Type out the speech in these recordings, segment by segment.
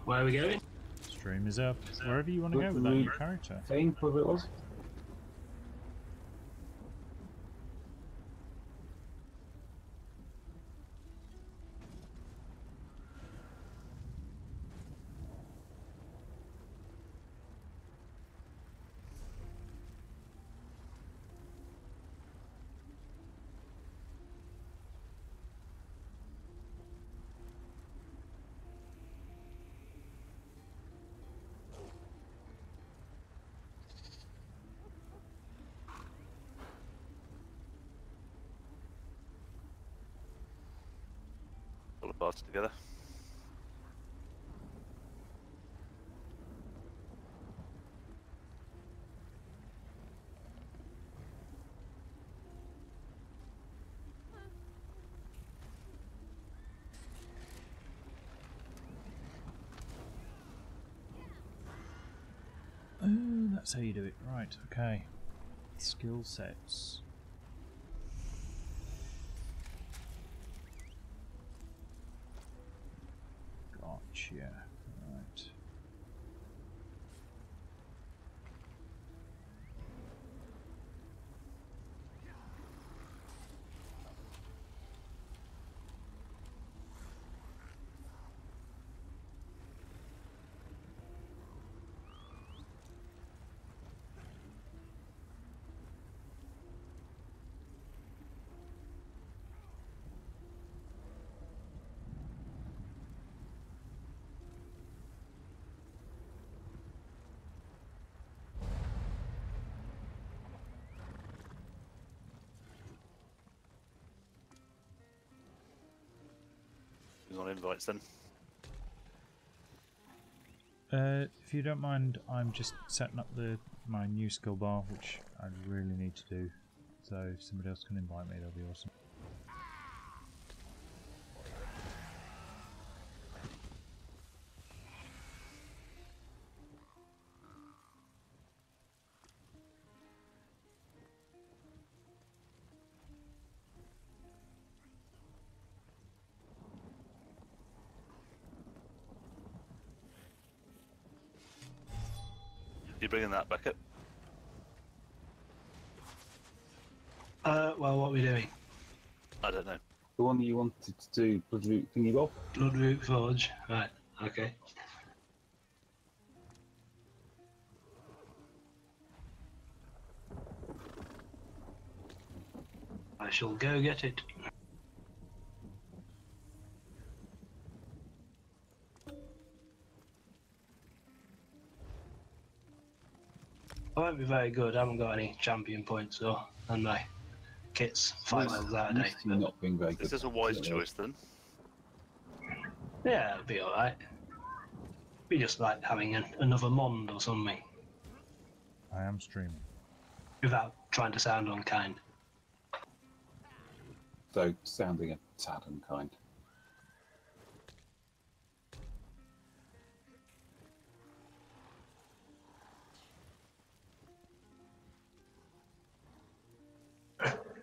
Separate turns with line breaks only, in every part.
Where are we going?
Stream is up. Wherever you want to go with that new character.
Thing, whatever it was.
All the parts together.
Oh, that's how you do it. Right, okay. Skill sets. Gotcha. Right.
Who's on invites then?
If you don't mind, I'm just setting up my new skill bar, which I really need to do. So if somebody else can invite me, that'll be awesome.
You bringing that back up?
Well, what are we doing?
I don't know.
The one that you wanted to do, Bloodroot thingy bob.
Bloodroot Forge. Right, okay. I shall go get it. I won't be very good, I haven't got any champion points though, and my kit's 5 miles out of date.
You're not being very good.
This is a wise choice then.
Yeah, it'll be alright. Be just like having another Mond or something,
I am streaming.
without trying to sound unkind.
So, sounding a tad unkind.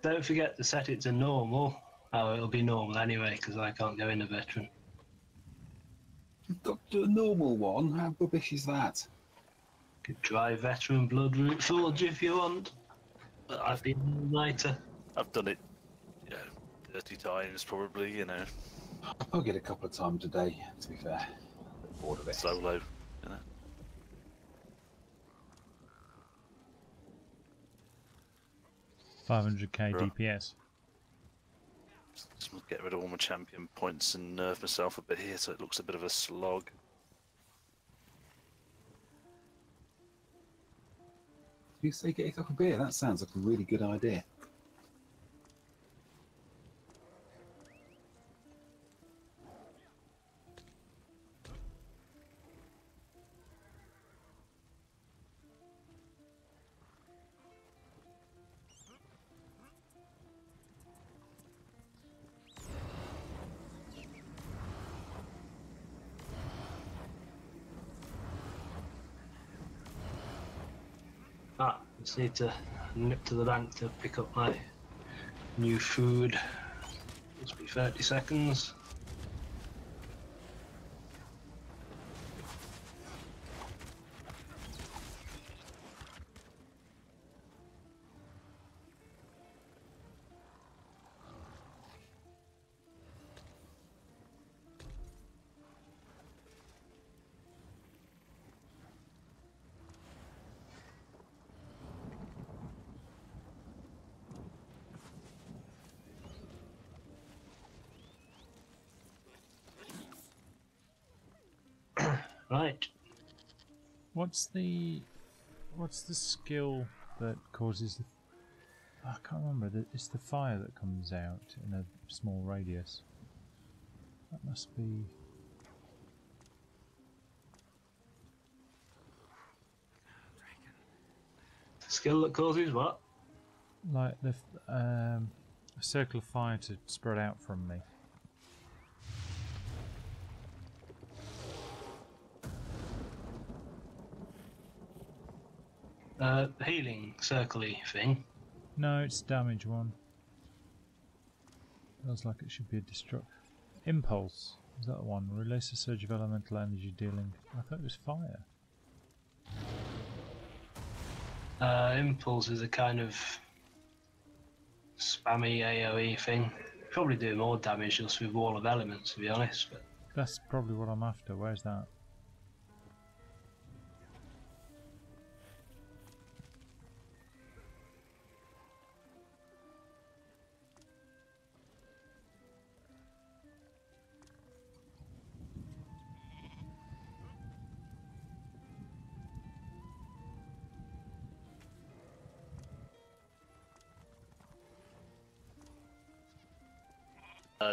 Don't forget to set it to normal. Oh, it'll be normal anyway, because I can't go in a veteran.
Doctor, a normal one? How rubbish is that?
Could try veteran Bloodroot Forge if you want. But I've been all-nighter.
I've done it, 30 times probably, you know.
I'll get a couple of times a day, to be fair. Bored of it.
Solo, you know.
500k
Right.
DPS.
Just want to get rid of all my champion points and nerf myself a bit here so it looks a bit of a slog.
You say get yourself a beer? That sounds like a really good idea.
Ah, just need to nip to the bank to pick up my new food. Must be 30 seconds. Right.
What's the skill that causes the? I can't remember. It's the fire that comes out in a small radius. That must be.
Skill that causes what?
Like the a circle of fire to spread out from me.
Healing circle-y thing.
No, it's damage one. Feels like it should be a destruct. Impulse. Is that the one? Release a surge of elemental energy dealing. I thought it was fire.
Impulse is a kind of spammy AoE thing. Probably do more damage just with Wall of Elements, to be honest. But
That's probably what I'm after. Where's that?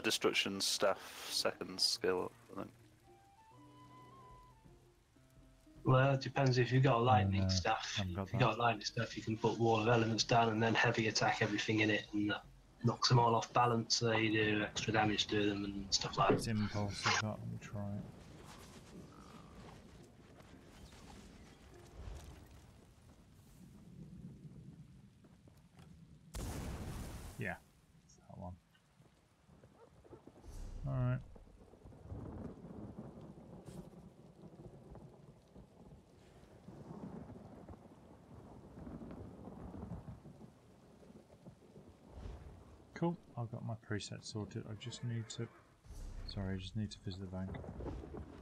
Destruction staff second skill. I think.
well, it depends if you've got a lightning
no,
staff.
haven't got
If you've
that.
got lightning staff, you can put Wall of Elements down and then heavy attack everything in it, and that knocks them all off balance. So you do extra damage to them and stuff like
It's
that.
impulse. I've got. Let me try it. Yeah, it's that one. Alright. Cool, I've got my preset sorted. I just need to. Sorry, I just need to visit the bank.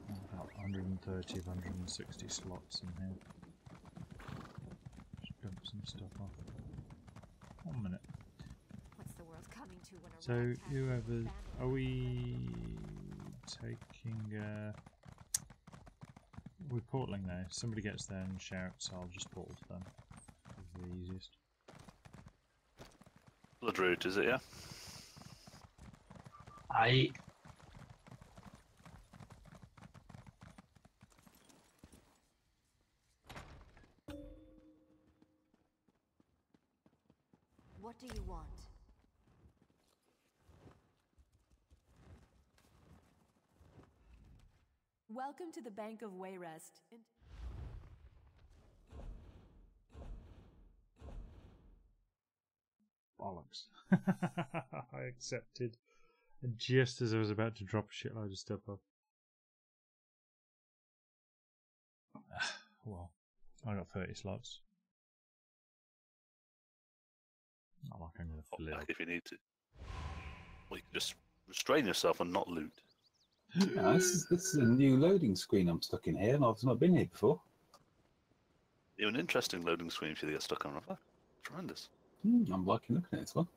I've got 130 of 160 slots in here. Just dump some stuff off. 1 minute.
What's the world coming to when a
So,
ragtag
whoever.
band-
Are we taking. We're portaling there. Somebody gets there and shouts, I'll just portal to them. It's the easiest.
Blood root, is it? Yeah.
What do you want? Welcome to the Bank of Wayrest.
Bollocks. I accepted. And just as I was about to drop a shitload of stuff off. Well, I got 30 slots. Not like I'm going to
Hop
fill it
back
up.
if you need to. Well, you can just restrain yourself and not loot.
Yeah, this is a new loading screen I'm stuck in here, and I've not been here before.
You're an interesting loading screen if you get stuck on it. Tremendous.
I'm liking looking at this one.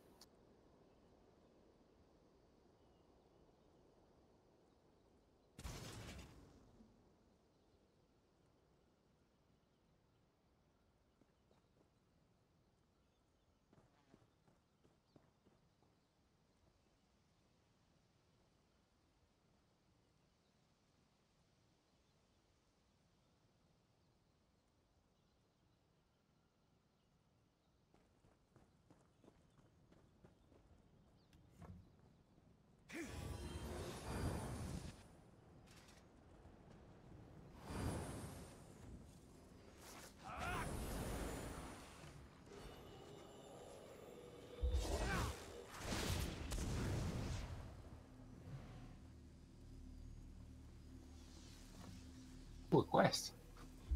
Oh, a quest.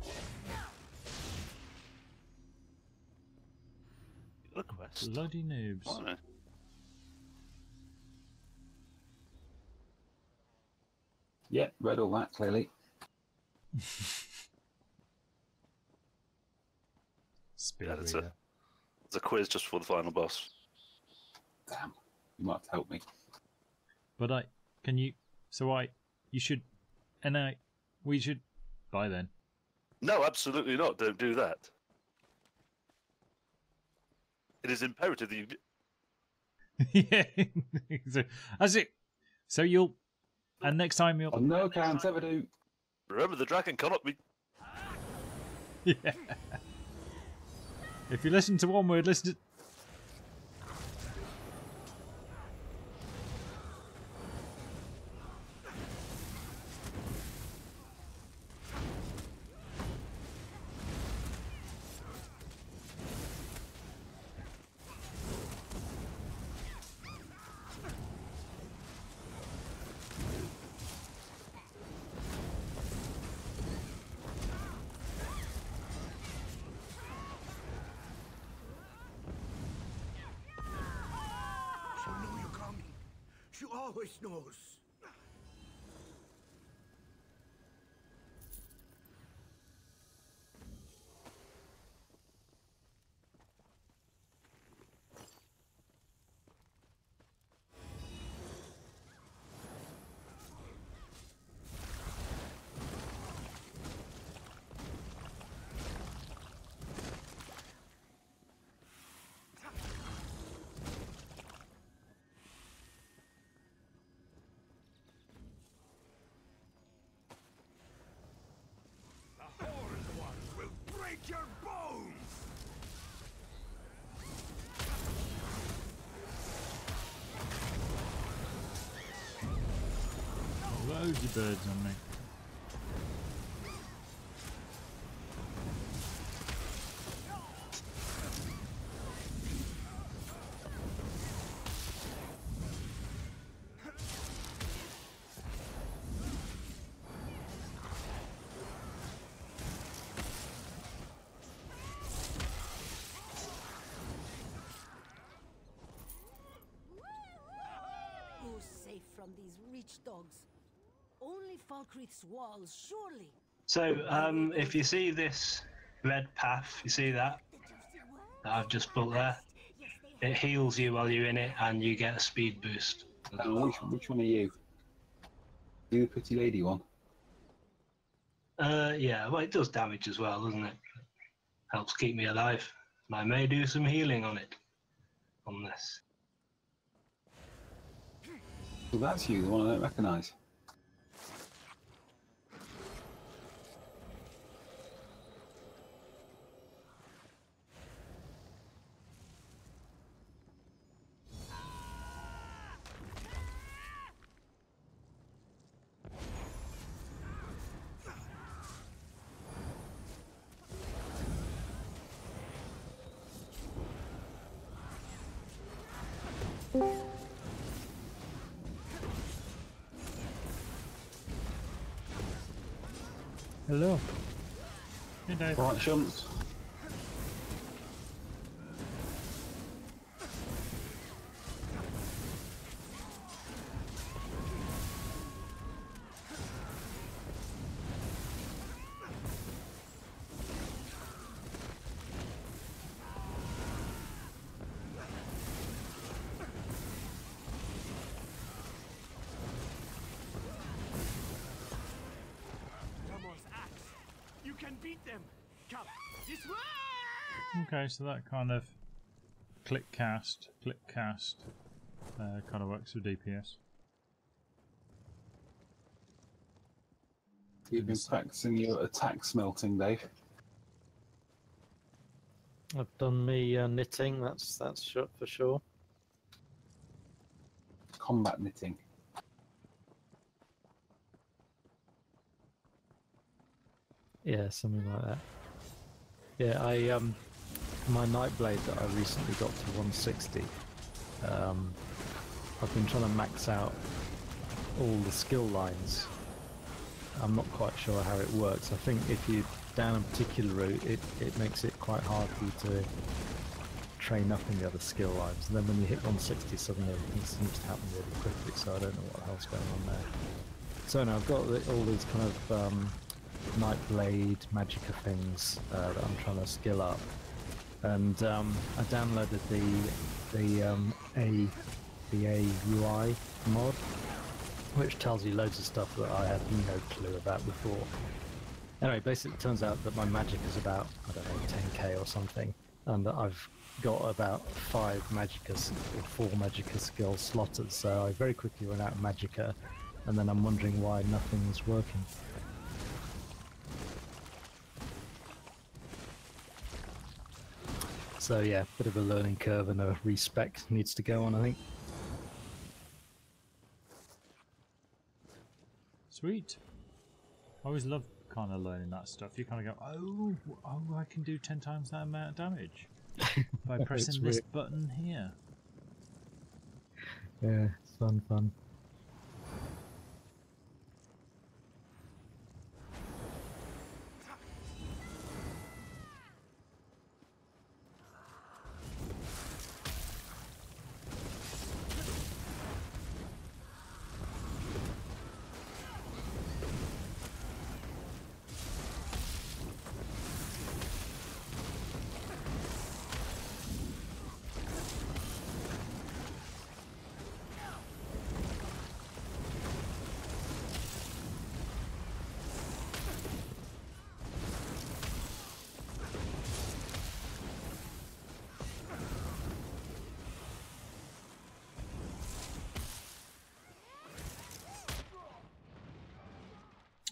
You got a quest.
Bloody noobs.
Blimey.
Yeah, read all that clearly.
Speed
Yeah, it's
reader.
There's a quiz just before the final boss.
Damn, you might have to help me.
But you should, we should Bye then.
No, absolutely not. Don't do that. It is imperative that you...
Yeah. So, as it. So you'll. And next time you'll.
On no account ever do.
Remember, the dragon cannot be...
Yeah. If you listen to one word, listen to.
She'll know you're coming. She always knows. The horned ones will break your bones!
Loads of birds on me.
Who's safe from these reach dogs? Only Falkreath's walls, surely.
So, if you see this red path, you see that I've just put there? It heals you while you're in it, and you get a speed boost.
Which one are you? You the pretty lady one?
Yeah, well, it does damage as well, doesn't it? Helps keep me alive. And I may do some healing on it. On this.
So that's you, the one I don't recognise.
Hello. Hey, Dave.
Right, chumps.
Ramon's axe. You can beat them. Come, this way!
Okay, so that kind of click cast kind of works with DPS.
You've been practicing your attack smelting, Dave.
I've done me knitting. That's sure, for sure.
Combat knitting.
Yeah, something like that. Yeah, I my Nightblade that I recently got to 160. I've been trying to max out all the skill lines. I'm not quite sure how it works. I think if you down a particular route, it makes it quite hard for you to train up in the other skill lines. And then when you hit 160, suddenly everything seems to happen really quickly. So I don't know what the hell's going on there. So now I've got all these kind of Nightblade, Magicka things that I'm trying to skill up, and I downloaded the AUI mod, which tells you loads of stuff that I had no clue about before. Anyway, basically it turns out that my magic is about, I don't know, 10k or something, and that I've got about 5 magicka or 4 magicka skills slotted, so I very quickly run out of magicka, and then I'm wondering why nothing's working. So yeah, bit of a learning curve and a respec needs to go on, I think.
Sweet. I always love kind of learning that stuff. You kind of go, oh, I can do 10 times that amount of damage by pressing this button here.
Yeah, it's fun.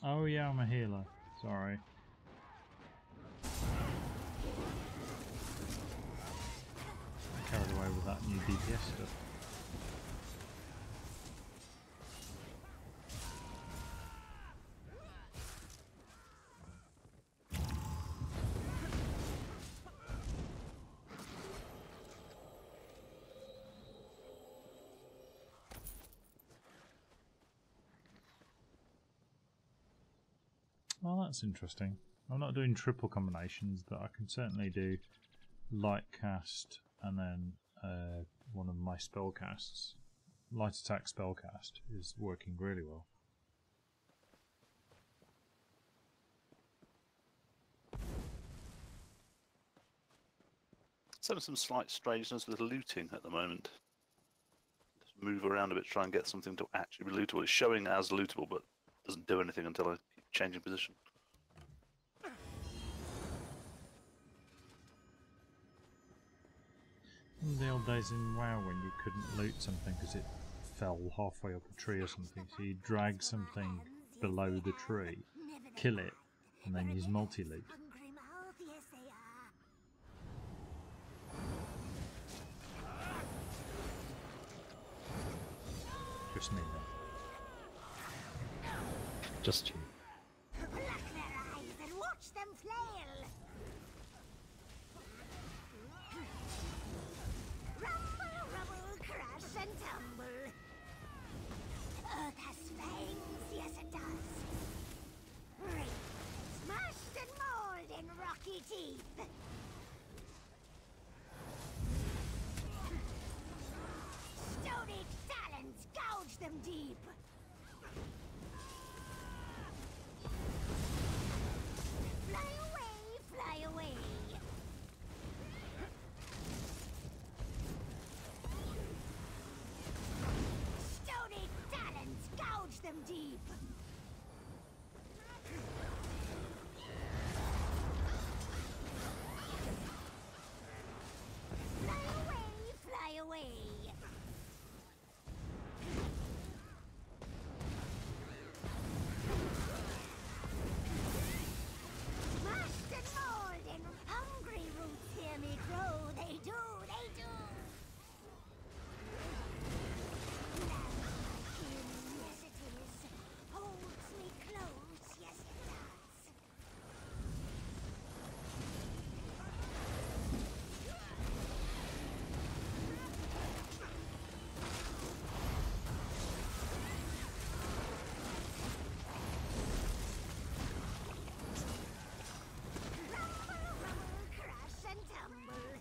Oh yeah, I'm a healer. Sorry. Carried away with that new DPS stuff. Well, that's interesting. I'm not doing triple combinations, but I can certainly do light cast and then one of my spell casts. Light attack spell cast is working really well.
So some slight strangeness with looting at the moment. Just move around a bit, try and get something to actually be lootable. It's showing as lootable, but doesn't do anything until I keep changing position.
In the old days in WoW when you couldn't loot something because it fell halfway up a tree or something, so you drag something below the tree, kill it, and then use multi-loot. Just me then.
Just you.
Pluck their eyes and watch them flail. Rumble, rubble, crash and tumble. Earth has fangs, yes it does. Ripped, smashed and mauled in rocky teeth. Stony talons gouge them deep. Fly away, fly away. Stony talons gouge them deep. Fly away, fly away. Smashed and mauled and hungry roots hear me grow. They do, they do. Lamb, yes it is. Holds me close, yes it does. Rumble, rumble, crash and tumble.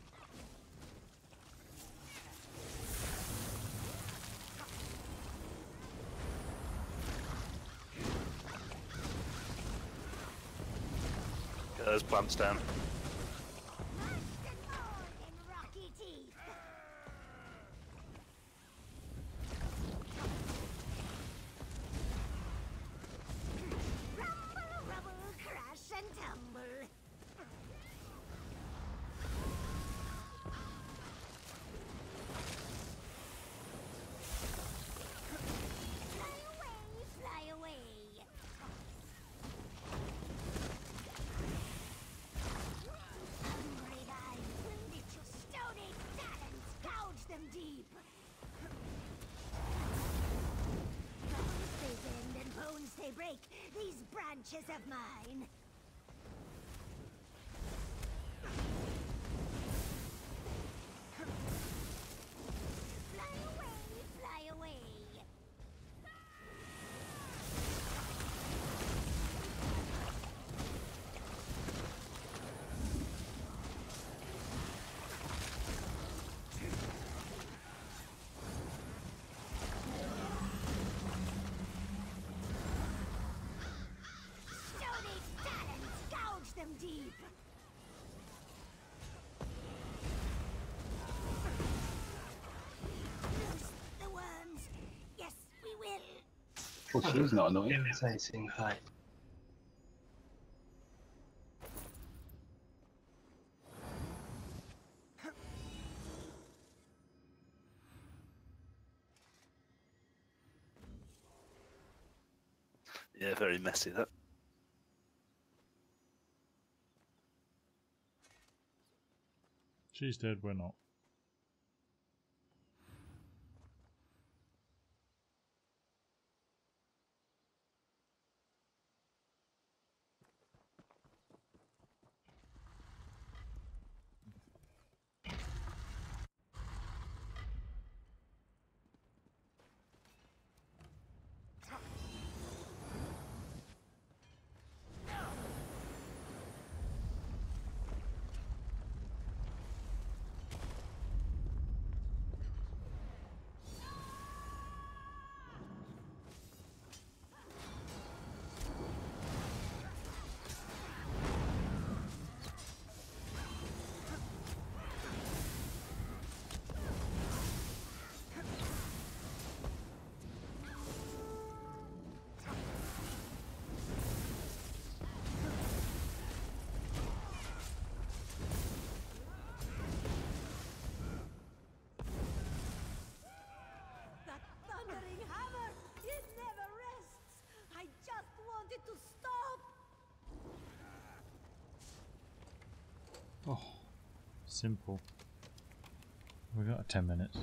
Get those plants down.
Smashed and mauled in rocky teeth. Rumble, rubble, crash branches of mine. Fly away, fly away. Stony talons gouge them deep. Loose the worms. Yes, we will.
Well, she's not annoying.
Irritating fight.
Yeah, very messy that.
She's dead, we're not.
That thundering hammer, it never rests. I just want it to stop.
Oh, simple. We got 10 minutes.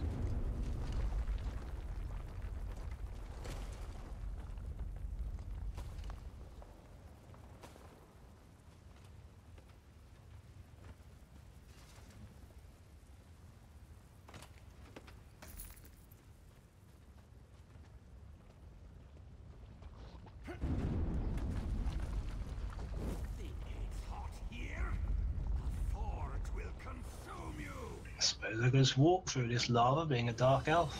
Think it's hot here? The forge will consume you.
I suppose I can just walk through this lava being a dark elf.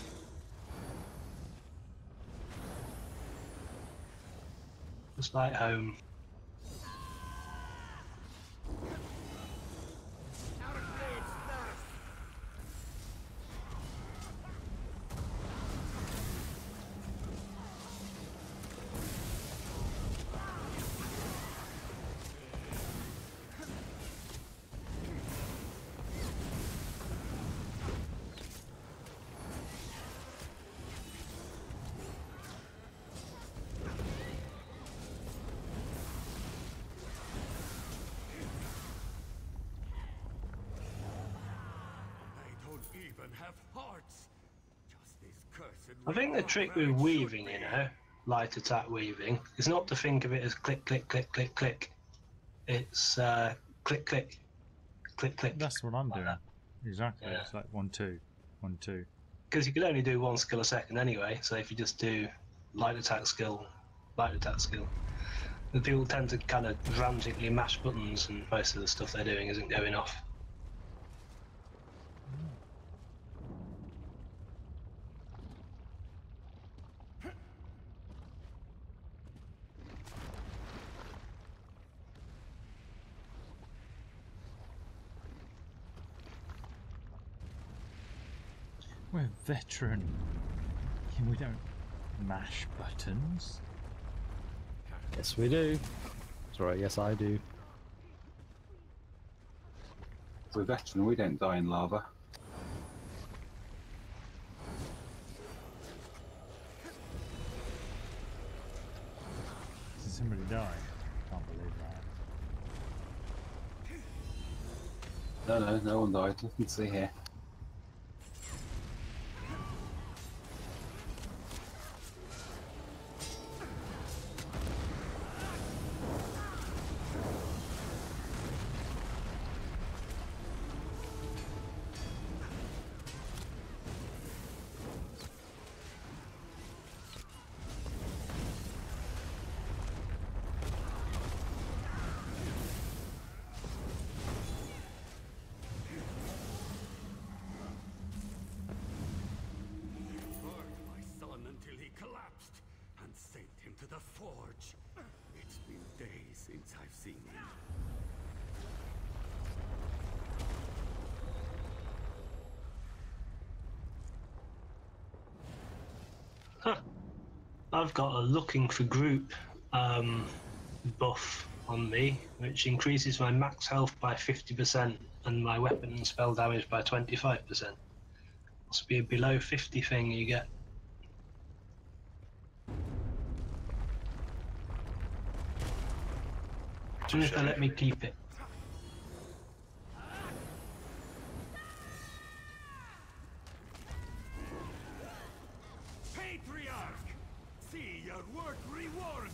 Just like home.
Our blades thirst. I don't even have hearts. Just this cursed.
I think the trick with weaving, you know, light attack weaving, is not to think of it as click, click, click, click, click. It's click, click, click, click.
That's what I'm doing.
that.
Exactly.
Yeah.
It's like 1, 2, 1, 2.
Because you can only do one skill a second anyway, so if you just do light attack skill, the people tend to kind of frantically mash buttons and most of the stuff they're doing isn't going off.
We're veteran. We don't mash buttons.
Yes, we do. Sorry, yes, I do.
We're veteran, we don't die in lava.
Did somebody die? Can't believe that.
No one died. Nothing to see here.
since I've seen him.
Huh. I've got a looking for group buff on me, which increases my max health by 50% and my weapon and spell damage by 25%. Must be a below 50 thing you get. Soon as they let me keep it.
Patriarch! See your work rewarded!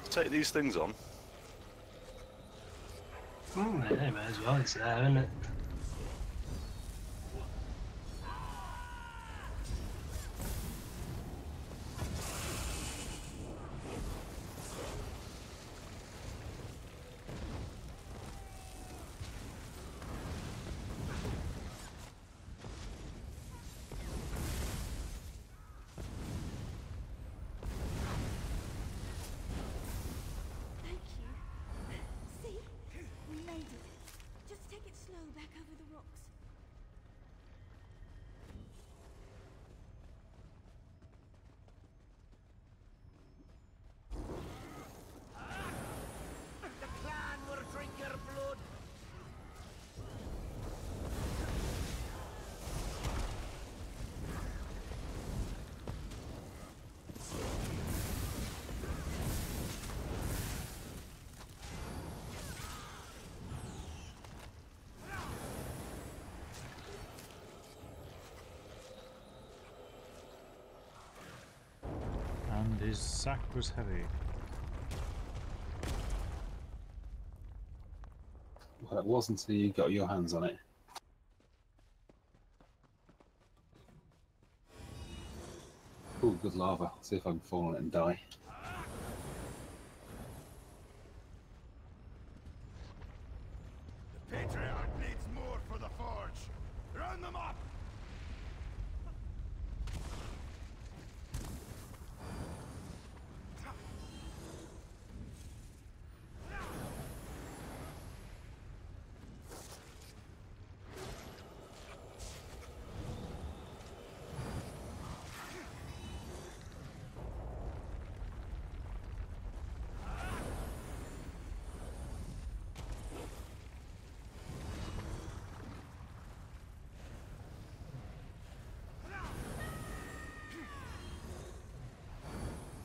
Take these things on.
Oh, yeah, may as well, it's there, isn't it?
Thank you. See? We made it. Just take it slow back over the rocks.
The clan will drink your blood!
And his sack was heavy.
Well, it wasn't until you got your hands on it. Oh, good lava. See if I can fall on it and die.
The Patriarch needs more for the Forge! Round them up!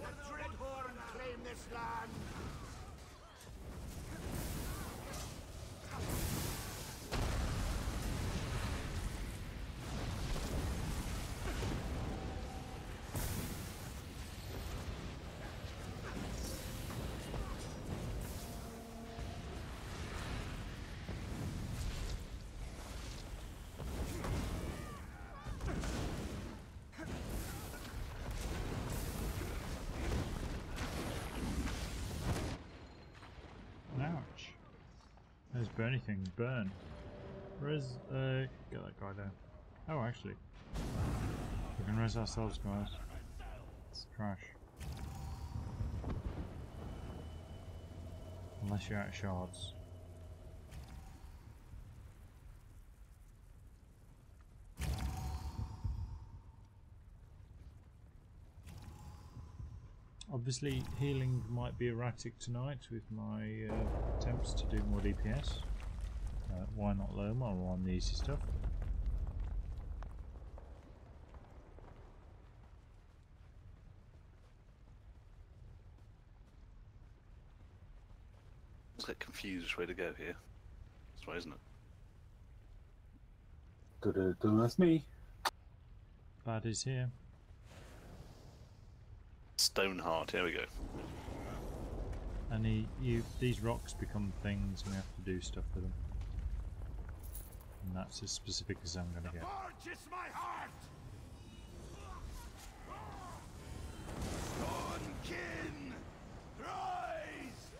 The Dreadhorn claim this land!
Ouch. There's burny thing. Burn. Res. Get that guy down. Oh, actually. We can res ourselves, guys. It's trash. Unless you're out of shards. Obviously, healing might be erratic tonight with my attempts to do more DPS. Why not Loma or on the easy stuff?
Let's get confused which way to go here. This way, isn't it?
That's me.
Bad is here.
Stoneheart, here we go.
And these rocks become things and we have to do stuff with them. And that's as specific as I'm going to get.
Forge is my heart! Stormkin! Rise!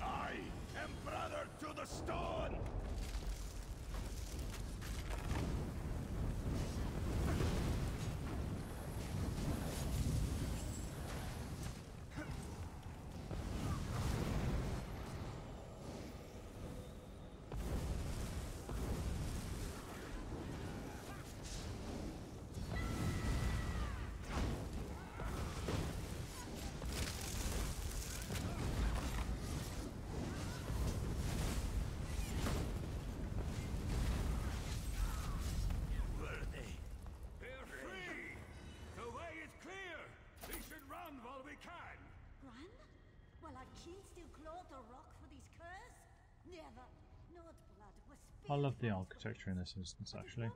I am brother to the stone! Where are they? We're free! The way is clear! We should run while we can!
Run? While our kin still claw the rock for these curs? Never. Not blood was spilled.
I love the architecture in this instance actually.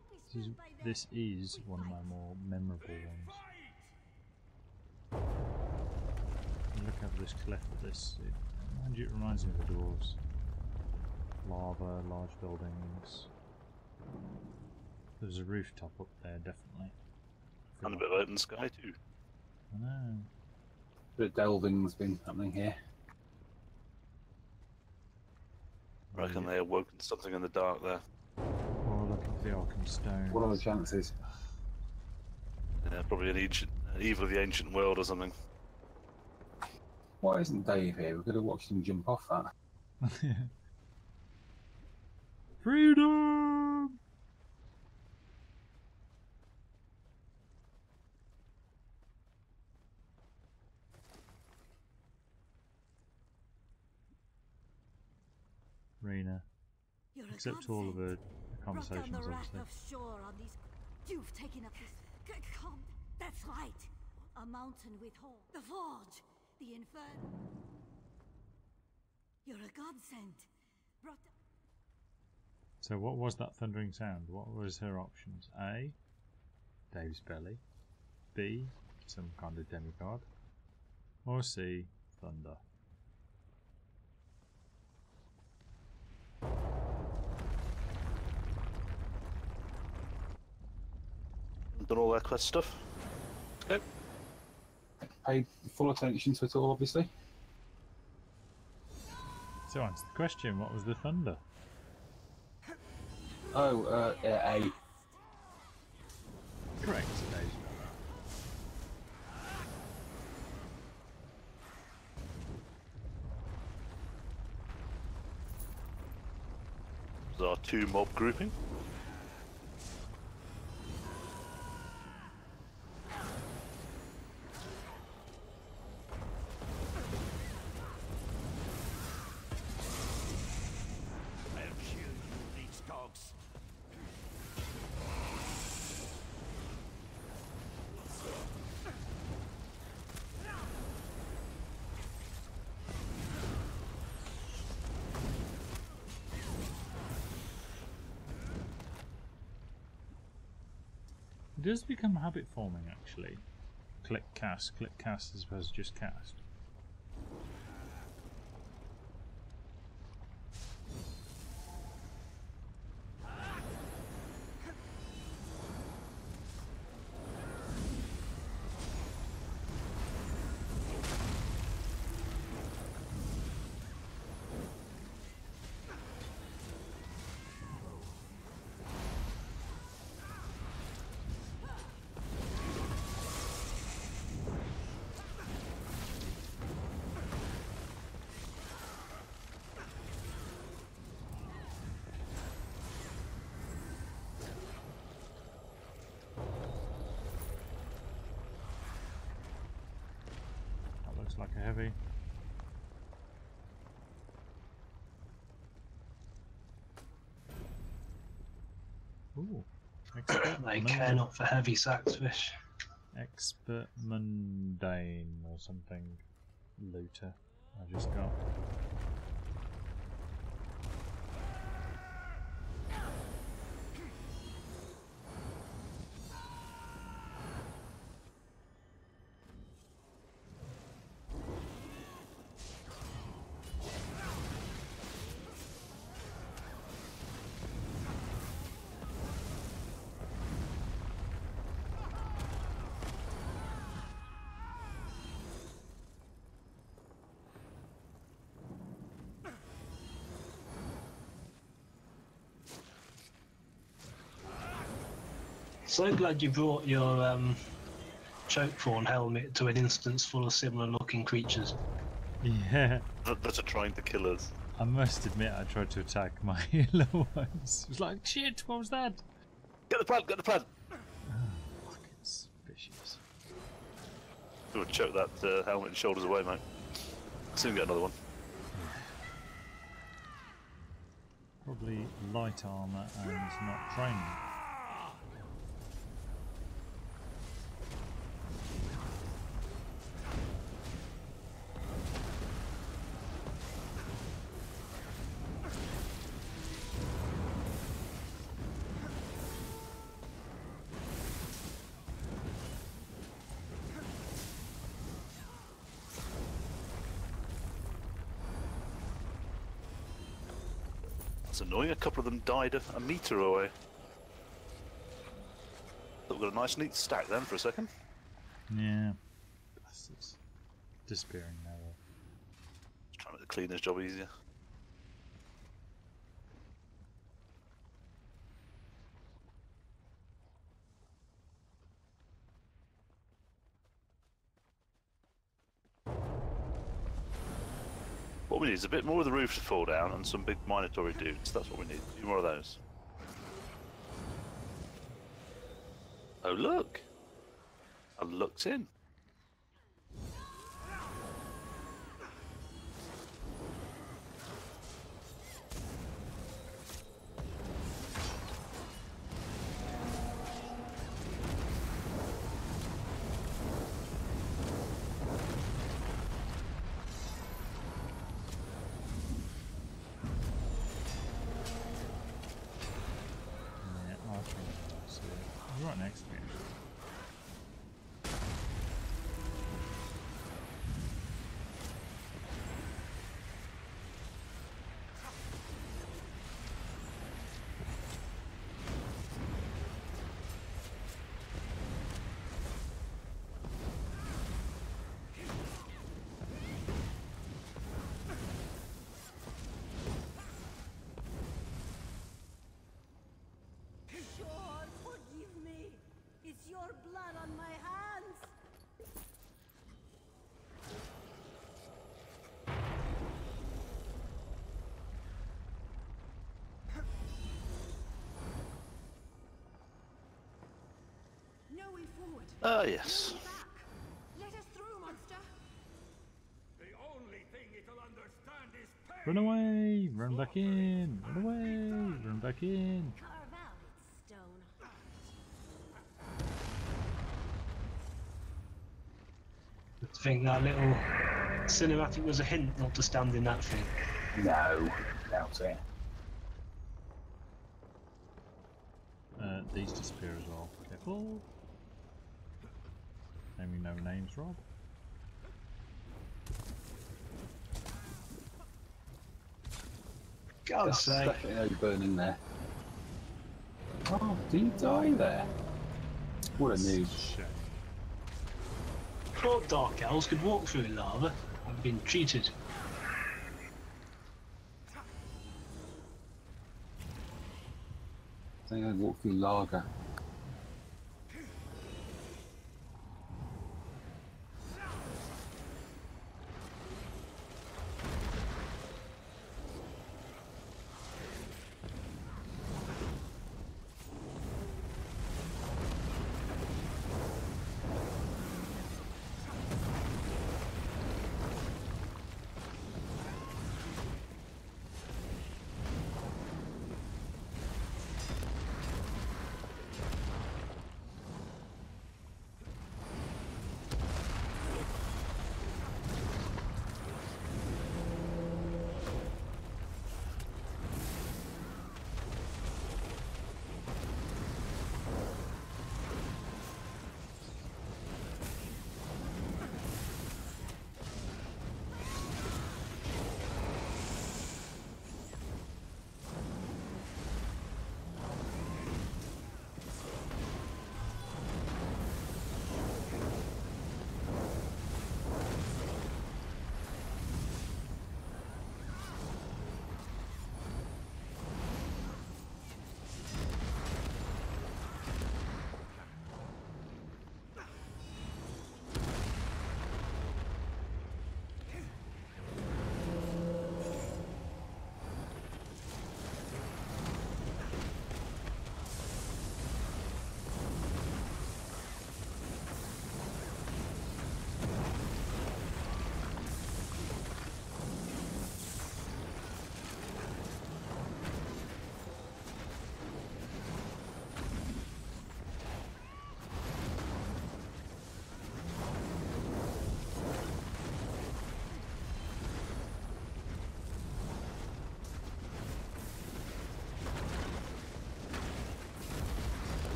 This is one of my more memorable ones. You look over this cliff at this, it reminds me of the dwarves. Lava, large buildings. There's a rooftop up there, definitely.
And a bit of open sky too.
I know.
Bit of delving's been happening here.
I reckon they awoken something in the dark there.
Oh, look at the Arkham Stone.
What are the chances?
Yeah, probably an evil of the ancient world or something.
Why isn't Dave here? We could have watched him jump off that.
Freedom! Rena.
You're a
Except all of
godsend.
her
Brought down
conversations,
the wrath
obviously.
of shore on these. You've taken up this. Come, that's right. A mountain with hole. The forge. The inferno. You're a godsend. Brought.
So what was that thundering sound? What was her options? A. Dave's belly. B. Some kind of demigod. Or C. Thunder.
Done all their quest stuff. Okay.
Paid full attention to it all, obviously.
So answer the question, what was the thunder?
Oh, A.
Correct, Dave.
There's our 2 mob grouping.
I'll kill you, leech dogs.
It does become habit forming actually. Click cast as opposed to just cast. like a heavy. Ooh. Expert,
They care not for heavy sacks fish.
expert mundane or something. Looter. I just got.
So glad you brought your chokefawn helmet to an instance full of similar looking creatures.
Yeah.
That are trying to kill us.
I must admit, I tried to attack my little ones. It was like, shit, what was that?
Get the plant! Get the plant!
Fucking suspicious.
We would choke that helmet and shoulders away, mate. Soon get another one.
Probably light armour and not training.
It's annoying, a couple of them died a metre away. Thought we got a nice neat stack then for a second.
Yeah. Bastards. Disappearing now.
Just trying to make the cleaner's job easier. What we need is a bit more of the roof to fall down and some big Minotaur dudes. That's what we need. A few more of those. Oh look! I looked in.
Yeah, archery. So, right next to me.
Sure, forgive me. It's your blood on my hands. No way forward.
Ah, yes.
Back. Let us through, monster.
The only thing it'll understand is pain.
Run away! Run back in! Run away! Run back in!
Carve out its stone.
I think that little cinematic was a hint not to stand in that thing.
No, doubt it.
These disappear as well. Careful! Naming no names, Rob.
God's sake.
Definitely no burning there. Oh, did you die there? What a noob.
Shit.
Thought dark elves could walk through lava. I've been cheated.
I think I walked through lager.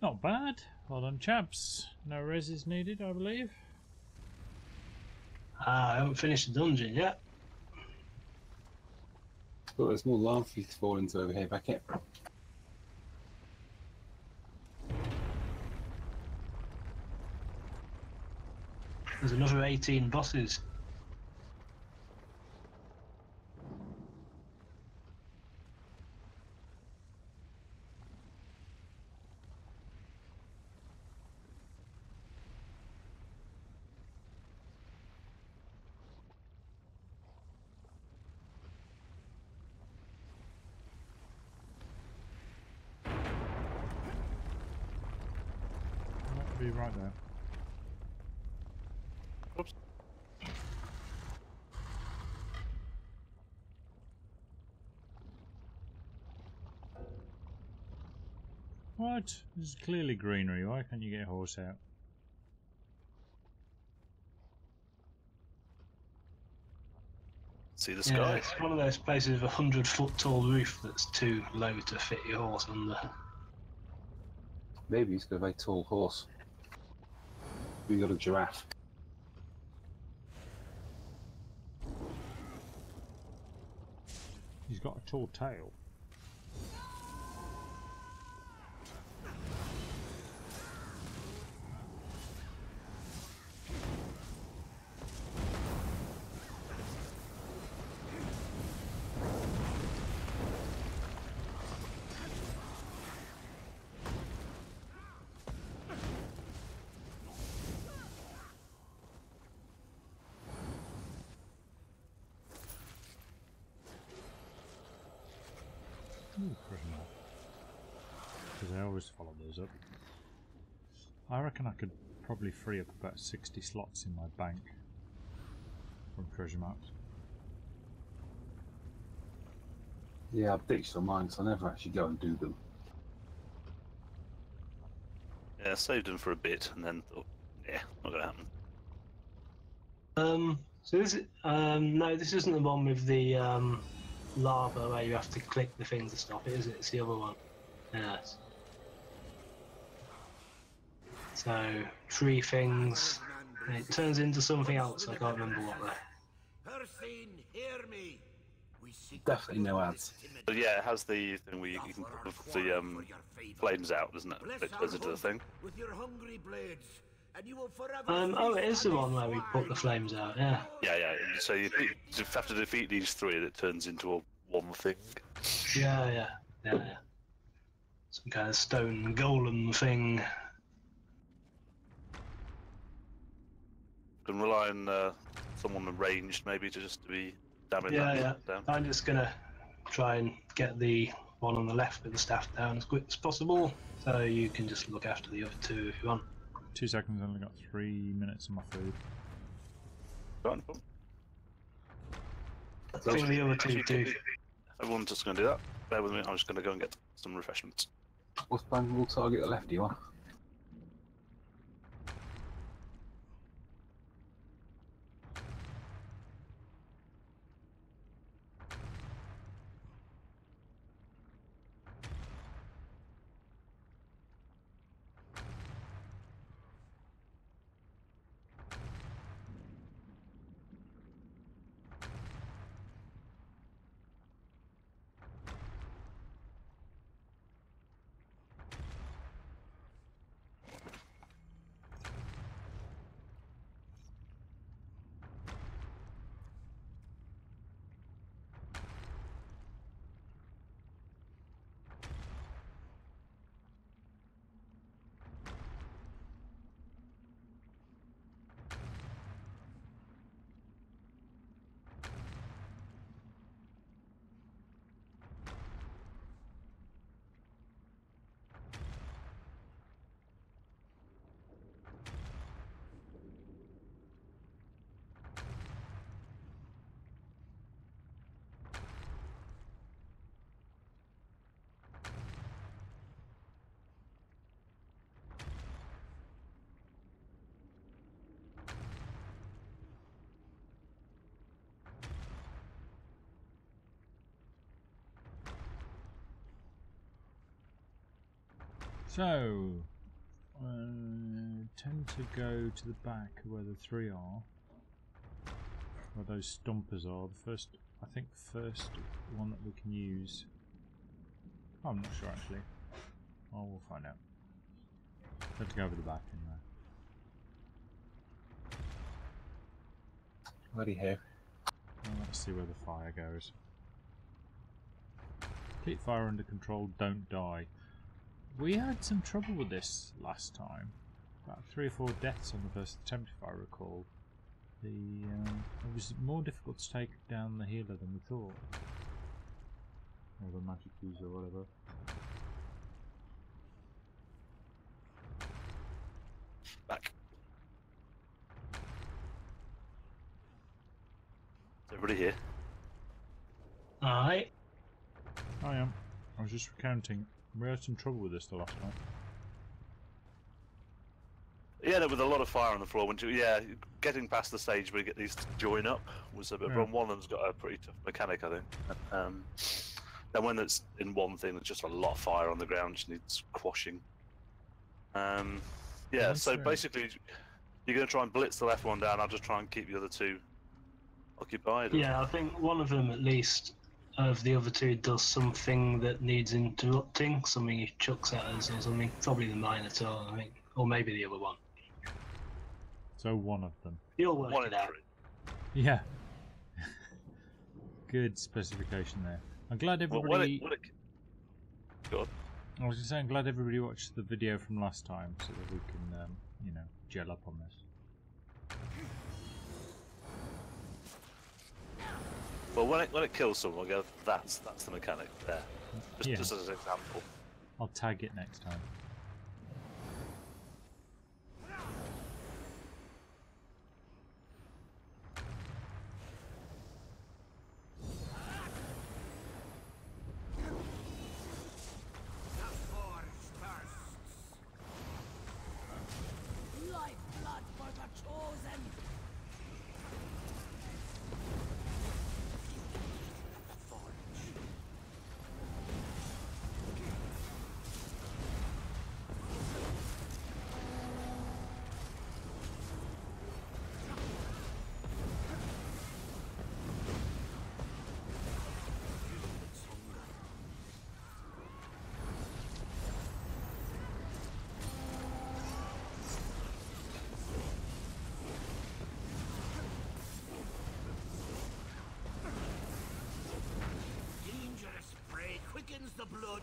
Not bad. Well done, chaps. No res is needed, I believe.
I haven't finished the dungeon yet.
But there's more lava to fall into over here, Beckett.
There's another 18 bosses.
I'll be right there.
Oops.
What? This is clearly greenery. Why can't you get a horse out?
See the
Yeah,
sky.
it's one of those places with a 100-foot tall roof that's too low to fit your horse under.
Maybe he's got a very tall horse. We got a giraffe.
He's got a tall tail. Ooh, criminal. Because I always follow those up. I reckon I could probably free up about 60 slots in my bank from treasure maps.
Yeah, I've ditched on mine, so I never actually go and do them.
Yeah, saved them for a bit and then thought, yeah, not gonna happen.
So this, no, this isn't the one with the lava where you have to click the thing to stop it, is it? It's the other one. Yes. So, 3 things. And it turns into something else. I can't remember what though.
Persine, hear me. We seek
Definitely no ads.
But yeah, it has the thing where you can put the flames out, doesn't it? It turns into the thing.
with your hungry blades, and you will forever
Oh, it
feast
is the
on
one where we put the flames out, yeah.
Yeah, yeah. So you have to defeat these 3 and it turns into a one thing.
Yeah. Some kind of stone golem thing.
You can rely on someone ranged maybe to be damming
Yeah.
that down.
I'm just gonna try and get the one on the left with the staff down as quick as possible, so you can just look after the other 2 if you want.
2 seconds, only got 3 minutes on my food.
Go on.
I think the other 2 do.
Everyone's just going to do that. Bear with me, I'm just going to go and get some refreshments.
What's plan? We'll target the left, you are.
So, tend to go to the back where the 3 are, where those stompers are. The first, I think, first one that we can use. Oh, I'm not sure actually. Oh, we'll find out. Tend to go over the back anyway.
Bloody hell.
Well, let's see where the fire goes. Keep fire under control, don't die. We had some trouble with this last time. About 3 or 4 deaths on the first attempt, if I recall. It was more difficult to take down the healer than we thought. Or the magic user or whatever.
Back. Is everybody here?
Alright.
I am. I was just recounting. We had some trouble with this the last time.
Yeah, there was a lot of fire on the floor. Getting past the stage where you get these to join up was a bit.
Yeah.
One of them's got a pretty tough mechanic, I think. Then when it's in one thing, there's just a lot of fire on the ground, just needs quashing. So basically, you're going to try and blitz the left one down. I'll just try and keep the other 2 occupied.
Yeah, I think one of them at least of the other 2 does something that needs interrupting, something he chucks at us or something. Probably the Minotaur, I think, or maybe the other one.
So one of them.
You'll work
One
it
in
out.
3.
Yeah. Good specification there. I'm glad everybody...
Go on.
I was going to say, I'm glad everybody watched the video from last time so that we can, gel up on this.
Well, when it kills someone, we'll go, that's the mechanic there. Just as an example.
I'll tag it next time.
Lifeblood for the chosen! Dangerous prey quickens the blood.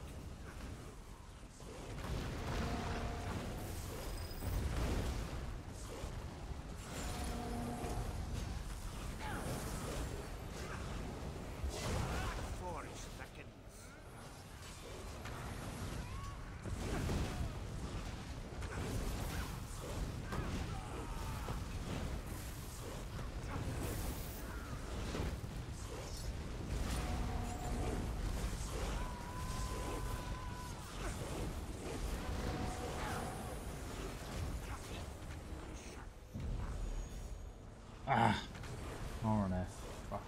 Forge beckons.
Ah! More on F. Fuck.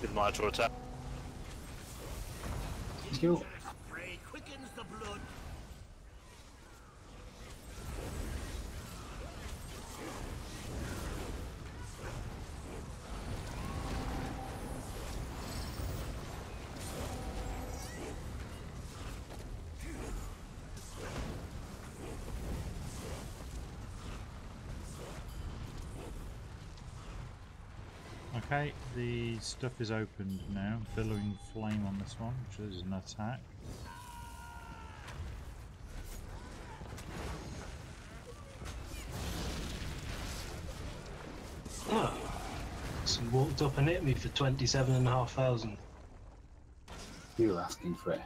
With my Minotaur attack.
Skill.
Prey quickens the blood.
Okay, the stuff is opened now. Billowing flame on this one, which is an attack.
Oh. So walked up and hit me for 27,500.
You were asking for it.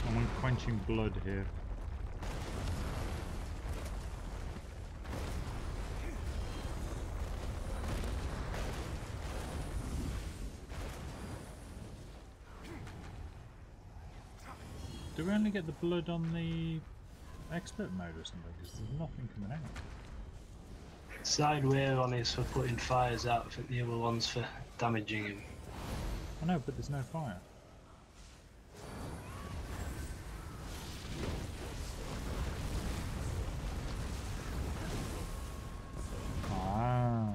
I'm unquenching blood here. Do we only get the blood on the expert mode or something? Because there's nothing coming out.
Side we're on is for putting fires out, I think the other one's for damaging him.
I know, but there's no fire. Ah.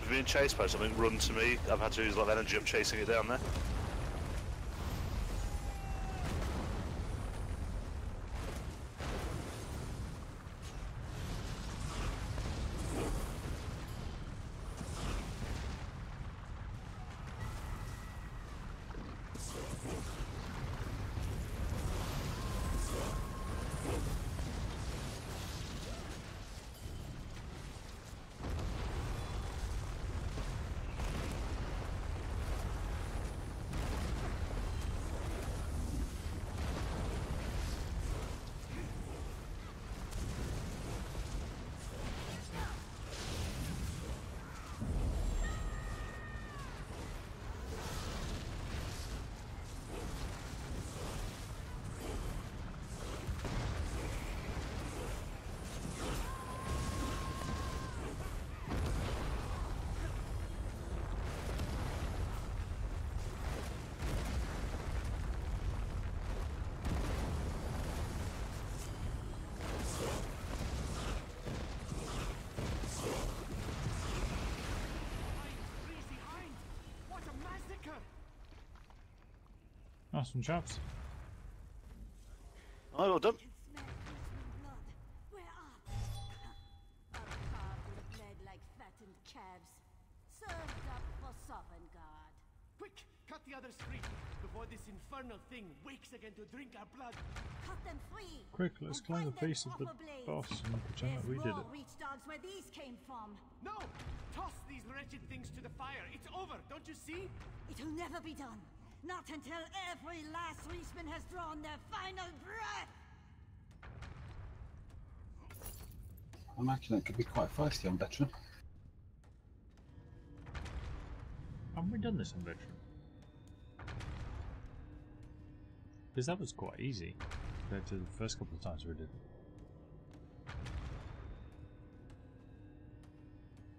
If you're being chased by something, run to me. I've had to use a lot of energy up chasing it down there.
Nice one, chaps.
Oh, well done.
Can smell human blood. Where are they? Carved and bled like fattened calves. Served up for Sovngarde.
Quick! Cut the others free before this infernal thing wakes again to drink our blood.
Cut them free.
Quick, let's
and
climb the
bind them
face of the
proper blades.
boss and pretend that we did
There's
it.
more reach dogs where these came from.
No! Toss these wretched things to the fire. It's over, don't you see?
It'll never be done. Not until every last Reachman has drawn their final breath.
I imagine it could be quite feisty on veteran.
Haven't we done this on veteran? Because that was quite easy compared to the first couple of times we did it.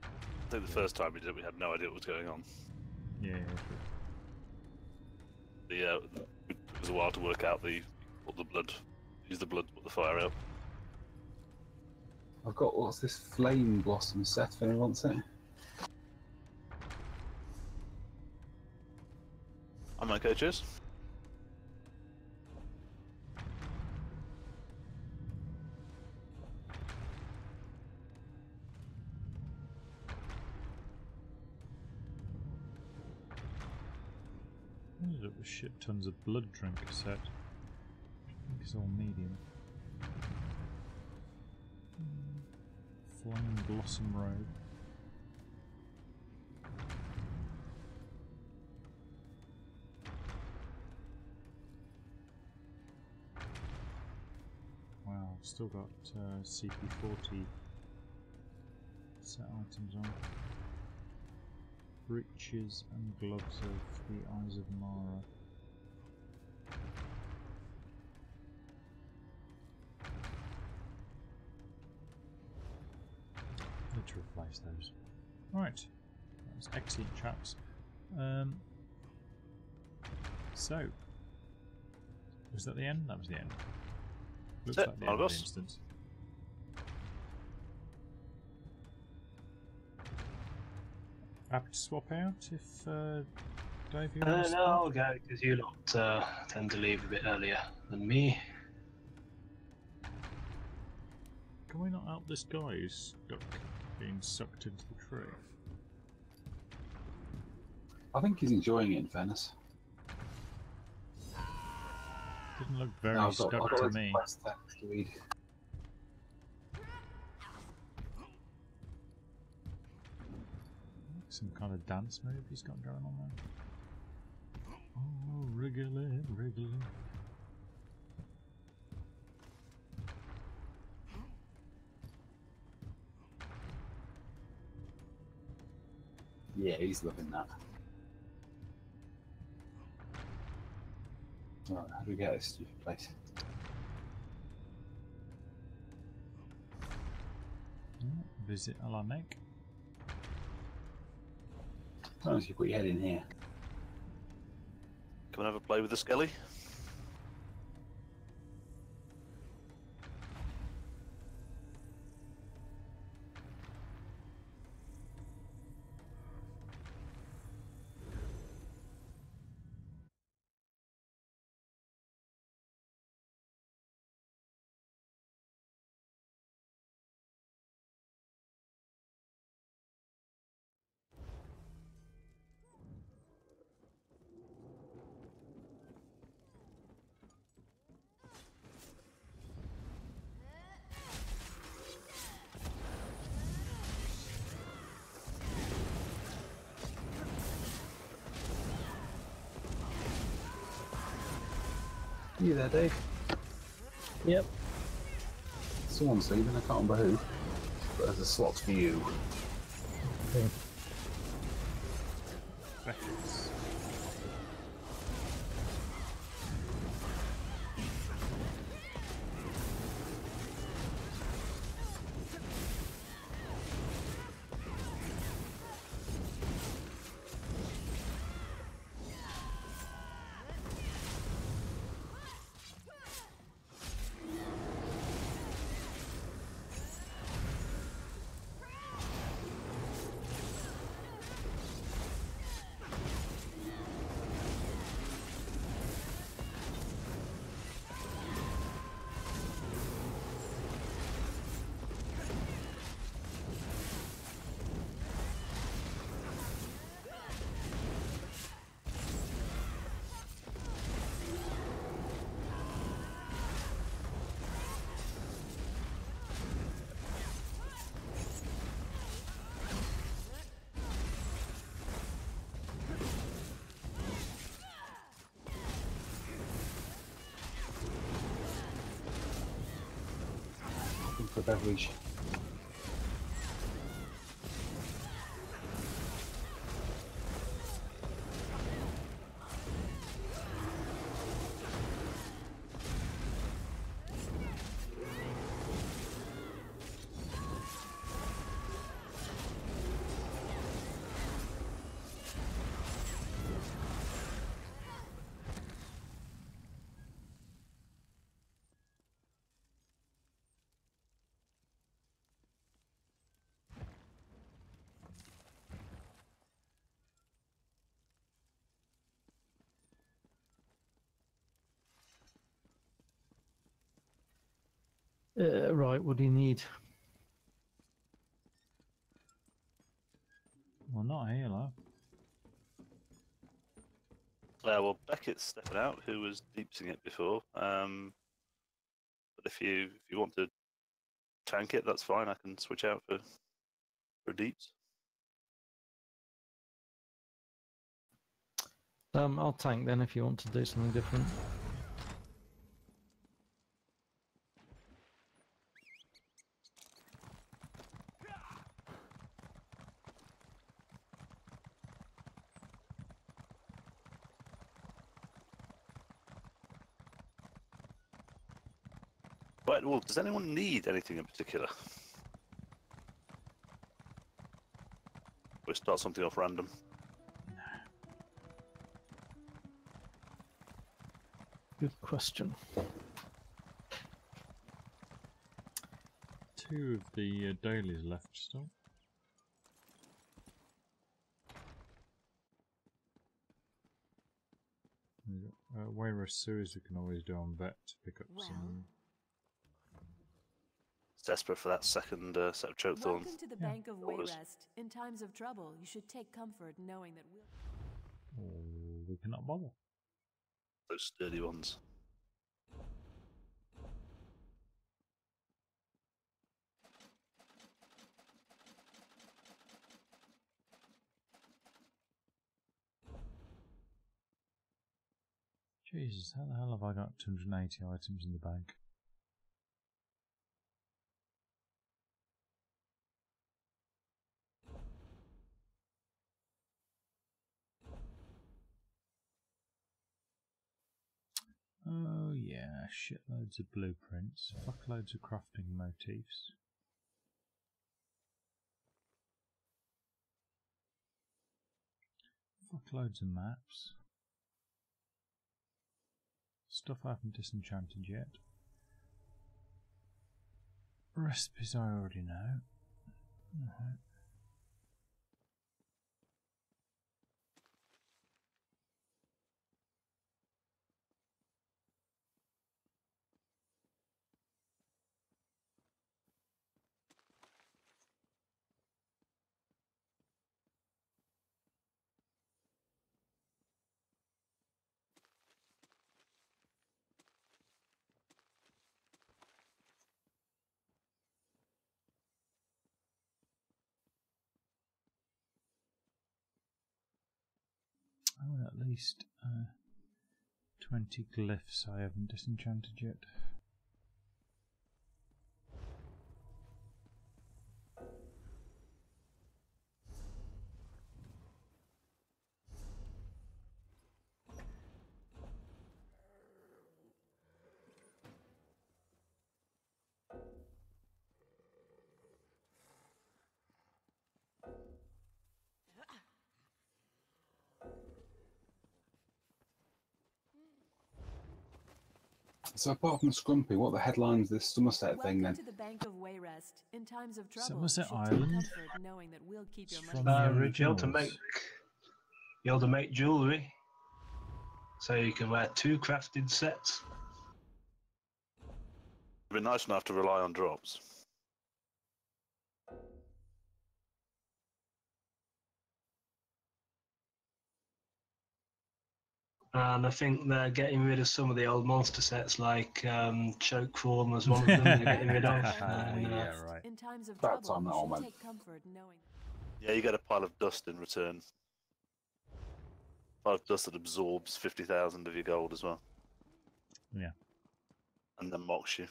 I think the first time we did it, we had no idea what was going on.
Yeah, true.
It was a while to work out use the blood to put the fire out.
I've got, what's this, flame blossom set if anyone wants it.
I'm okay, cheers.
Ended up with shit tons of blood drink set. I think it's all medium. Flame blossom robe. Wow, still got CP40 set items on. Breeches and gloves of the Eyes of Mara. Need to replace those. Right, that was excellent, chaps. So, was that the end? That was the end. Looks like the end of the instance. Happy to swap out if Dave, you want to
No, I'll go because you lot tend to leave a bit earlier than me.
Can we not help this guy who's stuck being sucked into the tree?
I think he's enjoying it, in fairness.
Didn't look very
No,
stuck
I've got
to
loads of
me.
quest text to read.
Some kind of dance move he's got going on there. Oh, wriggle it, wriggle it.
Yeah, he's loving that. Right, how do we get out of this stupid place?
Visit Alamek.
As long as you put your head in here.
Come and have a play with the Skelly.
You there, Dave?
Yep.
Someone's leaving, I can't remember who. But there's a slot for you.
Okay.
Beckett's.
Looking for a beverage.
Right, what do you need?
Well, not a healer.
Well, Beckett's stepping out, who was deepsing it before. But if you want to tank it, that's fine. I can switch out for deeps.
I'll tank then if you want to do something different.
Right. Well, does anyone need anything in particular? We'll start something off random.
Good question.
Two of the dailies left still. Wayward sewers we can always do on vet to pick up
Well.
some.
desperate for that second set of choke thorns.
Welcome to the
Yeah.
Bank of
Orders.
Wayrest. In times of trouble, you should take comfort knowing that we'll...
Or we cannot bother.
Those sturdy ones.
Jesus, how the hell have I got 280 items in the bank? Oh yeah, shitloads of blueprints, fuckloads of crafting motifs. Fuckloads of maps. Stuff I haven't disenchanted yet. Recipes I already know. Oh, at least 20 glyphs I haven't disenchanted yet.
So apart from Scrumpy, what the headlines this Somerset thing
Welcome
then?
to the Bank of Wayrest. In times of trouble,
Somerset
you should
Island?
take comfort knowing that we'll keep your
It's
money
from the
safe.
originals.
You're able to make jewellery, so you can wear 2 crafted sets.
It'd be nice not to have to rely on drops.
And I think they're getting rid of some of the old monster sets, like Choke Form was one of them. They're getting rid of. And,
Yeah, right.
In times of
About
trouble,
time that
you
all
should
went.
take comfort knowing...
Yeah, you get a pile of dust in return. Pile of dust that absorbs 50,000 of your gold as well.
Yeah.
And then mocks you.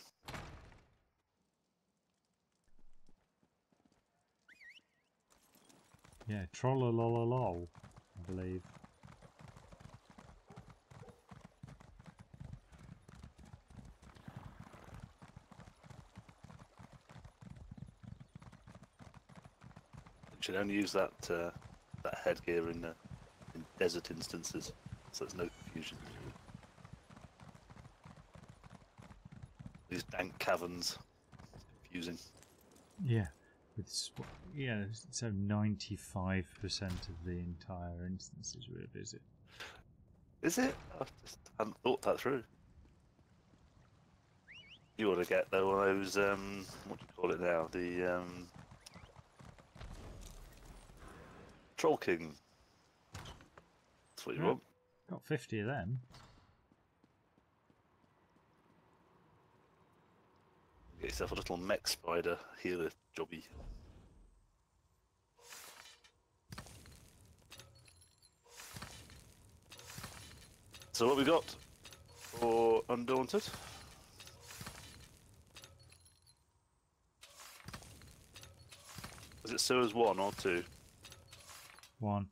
Yeah, trollolololol, I believe.
You should only use that that headgear in desert instances, so there's no confusion. These dank caverns, confusing.
Yeah, yeah. So 95% of the entire instances we visit.
Is it? I just hadn't thought that through. You ought to get though one of those what do you call it now? The Troll King. That's what you
Yeah.
want.
Got 50 of them.
Get yourself a little mech spider healer jobby. So what we got for Undaunted? Was it Sewers 1 or 2?
1.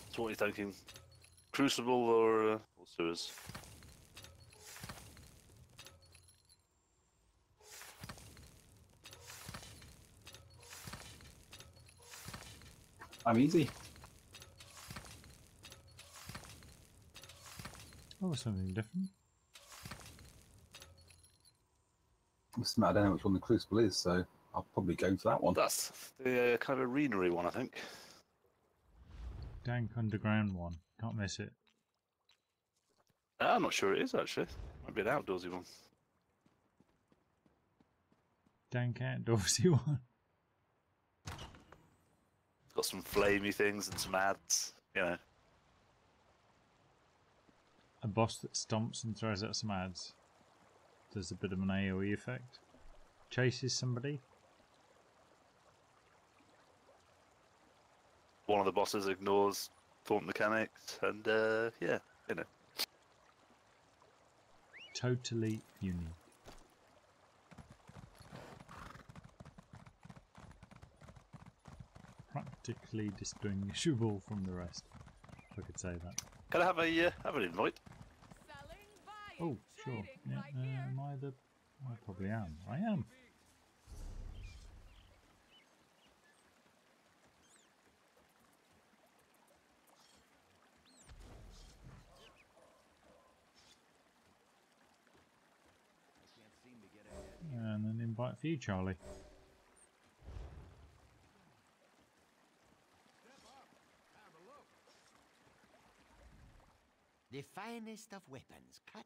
So what are you thinking? Crucible or Sewers?
I'm easy.
Oh, something different.
Must admit, I don't know which one the Crucible is, so I'll probably go for that one.
That's the kind of arenery one, I think.
Dank underground one. Can't miss it.
I'm not sure it is, actually. Might be an outdoorsy one.
Dank outdoorsy one.
Got some flamey things and some ads, you know.
A boss that stomps and throws out some ads. Does a bit of an AoE effect. Chases somebody.
One of the bosses ignores thought mechanics, and yeah, you know.
Totally unique. Practically distinguishable from the rest, if I could say that.
Can I have an invite?
Oh, sure. Yeah, am I the... I probably am. I am. And an invite for you, Charlie.
The finest of weapons cut.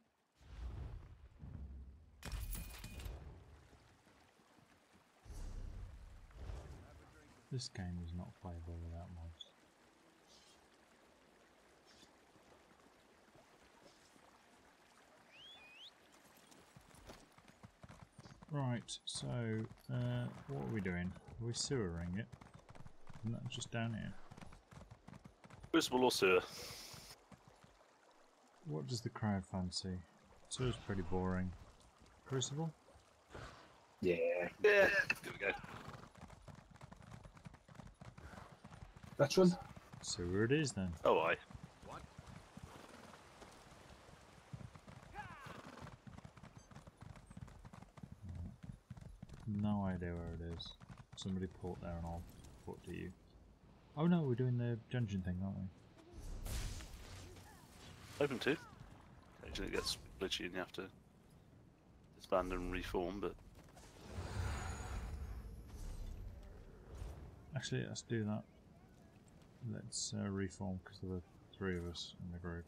This game is not playable without mods. Right, so what are we doing? Are we sewering it? Isn't that just down here?
Crucible or sewer?
What does the crowd fancy? Sewer's pretty boring. Crucible?
Yeah.
Yeah, here we go.
Veteran?
Sewer it is then.
Oh, aye.
No idea where it is. Somebody port there and I'll port to you. Oh no, we're doing the dungeon thing, aren't we?
Open to. Occasionally it gets glitchy and you have to disband and reform, but
Actually, let's do that. Let's reform because there were 3 of us in the group.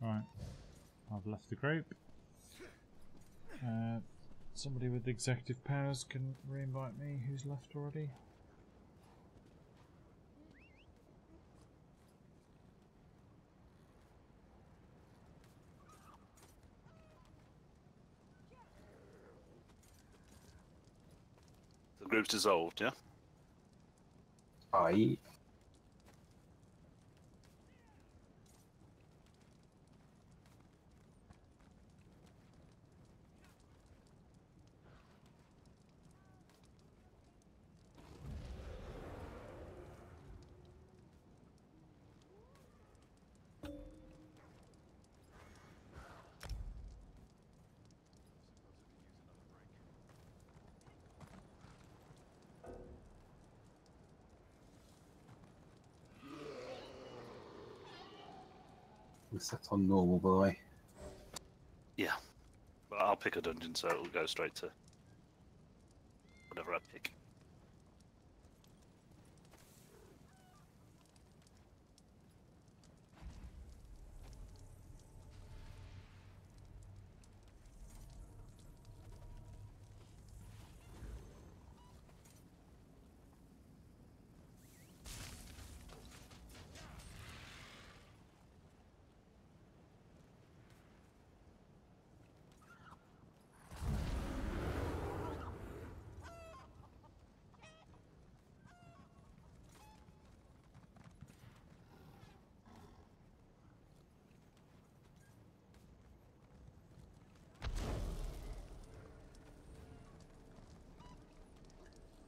Right, I've left the group. Somebody with executive powers can re-invite me. Who's left already?
the group's dissolved, yeah?
Aye. We're set on normal, by the way.
Yeah. But I'll pick a dungeon so it'll go straight to whatever I pick.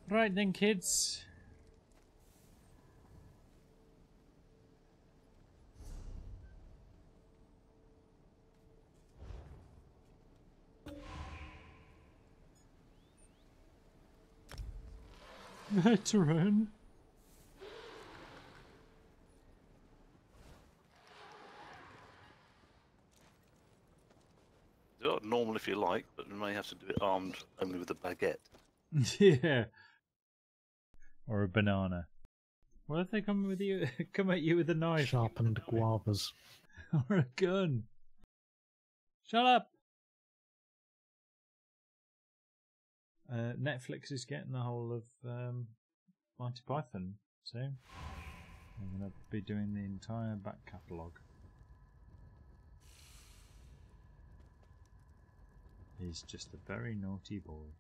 Right then, kids. Veteran.
Do it normal if you like, but you may have to do it armed only with a baguette.
Yeah. Or a banana. What if they come with you? Come at you with a knife
Sharpened guavas.
or a gun? Shut up. Netflix is getting the whole of Monty Python soon. They're going to be doing the entire back catalogue. He's just a very naughty boy.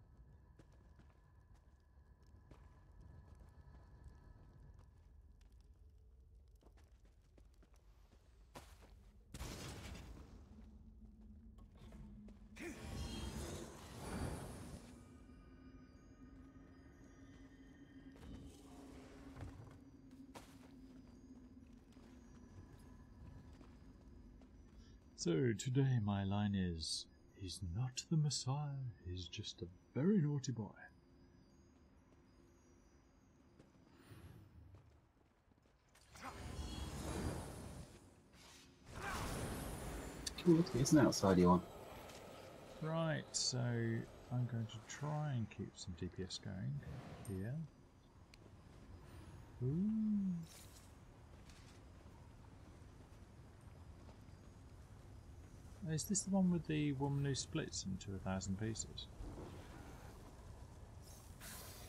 So today my line is, he's not the Messiah, he's just a very naughty boy.
Cool, it's an outside one.
Right, so I'm going to try and keep some DPS going here. Ooh. Is this the one with the woman who splits into 1,000 pieces?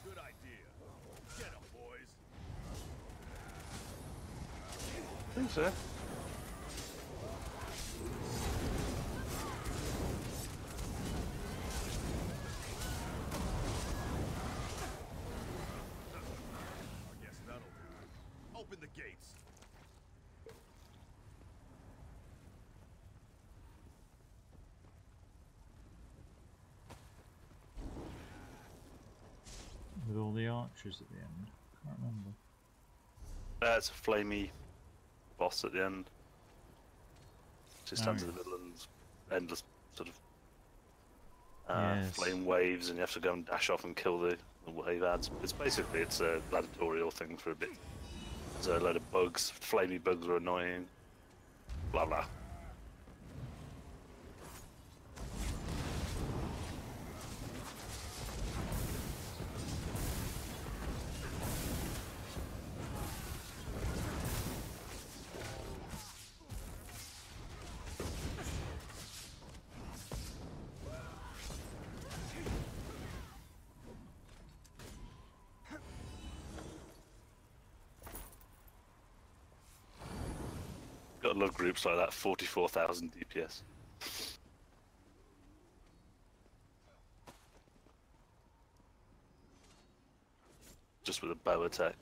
Good idea. Get 'em, boys.
I think so.
I guess that'll do. Open the gates.
With all the archers at the end? Can't remember.
It's a flamey boss at the end. Just stands in the middle and endless sort of
Yes.
flame waves, and you have to go and dash off and kill the wave ads. It's a gladiatorial thing for a bit. There's a load of bugs. Flamey bugs are annoying. Blah blah. Gotta love groups like that. 44,000 DPS. Just with a bow attack.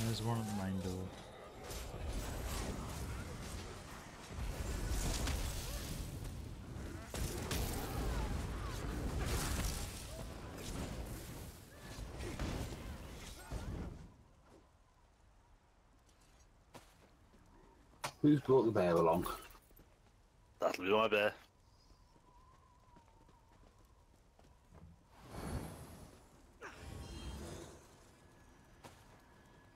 There's one at the main door.
Who's brought the bear along?
That'll be my bear.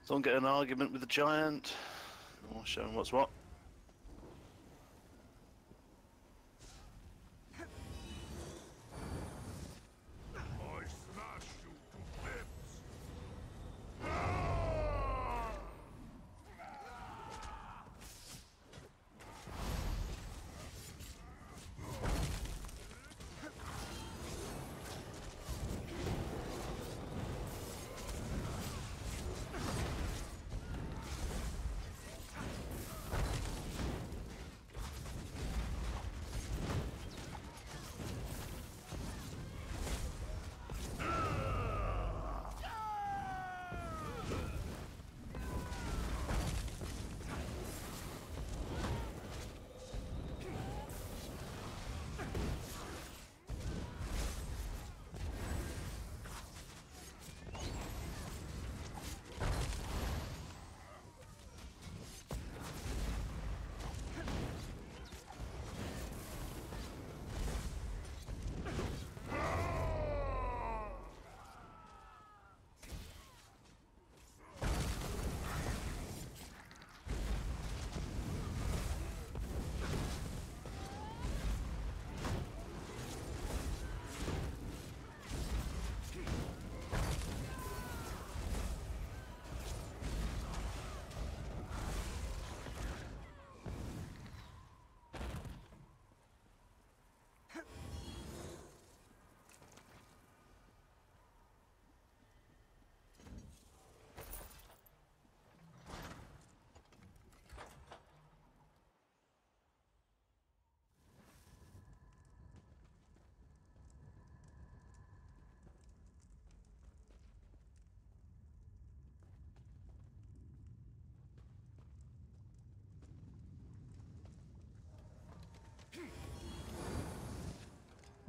Someone get an argument with the giant. Or show him what's what.
I smash you to bits.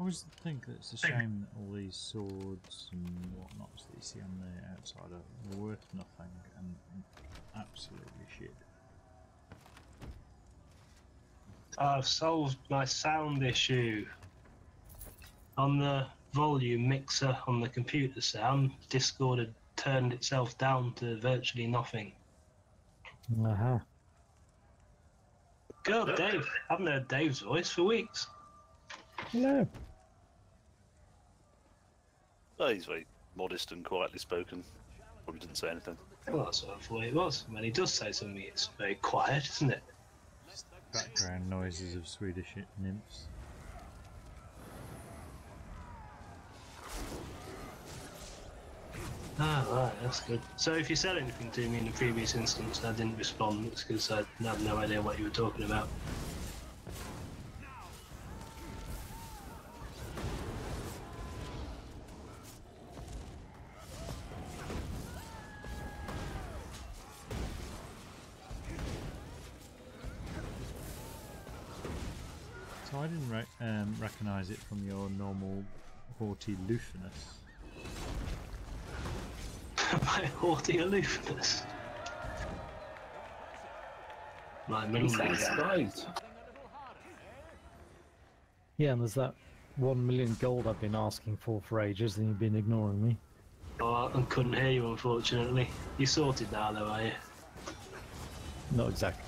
always think that it's a shame that all these swords and whatnots that you see on the outside are worth nothing and absolutely shit.
I've solved my sound issue. On the volume mixer on the computer sound, Discord had turned itself down to virtually nothing.
Aha.
God, Dave. I haven't heard Dave's voice for weeks.
Hello.
Oh, he's very modest and quietly spoken. Probably didn't say anything.
Well, that's what I thought it was. When he does say something, it's very quiet, isn't it?
Just background noises of Swedish nymphs.
Ah, right, that's good. So if you said anything to me in the previous instance and I didn't respond, it's because I had no idea what you were talking about.
So I didn't recognise it from your normal haughty aloofness.
My haughty aloofness. My meanness.
Right.
Yeah, and there's that 1 million gold I've been asking for ages, and you've been ignoring me.
Oh, I couldn't hear you, unfortunately. You sorted now, though, are you?
Not exactly.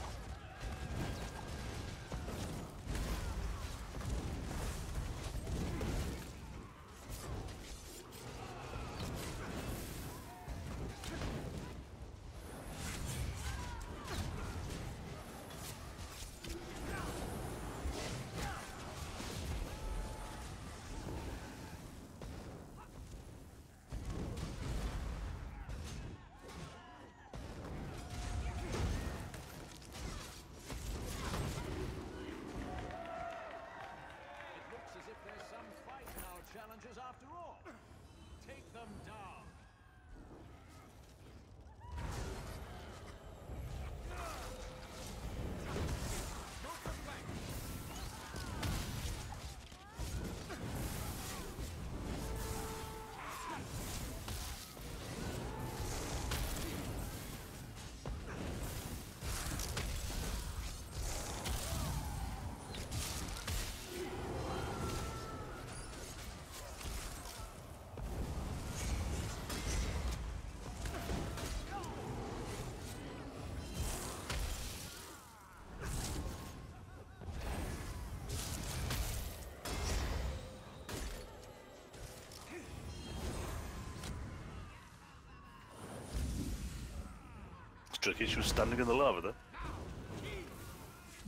Tricky, she was standing in the lava there.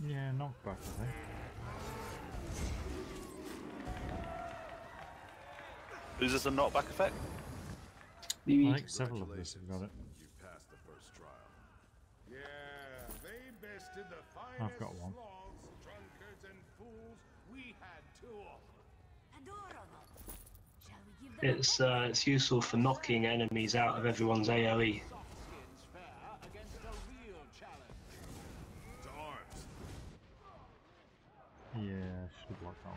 Yeah, knockback, I think.
Is this a knockback effect?
I think several of us have got it.
You passed the first trial. Yeah, they bested the finest
I've got one.
sloths, drunkards, and fools we had to offer.
Adorable. Shall we give them
It's useful for knocking enemies out of everyone's AoE.
To arms.
Yeah, should have blocked that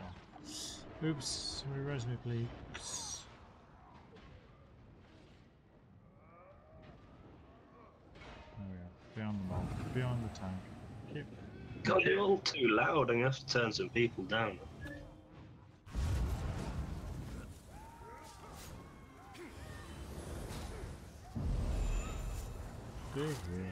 one. Oops, somebody res me, please. There we are. Beyond the mob, beyond the tank. Keep.
God, you're all too loud. I'm gonna have to turn some people down.
Big wheel.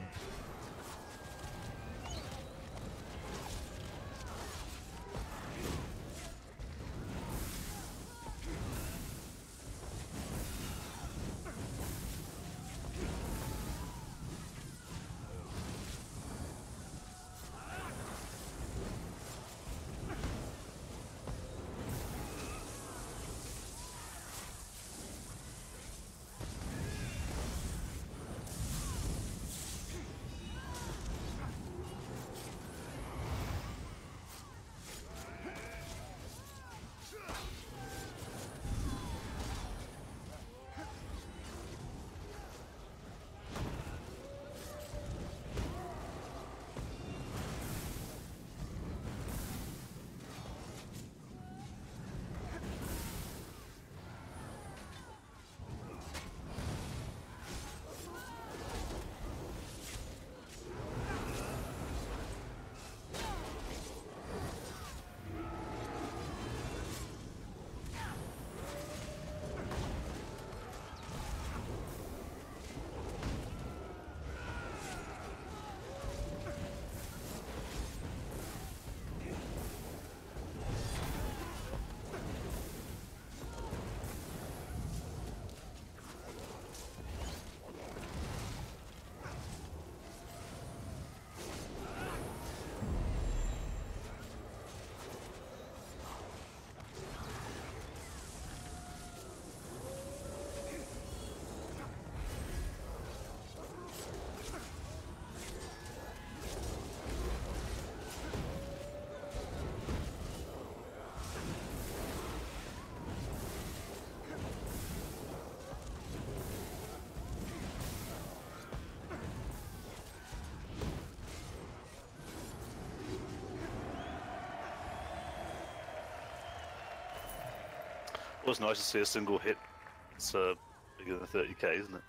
was nice to see a single hit. It's bigger than 30k, isn't it?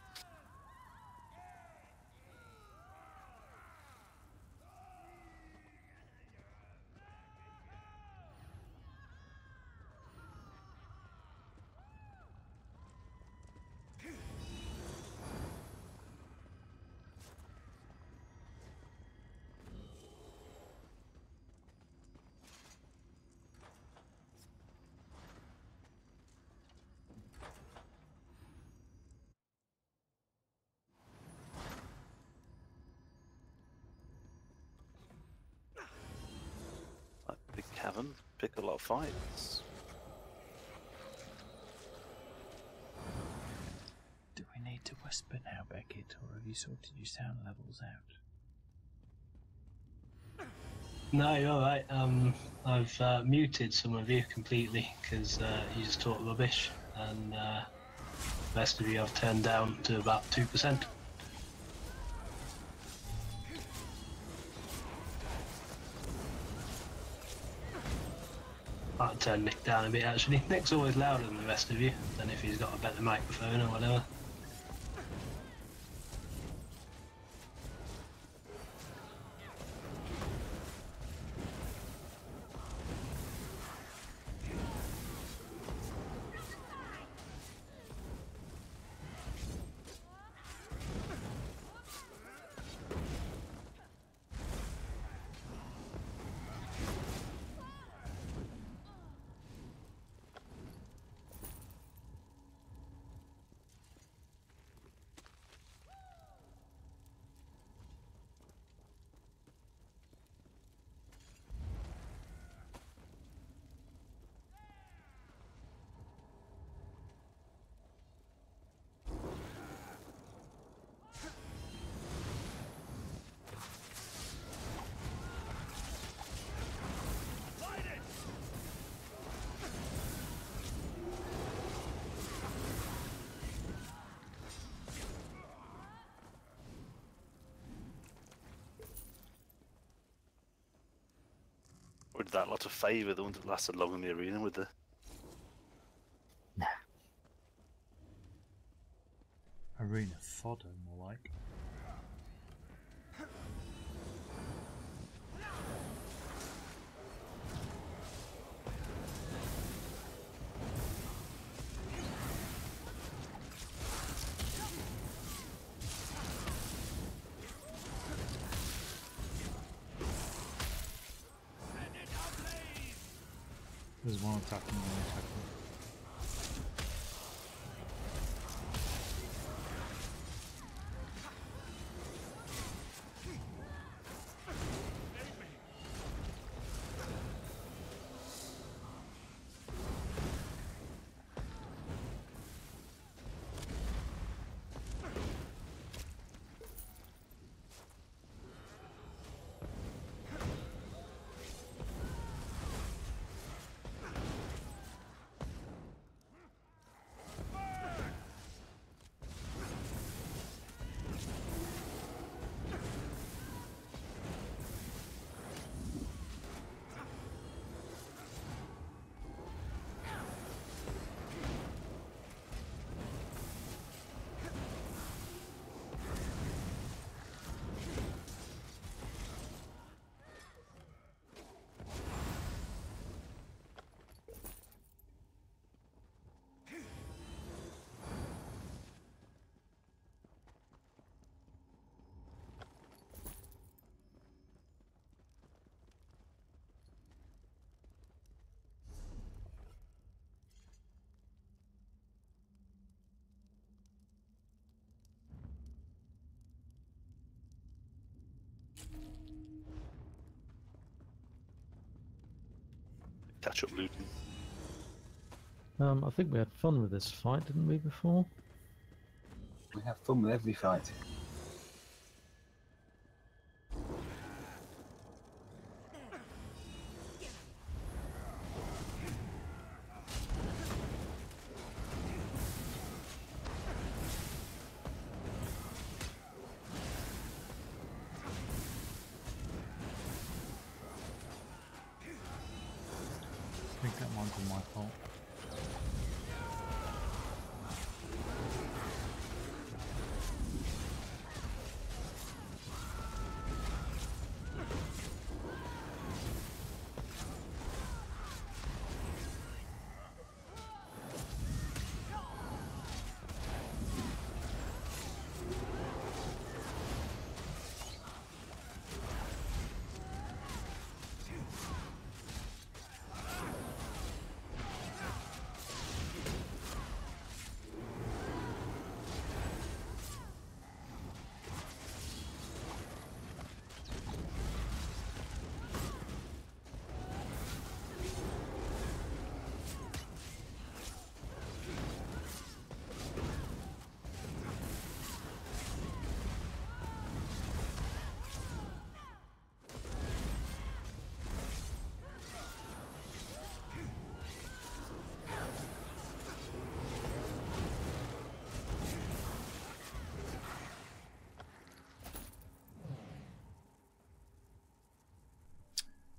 Like big cavern, pick a lot of fights.
Do we need to whisper now, Beckett, or have you sorted your sound levels out?
No, you're alright. I've muted some of you completely because you just talk rubbish, and the rest of you I've turned down to about 2%. Might turn Nick down a bit actually. Nick's always louder than the rest of you, than if he's got a better microphone or whatever.
Or did that lot of favour the ones that lasted long in the arena with the...
Arena fodder, more like. There's one attacking, one attacking.
catch up looting?
I think we had fun with this fight, didn't we, before?
We have fun with every fight.
I think that might be my fault.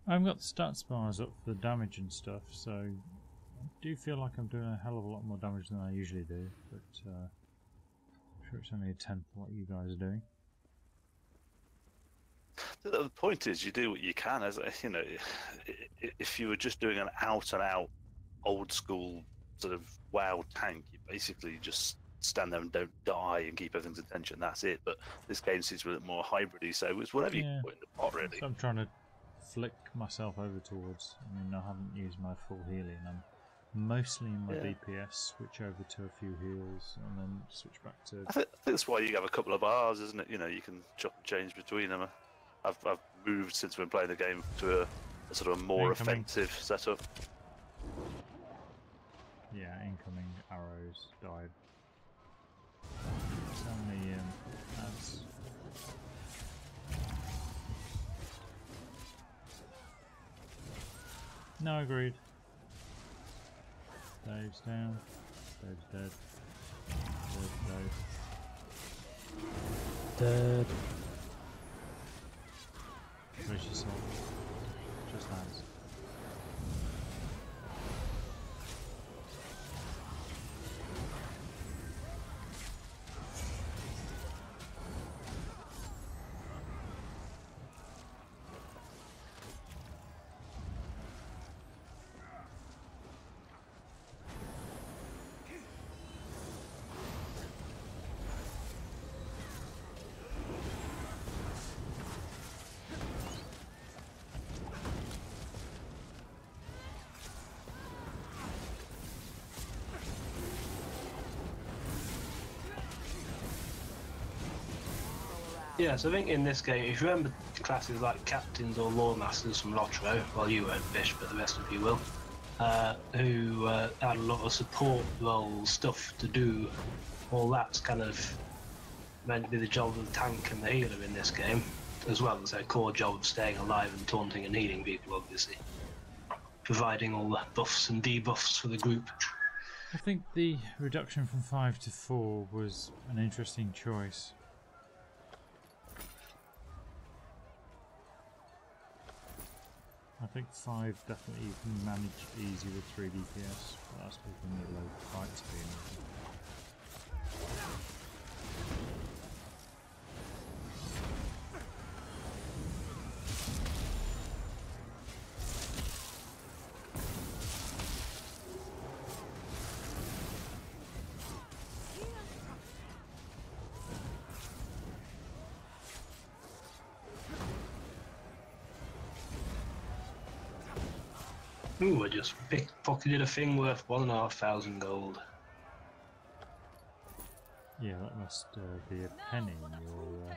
I've got the stats bars up for the damage and stuff, so I do feel like I'm doing a hell of a lot more damage than I usually do, but I'm sure it's only a tenth of what you guys are doing.
The point is, you do what you can. As you know, if you were just doing an out-and-out old-school sort of WoW tank, you basically just stand there and don't die and keep everything's attention. That's it. But this game seems a bit more hybridy, so it's whatever you can put in the pot, really.
So I'm trying to flick myself over towards. I mean, I haven't used my full healing. I'm mostly in my DPS. Switch over to a few heals and then switch back to.
I think that's why you have a couple of bars, isn't it? You know, you can chop and change between them. I've moved since we've been playing the game to a sort of more offensive setup.
Yeah, incoming arrows died. It's only ads. No, agreed. Dave's down. Dave's dead.
Dead.
Where's your soul? Just lands.
Yeah, so I think in this game, if you remember classes like captains or lore masters from Lotro, well, you won't, Fish, but the rest of you will, who had a lot of support role stuff to do, all that's kind of meant to be the job of the tank and the healer in this game, as well as their core job of staying alive and taunting and healing people, obviously. Providing all the buffs and debuffs for the group.
I think the reduction from 5 to 4 was an interesting choice. I think 5 definitely you can manage easy with 3 DPS, but that's because we need low fight speed.
Ooh, I just pickpocketed a thing worth 1,500 gold.
Yeah, that must be a penny in your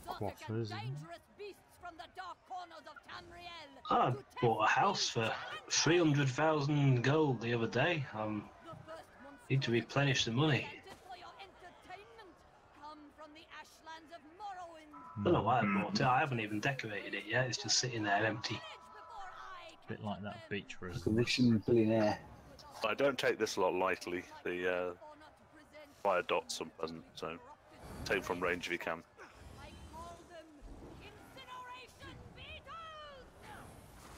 quaffers.
I bought a house for 300,000 gold the other day. Need to replenish the money. I don't know why I bought it. I haven't even decorated it yet. It's just sitting there empty.
Bit like that beach for us.
Like a Russian billionaire.
I don't take this a lot lightly. The fire dots are pleasant, so take from range if you can.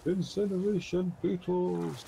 Incineration beetles!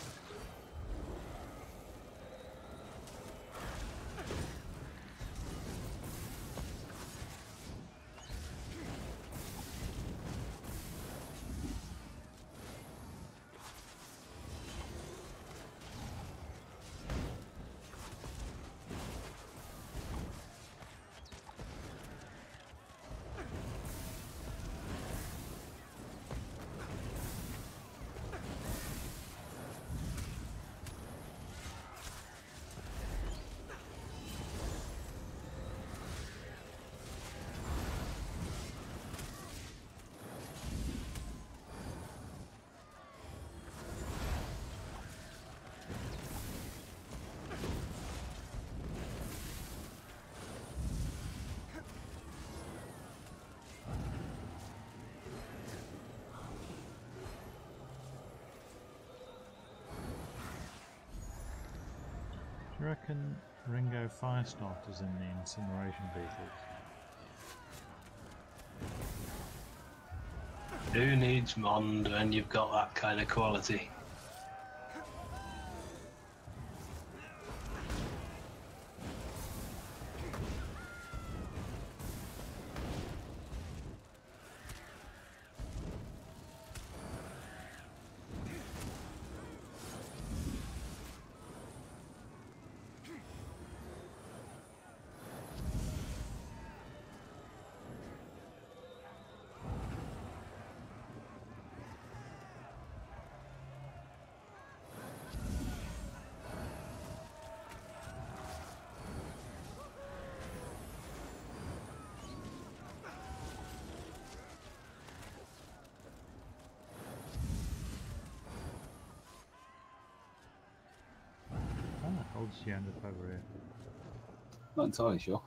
Do you reckon Ringo Firestarter's in the incineration beetles?
Who needs Mond when you've got that kind of quality?
How old she end up over here?
Not entirely sure.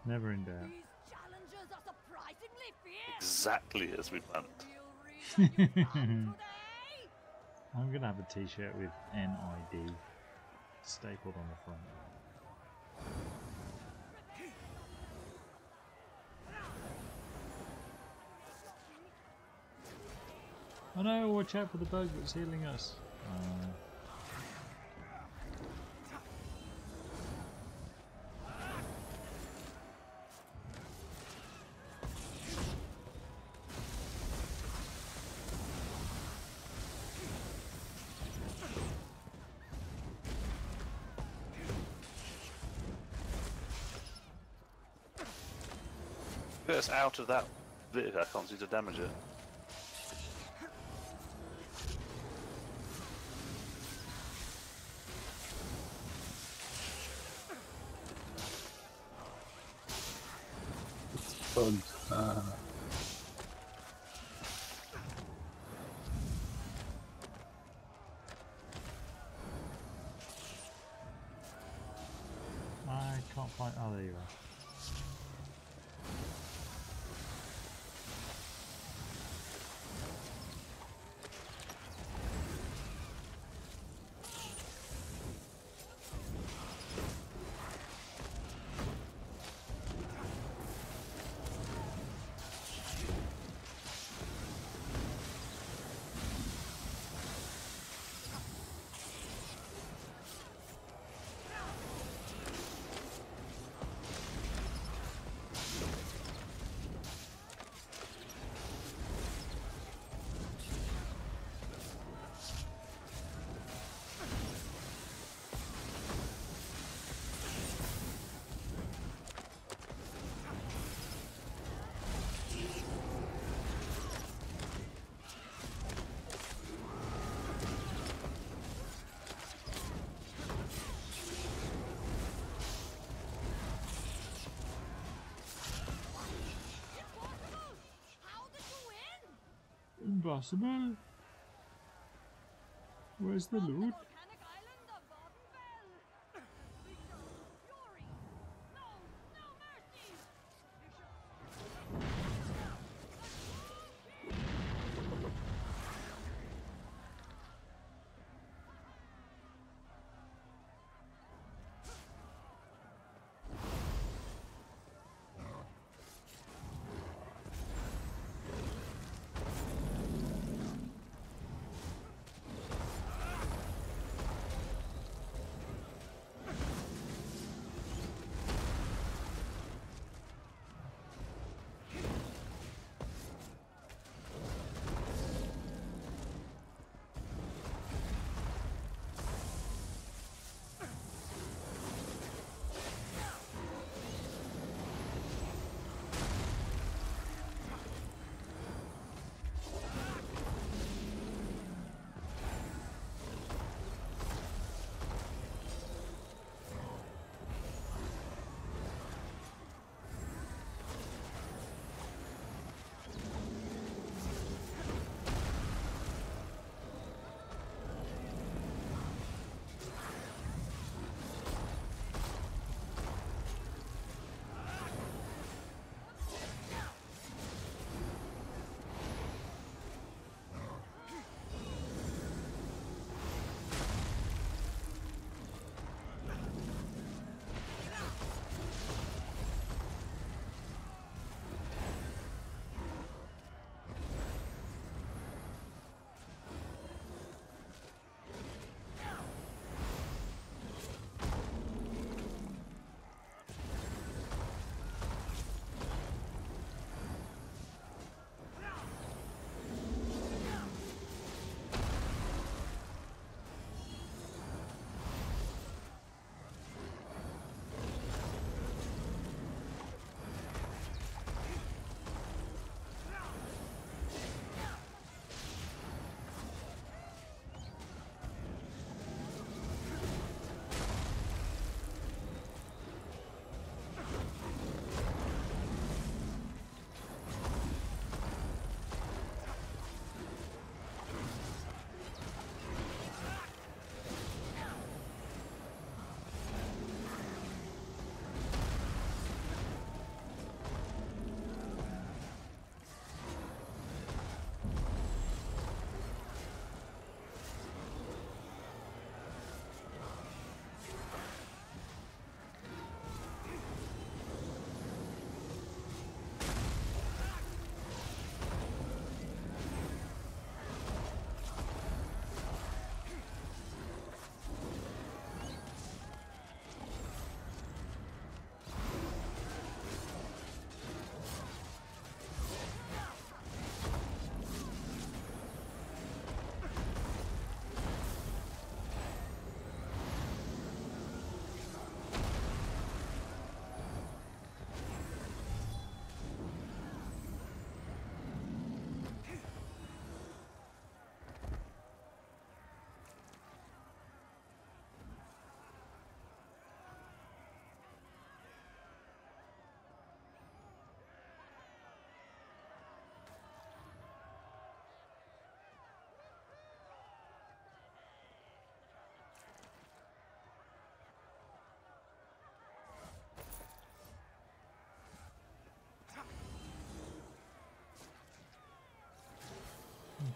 Never in doubt.
These challengers are surprisingly fierce.
Exactly as we planned.
Real reason you come today?
I'm gonna have a t-shirt with NID stapled on the front. Oh no, watch out for the bug that's healing us.
Get us out of that vehicle, I can't seem to damage it.
Bugged.
I can't find. Oh, there you are. Impossible. Where's the loot?
Volcanic island of Vardenfell. Victor, fury. No, no mercy.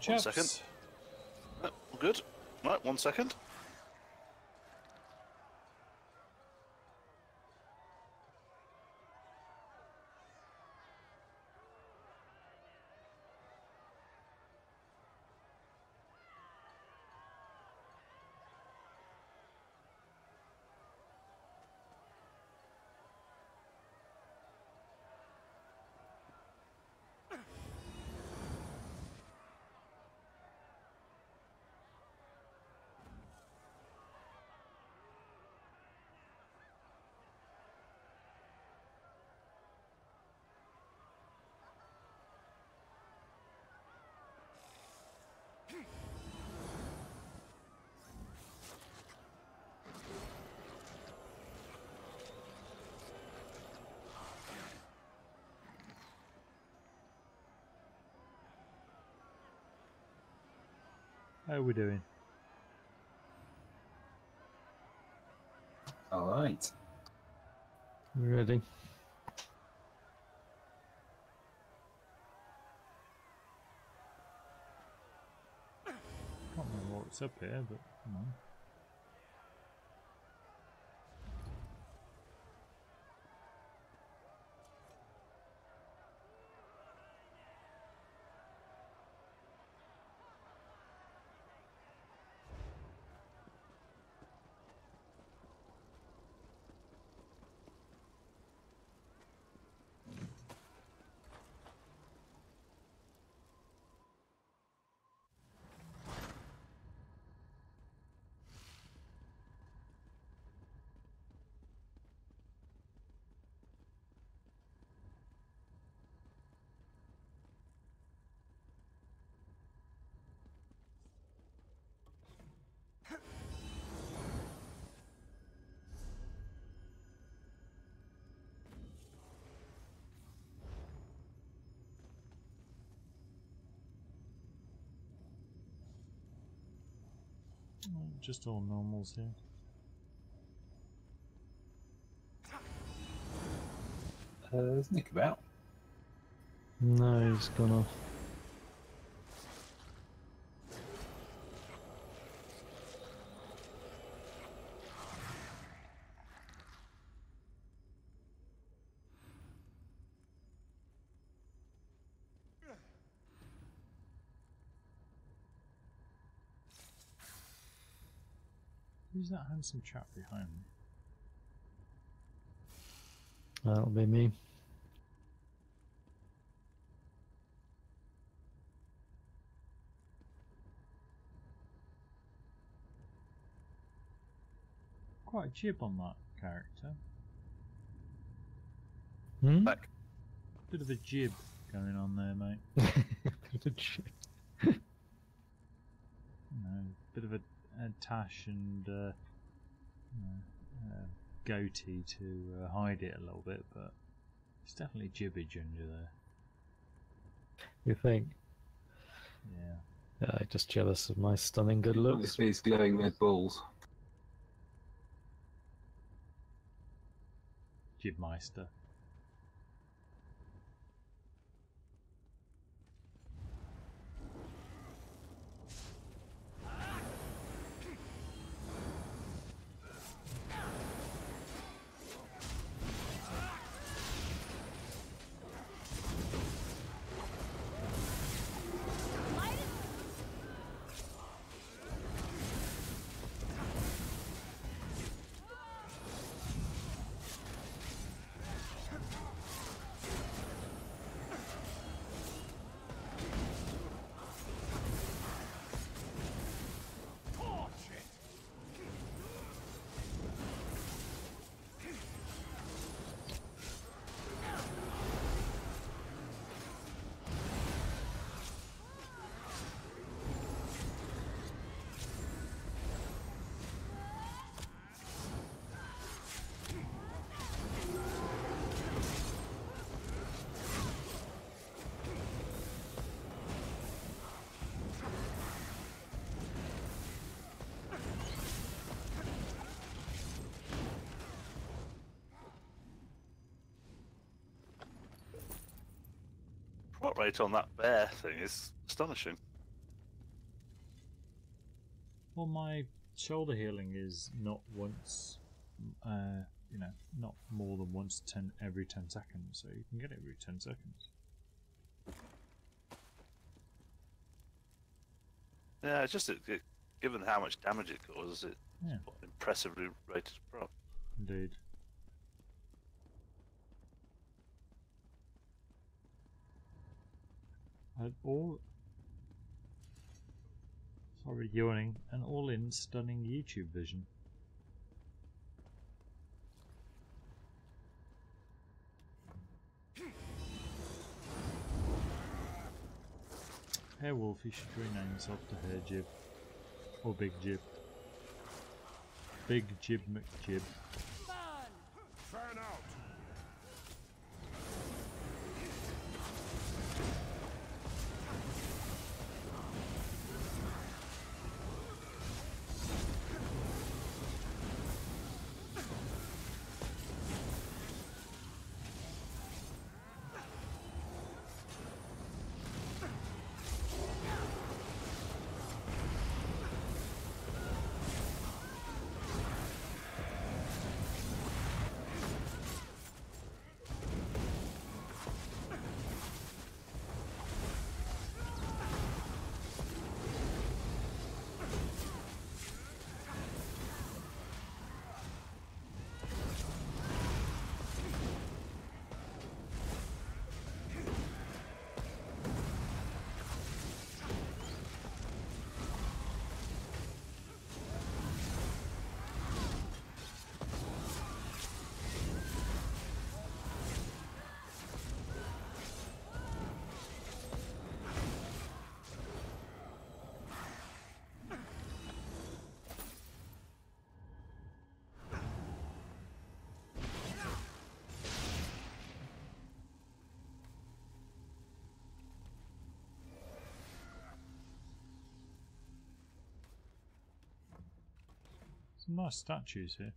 chaps.
second. Oh, all good. Right, 1 second.
How are we doing?
All right.
Ready?
Can't remember what's up here, but come on. Just all normals here.
Is Nick about?
No, he's gone off.
Who's that handsome chap behind me?
That'll be me.
Quite a jib on that character.
Hmm?
Back.
Bit of a jib going on there, mate.
Bit of a jib.
You know, bit of a tash and goatee to hide it a little bit, but it's definitely jibbage under there.
You think?
Yeah.
Just jealous of my stunning good looks.
He's glowing red balls.
Jibmeister.
Prot rate on that bear thing is astonishing.
Well, my shoulder healing is not once, you know, not more than once every 10 seconds, so you can get it every 10 seconds.
Yeah, it's just given how much damage it causes, it's
Yeah.
impressively rated proc.
Indeed. Sorry, yawning. An all-in stunning YouTube vision. Hairwolf, you should rename yourself to Hair Jib. Or Big Jib. Big Jib McJib.
Fan out!
Some nice statues here.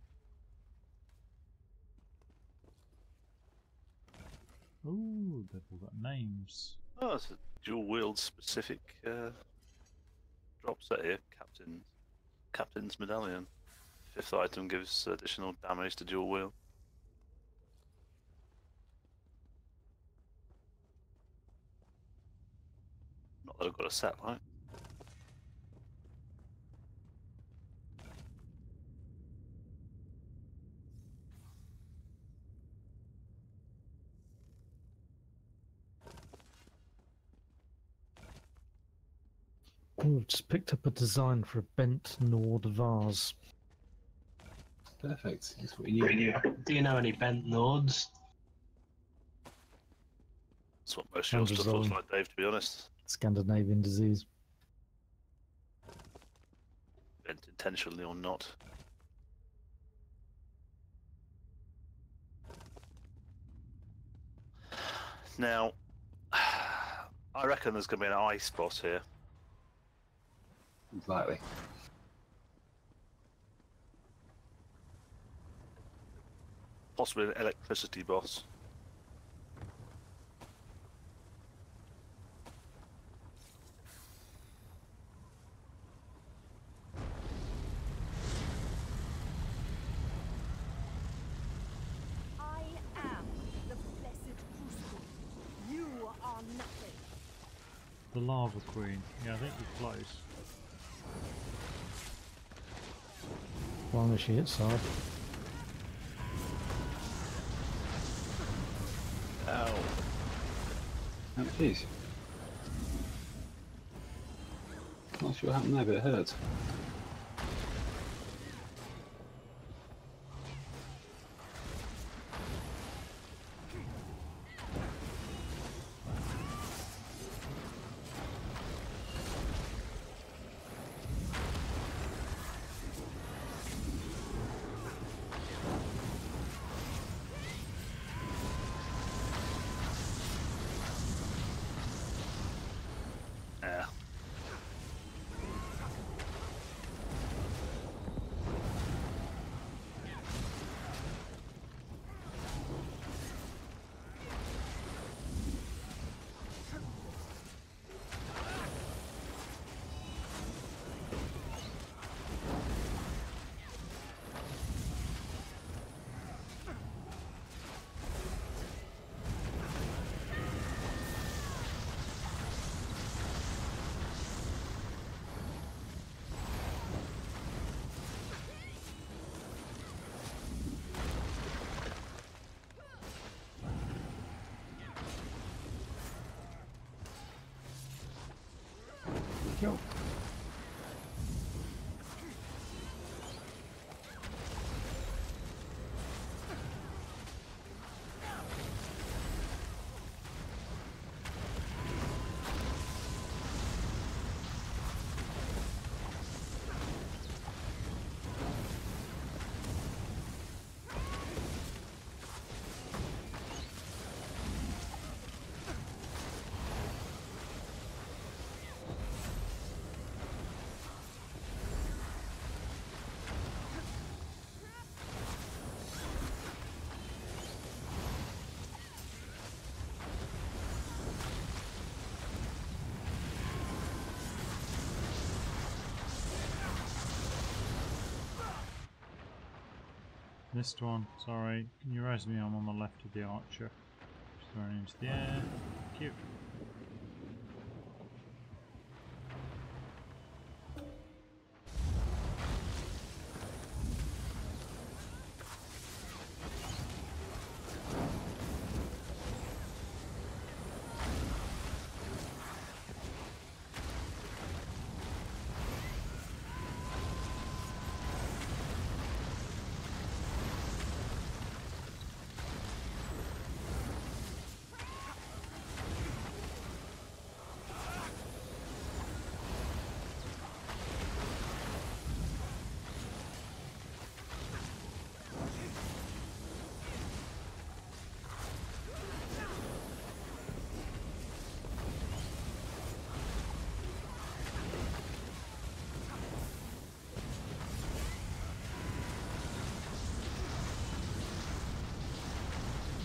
Ooh, they've all got names.
Oh, it's a dual wield specific drop set here. Captain's medallion. 5th item gives additional damage to dual wield. Not that I've got a set like.
Oh, just picked up a design for a bent Nord vase.
Perfect. That's what you need.
Do you know any bent Nords?
That's what most of your stuff looks like, Dave, to be honest.
Scandinavian disease.
Bent intentionally or not. Now, I reckon there's going to be an eye spot here.
Exactly.
Possibly an electricity boss.
I am the blessed crucible. You are nothing.
The Lava Queen. Yeah, I think you're close.
As long as she hits hard.
Ow.
Oh, jeez. Not sure what happened there, but it hurt. Yo.
Missed one, sorry. Can you res me? I'm on the left of the archer. Just throwing into the air. Thank you.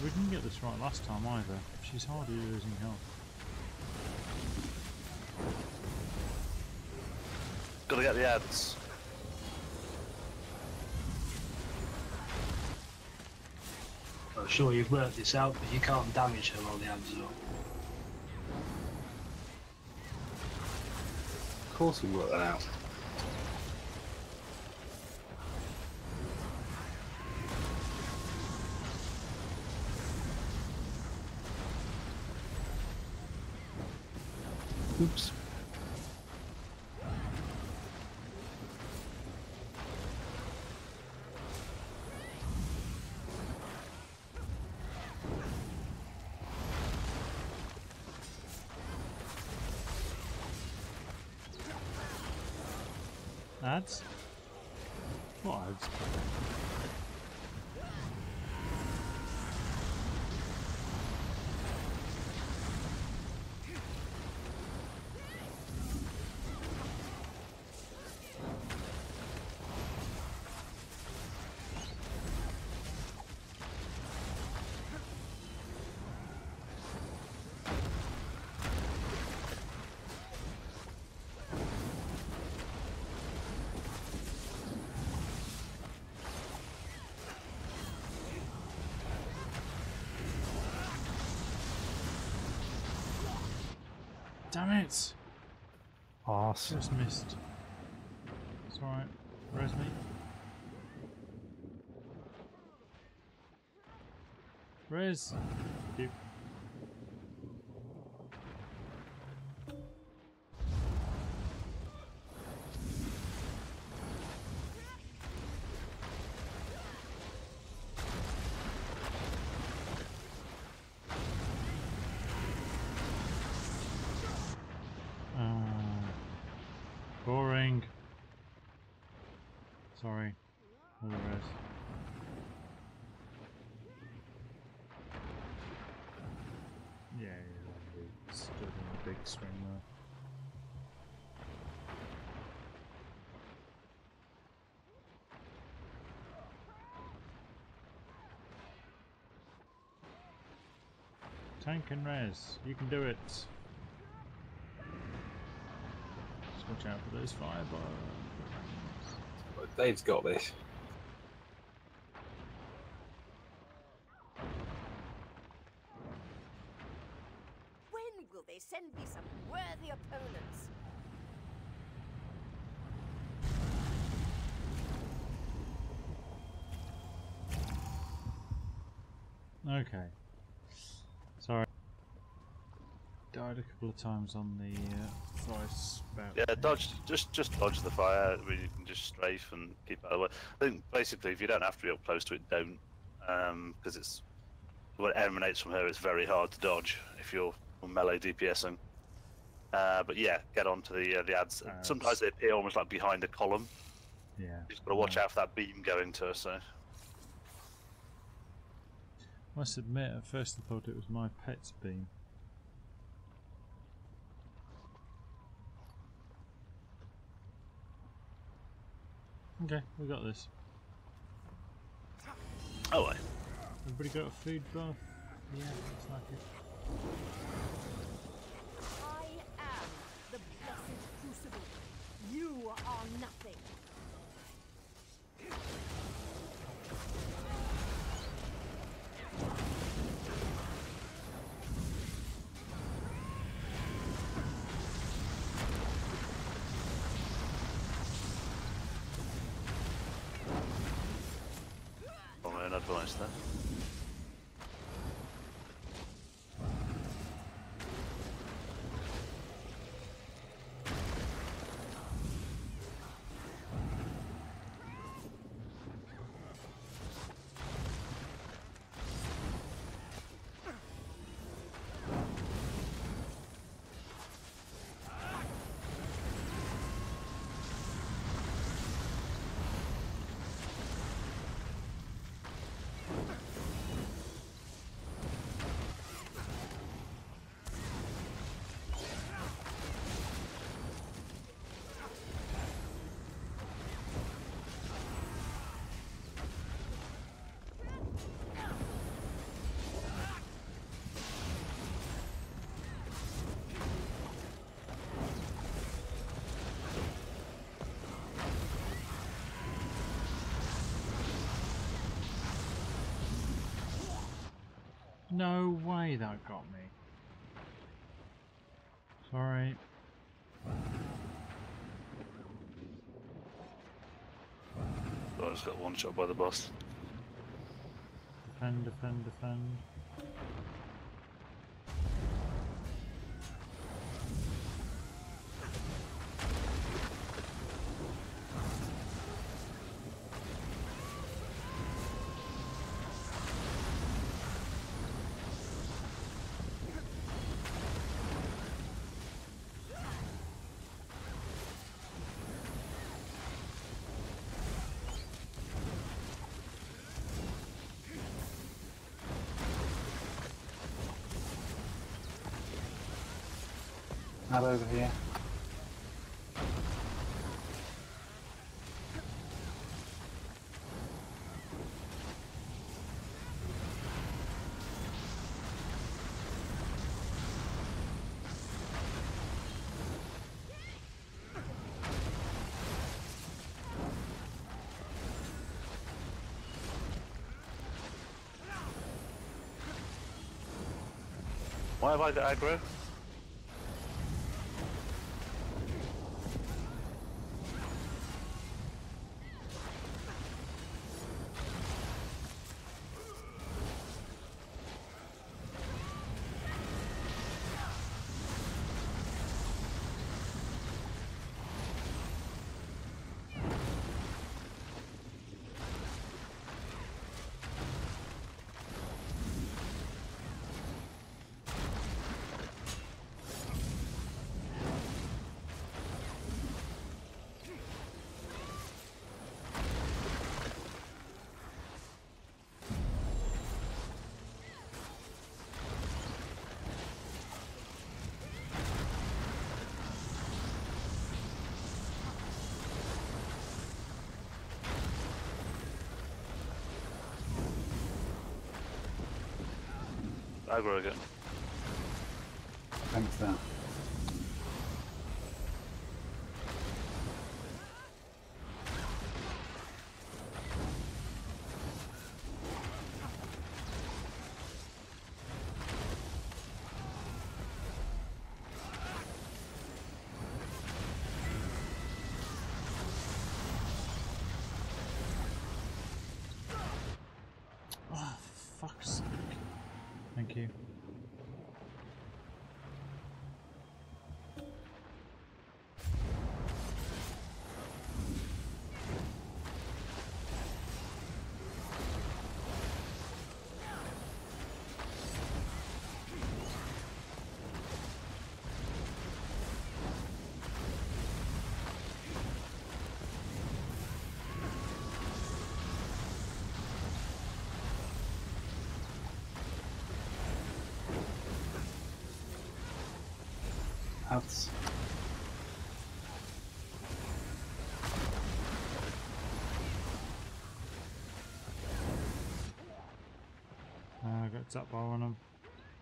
We didn't get this right last time either. She's hardly losing health.
Gotta get the ads.
I'm sure you've worked this out, but you can't damage her while the ads are up.
Of course we worked that out. Oops.
Ads? What ads? Damn it!
Arse.
Just missed. It's alright. Res me. Res! Thank you. Boring. Sorry. Another res. Yeah, he stood in a big swing there. Tank and res. You can do it. Just watch out for those fireballs.
Dave's got this.
When will they send me some worthy opponents?
Okay. Sorry. died a couple of times on the fire spout.
Yeah, dodge. Just dodge the fire. I mean, you can just strafe and keep out of the way. I think basically, if you don't have to be up close to it, don't, because it's what emanates from her is very hard to dodge if you're melee DPSing. But yeah, get onto the ads. Sometimes they appear almost like behind a column.
Yeah.
You've got to watch out for that beam going to her. So.
I must admit, at first I thought it was my pet's beam. Okay, we got this.
Oh, wait.
Everybody got a food buff? Yeah, looks like it.
I am the blessed crucible. You are nothing.
Oh, no advice there.
No way that got me. Sorry.
So I just got one shot by the boss.
Defend, defend, defend.
Not over here.
Why have I got aggro? Aggro again.
Thanks, that.
Oh, for fuck's sake. Thank you.
That's
I got top bar on him.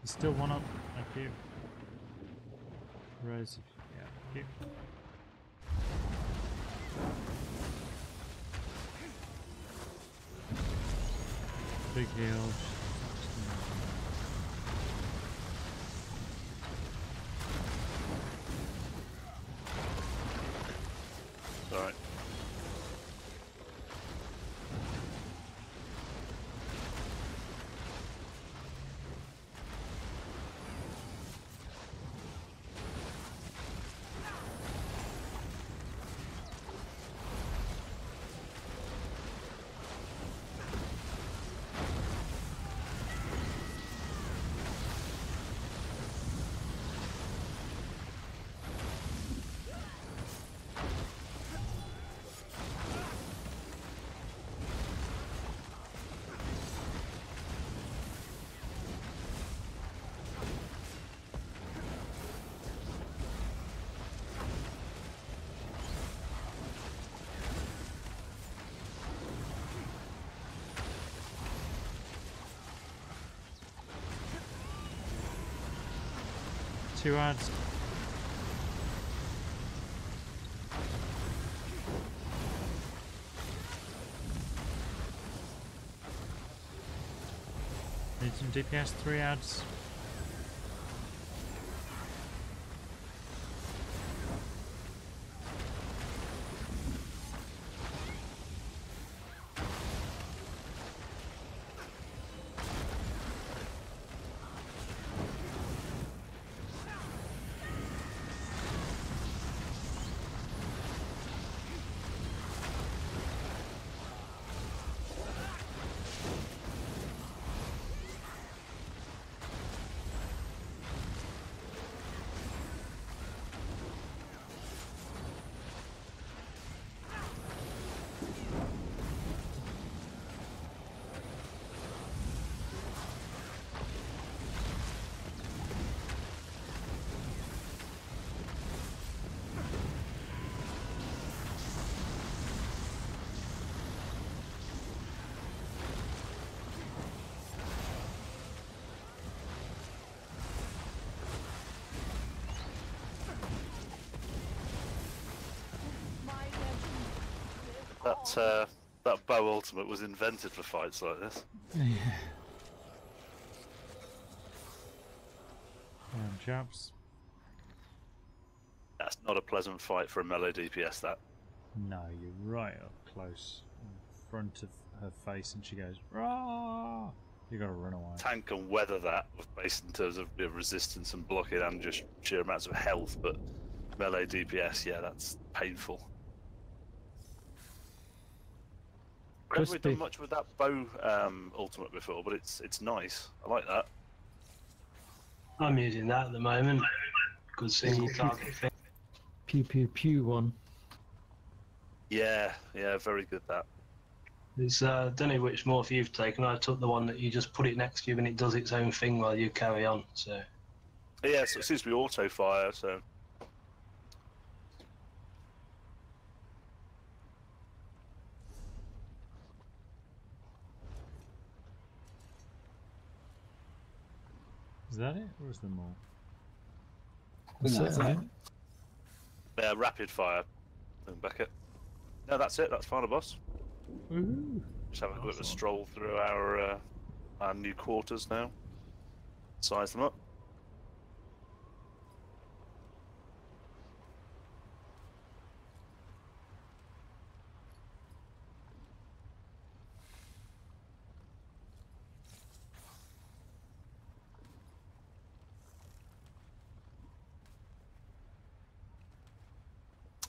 There's still one up. Thank you. Res. Yeah, thank you. Big heal.
Alright.
Two ads. Need some DPS, 3 ads.
That bow ultimate was invented for fights like this.
Yeah. Chaps.
That's not a pleasant fight for a melee DPS, that.
No, you're right up close in front of her face, and she goes, "Rah!" You gotta run away.
Tank can weather that, based in terms of resistance and blocking and just sheer amounts of health, but melee DPS, yeah, that's painful. I haven't really done much with that bow ultimate before, but it's nice. I like that.
I'm using that at the moment. Good single target thing.
Pew pew pew one.
Yeah, very good that.
It's don't know which morph you've taken. I took the one that you just put it next to you and it does its own thing while you carry on. So
Yeah, so it seems to be auto fire. So
is that it, or is there more?
That's it.
yeah, rapid fire. Back it. No, that's it. That's final boss.
Woohoo!
Just having a bit of a stroll through our new quarters now. Size them up.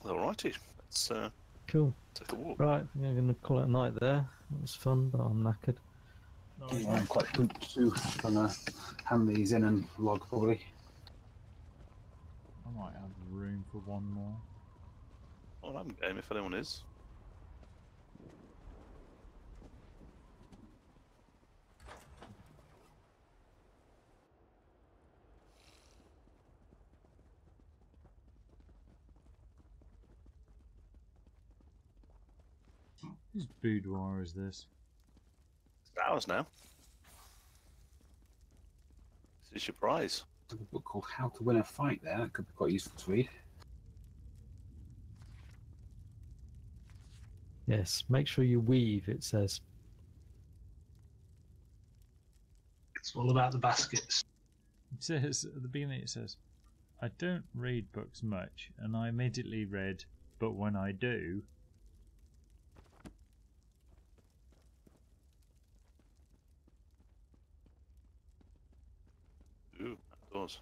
Alrighty, let's
Cool.
take a walk.
Right, I'm going to call it a night there. It was fun, but I'm knackered.
yeah, I'm quite good too. Gonna hand these in and log probably.
I might have room for one more.
Well, I'm game if anyone is.
Whose boudoir is this?
It's ours now. This is your prize.
There's a book called How to Win a Fight there. That could be quite useful to read.
Yes, make sure you weave, it says.
It's all about the baskets.
It says at the beginning. It says, "I don't read books much," and I immediately read, "But when I do."
Ooh, outdoors.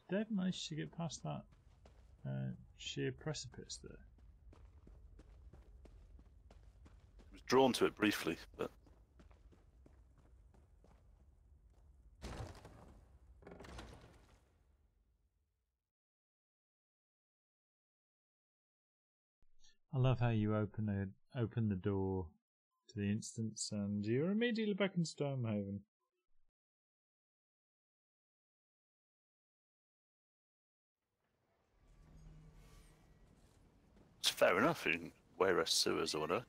Did Dave manage to get past that sheer precipice there?
I was drawn to it briefly, but
I love how you open the door to the instance and you're immediately back in Stormhaven.
it's fair enough in Wayra sewers or whatever.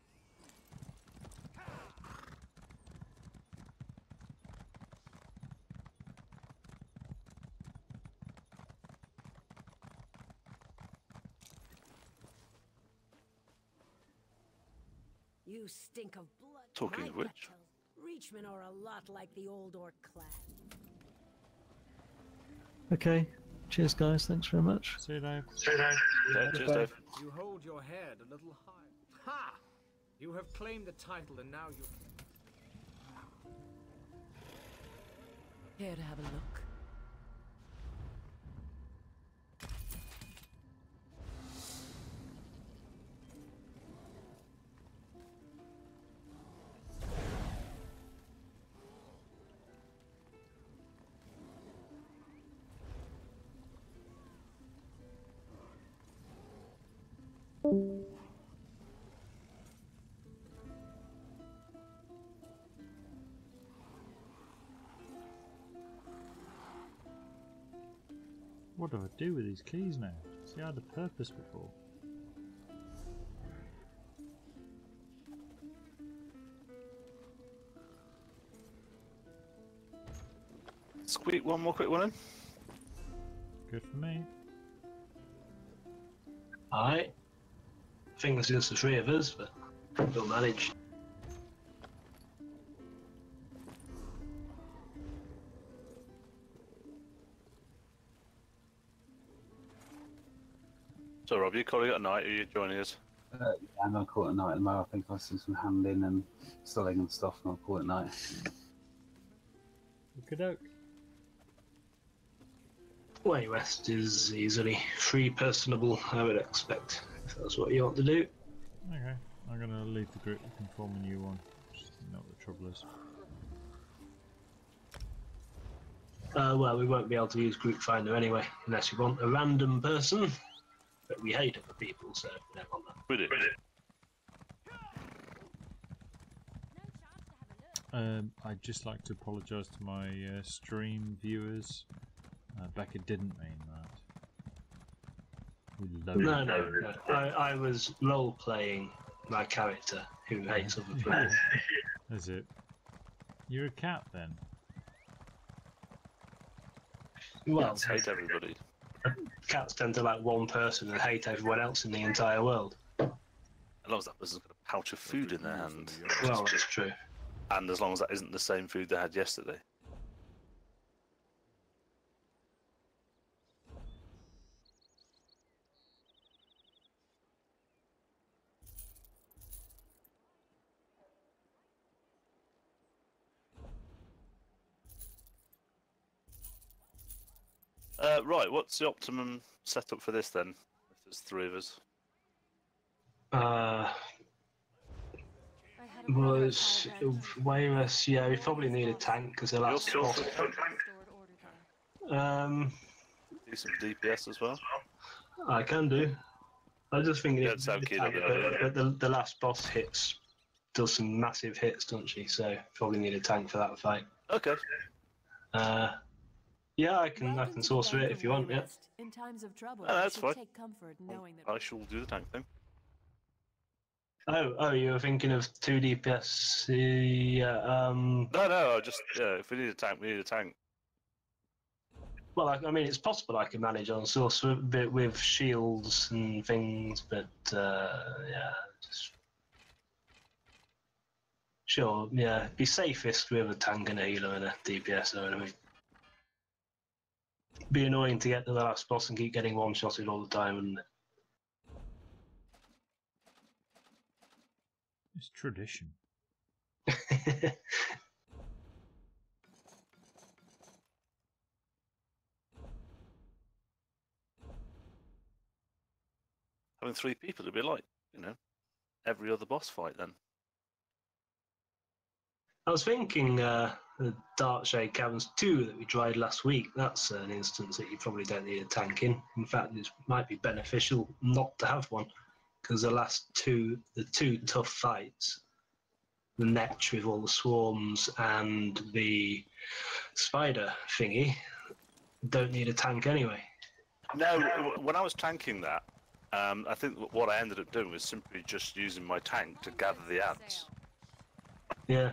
You stink of blood.
Talking
My
of which.
gut tells Reachmen are a lot like the old orc clan.
Okay, cheers guys, thanks very much.
See you, Dave.
Yeah, cheers, Dave.
You hold your head a little high. Ha! You have claimed the title and now you...
Care to have a look?
What do I do with these keys now? See, I had a purpose before.
Squeak one more quick one in.
Good for me.
Alright. I think there's just the three of us, but we'll manage.
So, Rob, you calling it a night, or are you joining us?
Yeah, I'm going to call it a night tomorrow. I think I'll see some handing and selling and stuff, and I'll call it a night.
Okey-doke.
Way West is easily free personable, I would expect, if that's what you want to do.
Okay, I'm going to leave the group and form a new one. Just know what the trouble is.
Well, we won't be able to use Group Finder anyway, unless you want a random person. But we hate other people, so we don't want that.
We do.
I'd just like to apologise to my stream viewers. Becca didn't mean that. We love
No. I was role-playing my character who hates other players.
Is it? You're a cat then?
Well,
Hate everybody.
cats tend to like one person and hate everyone else in the entire world.
As long as that person's got a pouch of food in their hand.
Well, that's true.
And as long as that isn't the same food they had yesterday. Right, what's the optimum setup for this then? If there's three of us.
Uh,
I had
was way less. Yeah, we probably need a tank because the last
You're
boss.
still for decent DPS as well.
I can do. I was just thinking
Yeah,
if
it's so
the
keen
tank,
on that,
but the last boss does some massive hits, doesn't she? So probably need a tank for that fight.
Okay.
Yeah, I can sorcerer it if you want. Yeah.
In times of trouble,
No, that's
you
fine.
should take comfort knowing that
I shall do the tank thing.
Oh, you were thinking of 2 DPS. Yeah.
No, I just if we need a tank, we need a tank.
Well, I mean, it's possible I can manage on sorcerer bit with shields and things, but yeah, just sure. Yeah, be safest with a tank and a healer and a DPS. Though, I mean, be annoying to get to the last boss and keep getting one-shotted all the time, and
It's tradition.
Having 3 people would be like, every other boss fight then.
I was thinking the Darkshade Caverns 2 that we tried last week, that's an instance that you probably don't need a tank in. In fact, it might be beneficial not to have one, because the two tough fights, the Netch with all the swarms and the spider thingy, don't need a tank anyway.
No, when I was tanking that, I think what I ended up doing was simply just using my tank to gather the ads.
Yeah.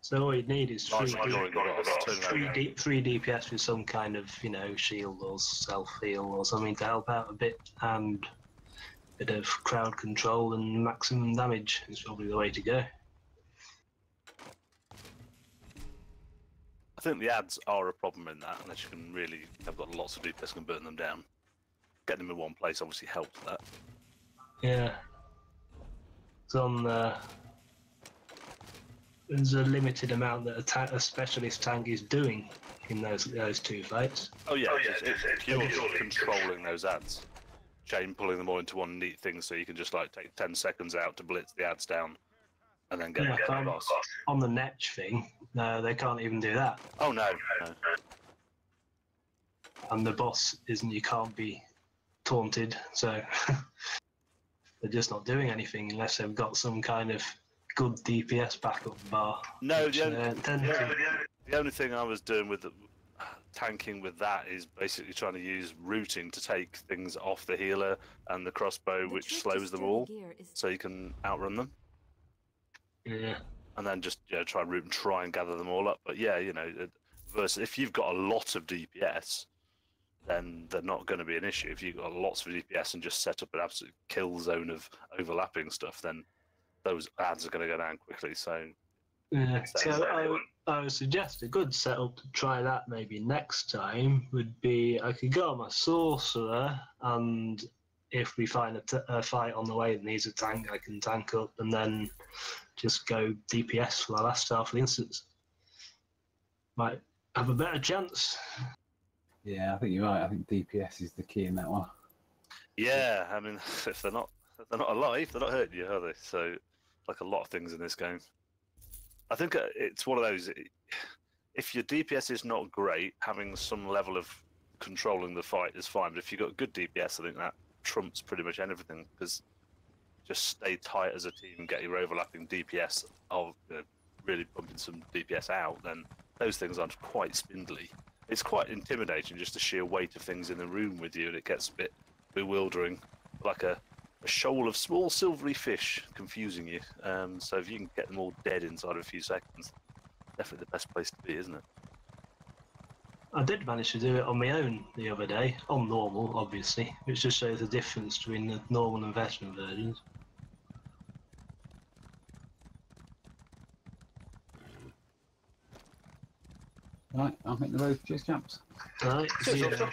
So all you'd need is
Largely ignoring the boss, turn around.
3 DPS with some kind of, shield or self-heal or something to help out a bit, and a bit of crowd control and maximum damage is probably the way to go.
I think the ads are a problem in that, unless you can really have got lots of DPS and burn them down. Getting them in one place obviously helps that.
Yeah. It's on there's a limited amount that a specialist tank is doing in those 2 fights.
Oh yeah, it's purely controlling those ads. Chain pulling them all into one neat thing so you can just like take 10 seconds out to blitz the ads down and then get back to the boss.
On the Netch thing, they can't even do that.
Oh no.
And the boss you can't be taunted, so they're just not doing anything unless they've got some kind of good DPS backup bar.
No, the only thing I was doing with tanking with that is basically trying to use routing to take things off the healer and the crossbow, which slows them all, so you can outrun them.
Yeah.
And then just try and route and try and gather them all up. But yeah, versus if you've got a lot of DPS, then they're not going to be an issue. If you've got lots of DPS and just set up an absolute kill zone of overlapping stuff, then those ads are going to go down quickly. So
yeah. So I would suggest a good setup to try that maybe next time would be I could go on my sorcerer, and if we find a fight on the way that needs a tank, I can tank up and then just go DPS for the last half of the instance. Might have a better chance.
Yeah, I think you're right. I think DPS is the key in that one.
yeah, I mean, if they're not alive, they're not hurting you, are they? So, like a lot of things in this game, I think it's one of those. If your DPS is not great, having some level of controlling the fight is fine. But if you've got good DPS, I think that trumps pretty much anything, because just stay tight as a team, get your overlapping DPS of really pumping some DPS out, then those things aren't quite spindly. It's quite intimidating, just the sheer weight of things in the room with you, and it gets a bit bewildering, like a shoal of small silvery fish confusing you. So if you can get them all dead inside of a few seconds, definitely the best place to be, isn't it?
I did manage to do it on my own the other day, on normal, obviously, which just shows the difference between the normal and veteran versions.
Right, I'll hit the road. Cheers, chaps.
Right, yeah.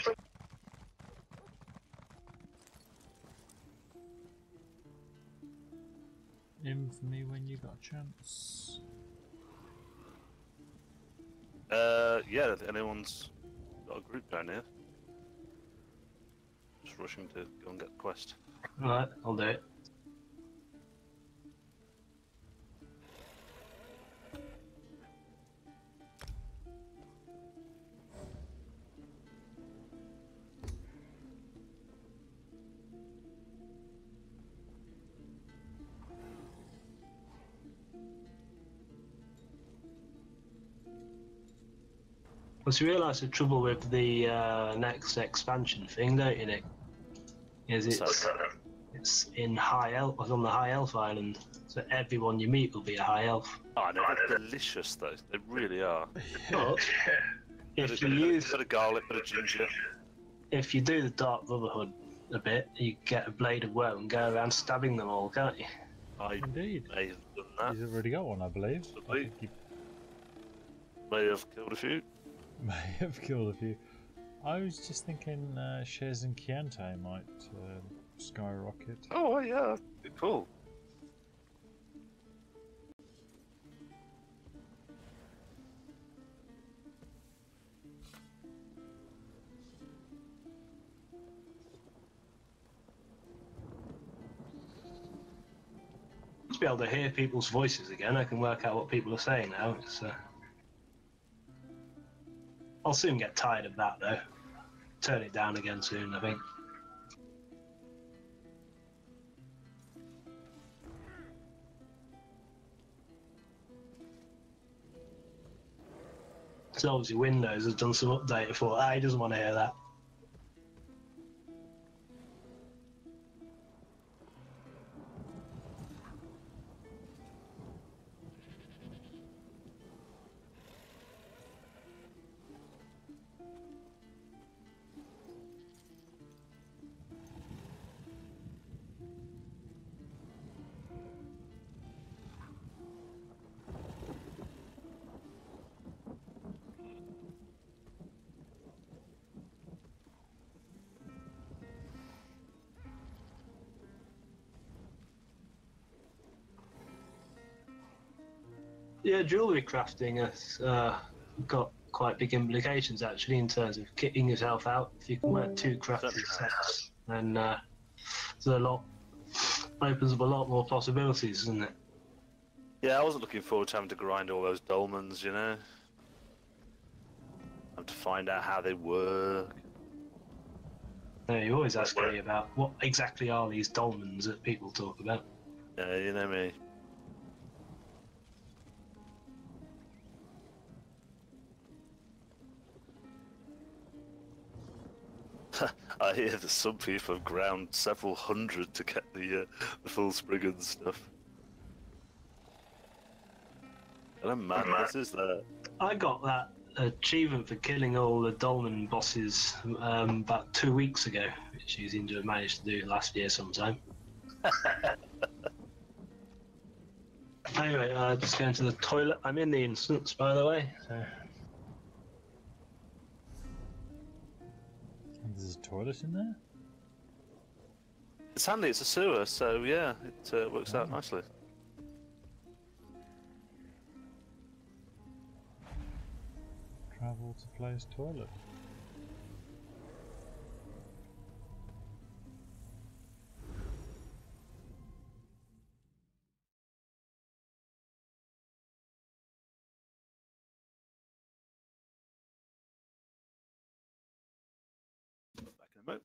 In for me when you got a chance.
Yeah, if anyone's got a group down here, just rushing to go and get the quest.
Right, I'll do it. Because you realise the trouble with the next expansion thing, don't you, Nick? Is it's in High Elf, it's on the High Elf Island, so everyone you meet will be a High Elf.
Oh, no, they're delicious though. They really are.
But if you use,
bit of garlic, bit of ginger.
if you do the Dark Brotherhood a bit, you get a blade of woe and go around stabbing them all, can't you?
I
Indeed.
may have done that.
He's already got one, I believe. I
Possibly.
think he
May have killed a few.
may have killed a few. I was just thinking Shares and Chianti might skyrocket.
Oh, yeah. Cool.
To be able to hear people's voices again, I can work out what people are saying now. It's, I'll soon get tired of that though. Turn it down again soon, I think. So obviously Windows has done some update for he doesn't want to hear that. Yeah, jewellery crafting has got quite big implications actually in terms of kitting yourself out. If you can wear 2 crafting sets, then there's a lot, opens up a lot more possibilities, doesn't it?
Yeah, I wasn't looking forward to having to grind all those dolmens, you know? Have to find out how they work.
No, you always ask me about what exactly are these dolmens that people talk about.
Yeah, you know me. I hear that some people have ground several hundred to get the full sprig and stuff. What a madness is that?
I got that achievement for killing all the dolmen bosses about 2 weeks ago, which you seem to have managed to do last year sometime. Anyway, just going to the toilet. I'm in the instance, by the way. So.
And there's a toilet in there?
It's handy, it's a sewer, so yeah, it works out nicely.
Travel to place toilet.
Back in a moment.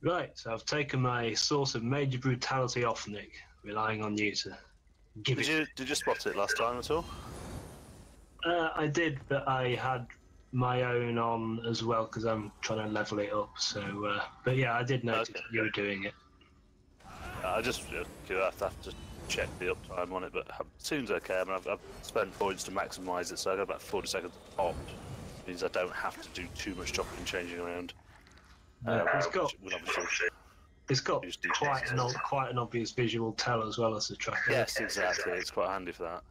Right, so I've taken my source of major brutality off Nick, relying on you to give it.
Did you spot it last time at all?
I did, but I had my own on as well because I'm trying to level it up. So, but yeah, I did notice you were doing it.
I just have to check the uptime on it, but it seems okay. I mean, I've spent points to maximise it, so I got about 40 seconds a pop. Which means I don't have to do too much chopping and changing around.
It's got quite an obvious visual tell as well as the tracker.
Yes, exactly. It's quite handy for that.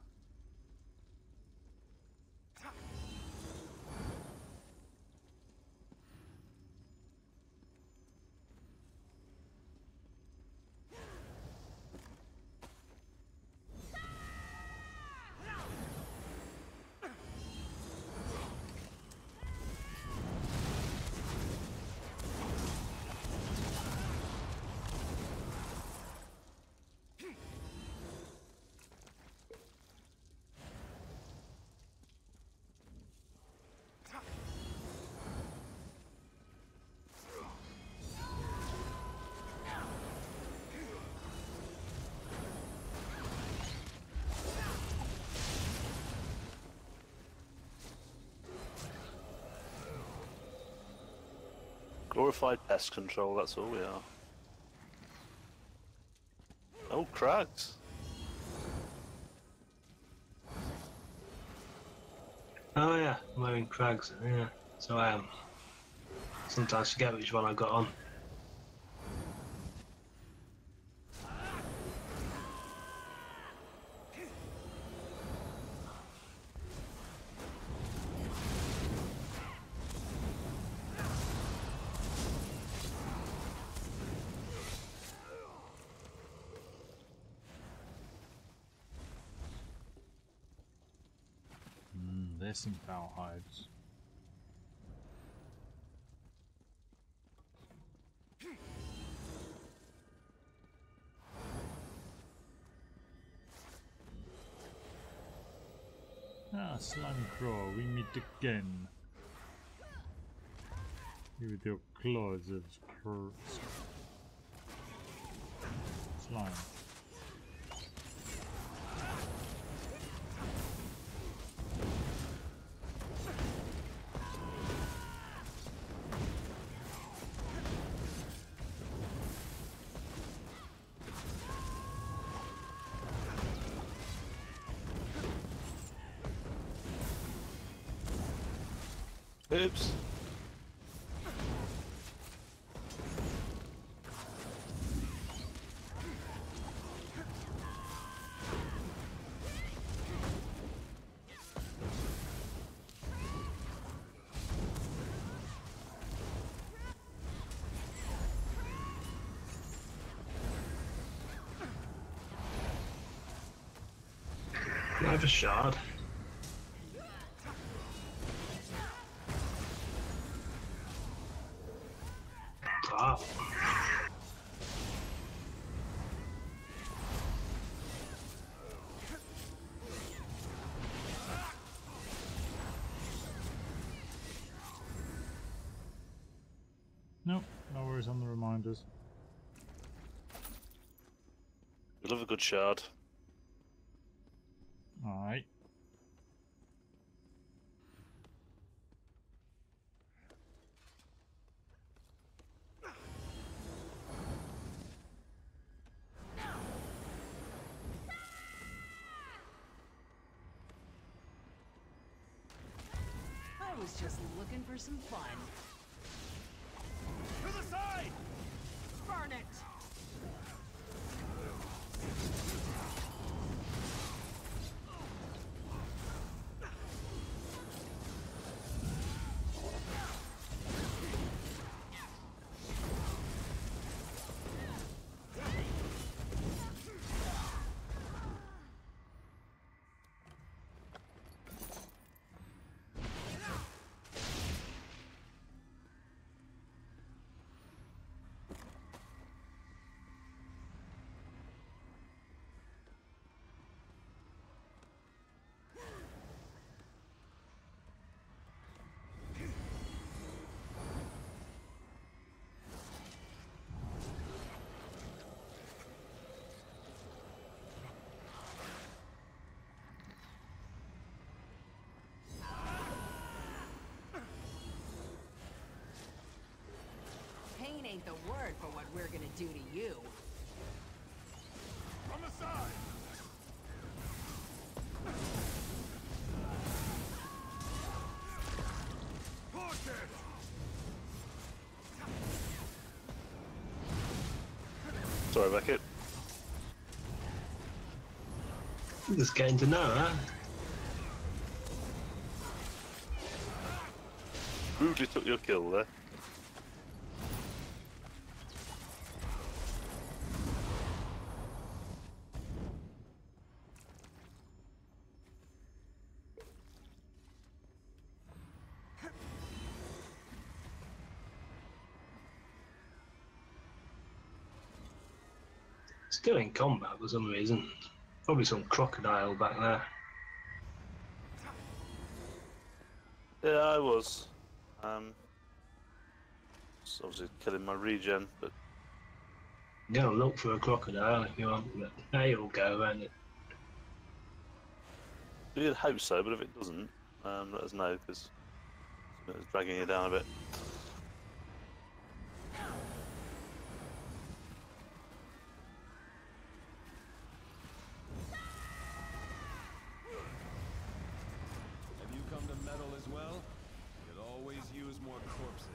Glorified pest control, that's all we are. Oh, crags!
Oh yeah, I'm wearing crags, yeah, so I am. Sometimes forget which one I got on.
There's some foul hides. Ah, slime crawl, we meet again. You with your claws of slime.
Oops.
Can I have a shard? Wow.
Nope, no worries on the reminders.
We love a good shard.
Alright.
I was just looking for some fun.
To the side!
Burn it! ain't the word for what we're gonna do to you.
On the side! Push it!
Sorry, Beckett.
Just getting to know, huh?
Rudely took your kill there.
Still in combat for some reason. Probably some crocodile back there.
Yeah, I was. Just obviously killing my regen, but
You gotta look for a crocodile if you want, but there you'll go, and it.
we'd hope so. But if it doesn't, let us know because it's dragging you down a bit.
Have you come to meddle as well? Could always use more corpses.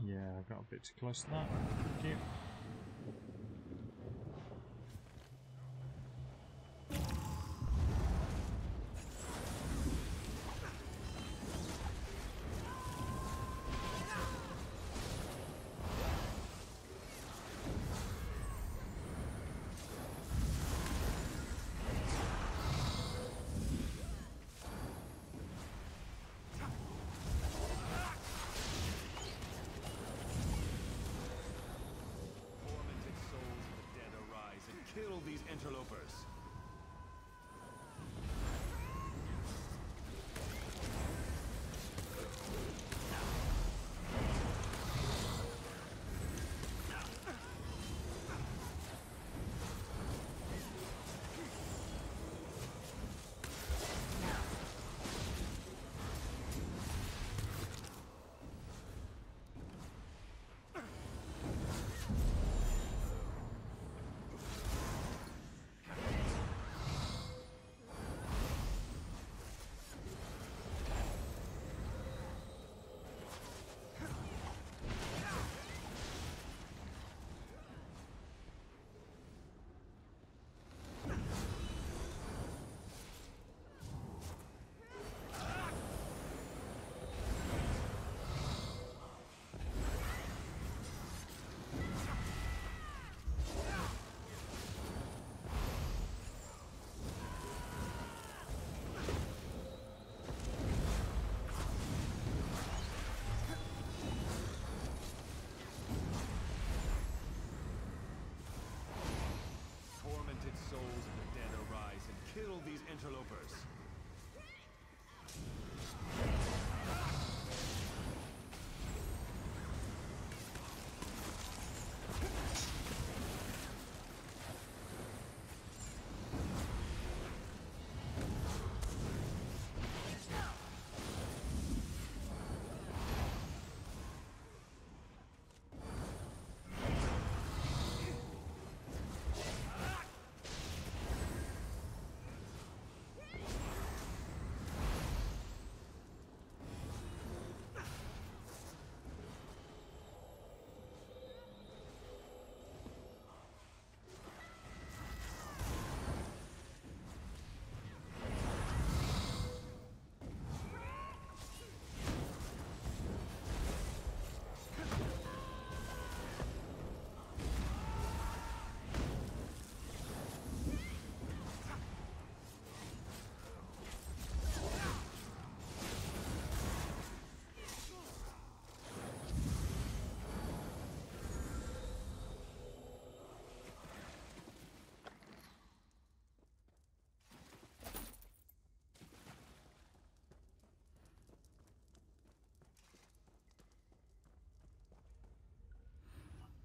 Yeah, I got a bit too close to that. Thank you.
Tormented souls of the dead arise and kill these interlopers.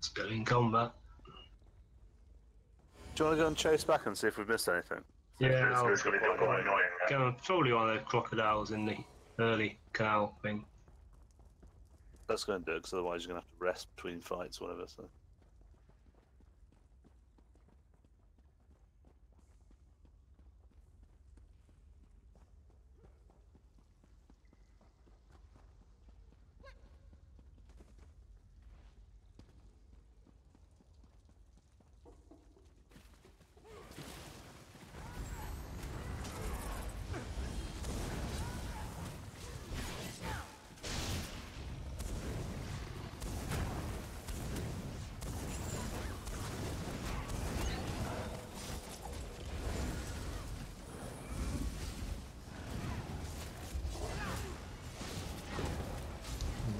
Still in combat.
Do you want to go and chase back and see if we've missed anything?
Yeah, I'll
It's going to be quite annoying.
go probably one of the crocodiles in the early canal thing.
That's going to do it, because otherwise you're going to have to rest between fights or whatever. So.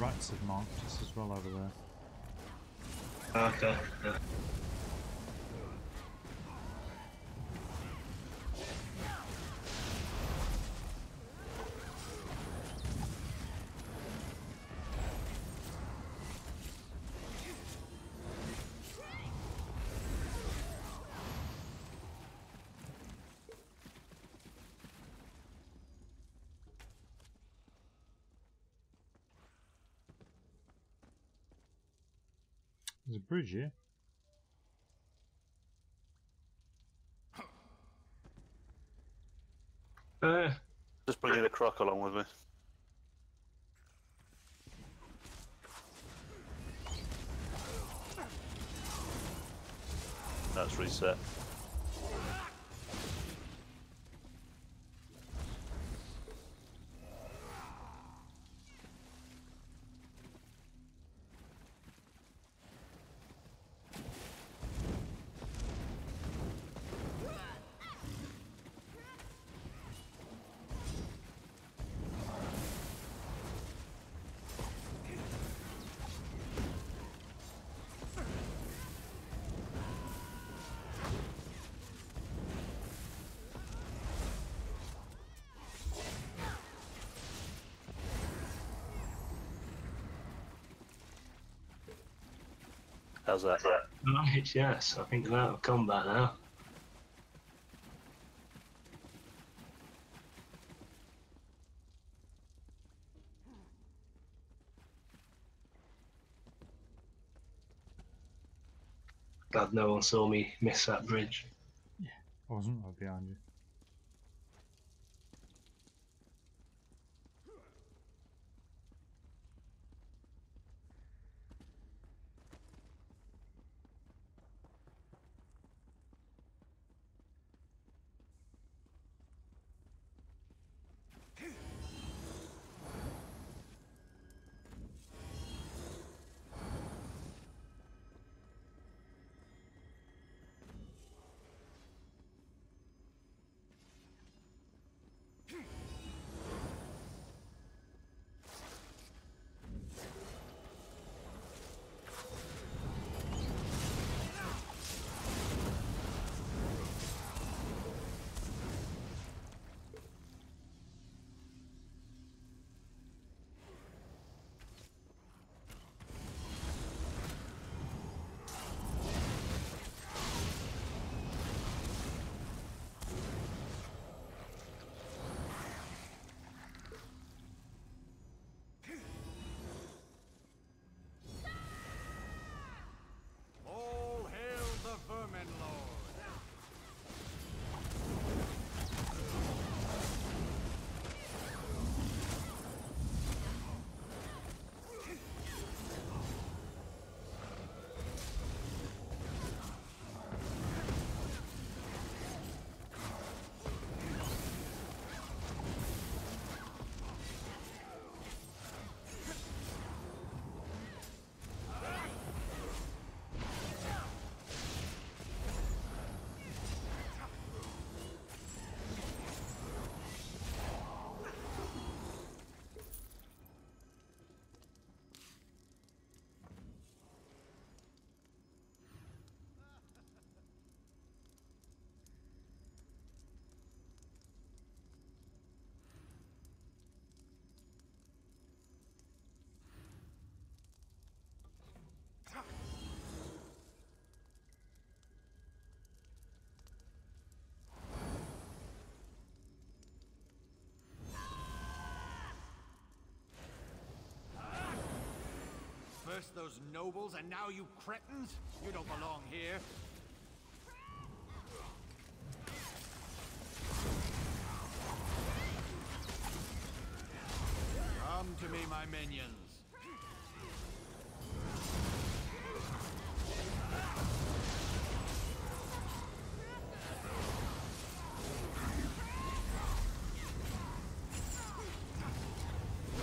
Rights have marked us as well over there.
Okay. Yeah.
There's a bridge here.
Just bringing a croc along with me. That's reset. How's that?
Right, yes, I think we're out of combat now. Glad no one saw me miss that bridge.
Yeah, I wasn't right behind you.
First those nobles, and now you cretins? You don't belong here. Come to me, my minions.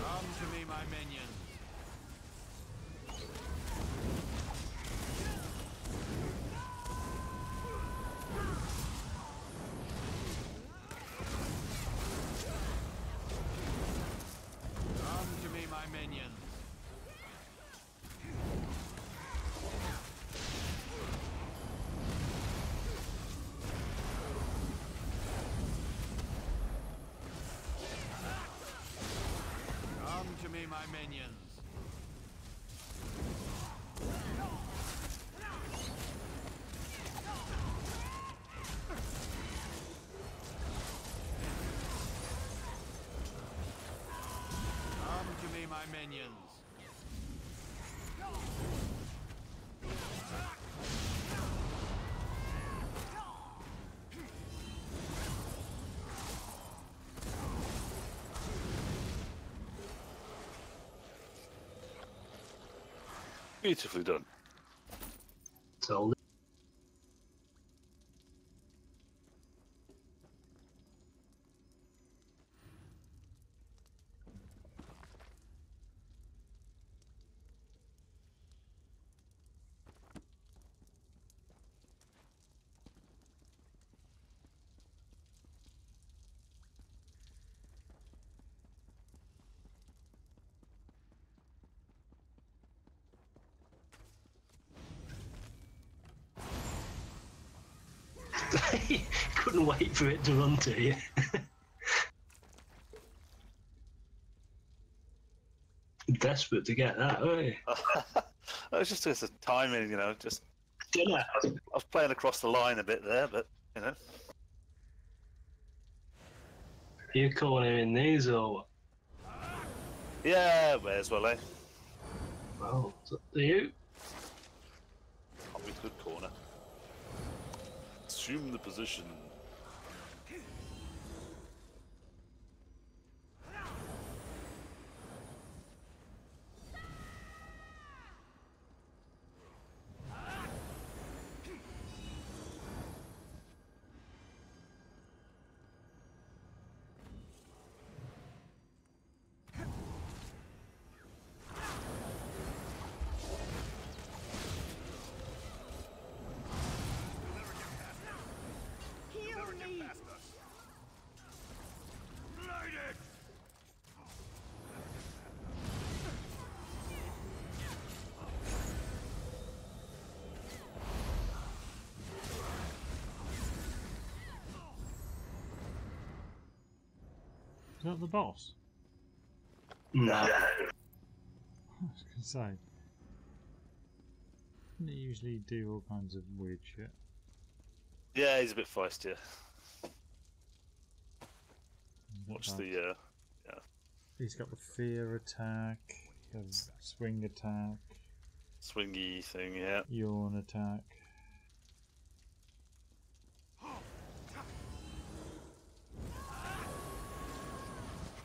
Come to me, my minions. Come to me, my minions. Come to me, my minions. Come to me, my minions.
Beautifully done.
So couldn't wait for it to run to you. Desperate to get that, weren't you?
It was just a timing, you know. Just
Yeah.
I was playing across the line a bit there, but you know.
You calling him in these or what?
Yeah, may as well, eh?
Well, it's up to you.
I'll be good corner. Assume the position.
Heal me!
Is that the boss?
No.
I was gonna say. Doesn't he usually do all kinds of weird shit?
Yeah, he's a bit feisty.
He's got
Watch
that-
the yeah.
He's got the fear attack, the swing attack,
Swingy thing, yeah.
yawn attack.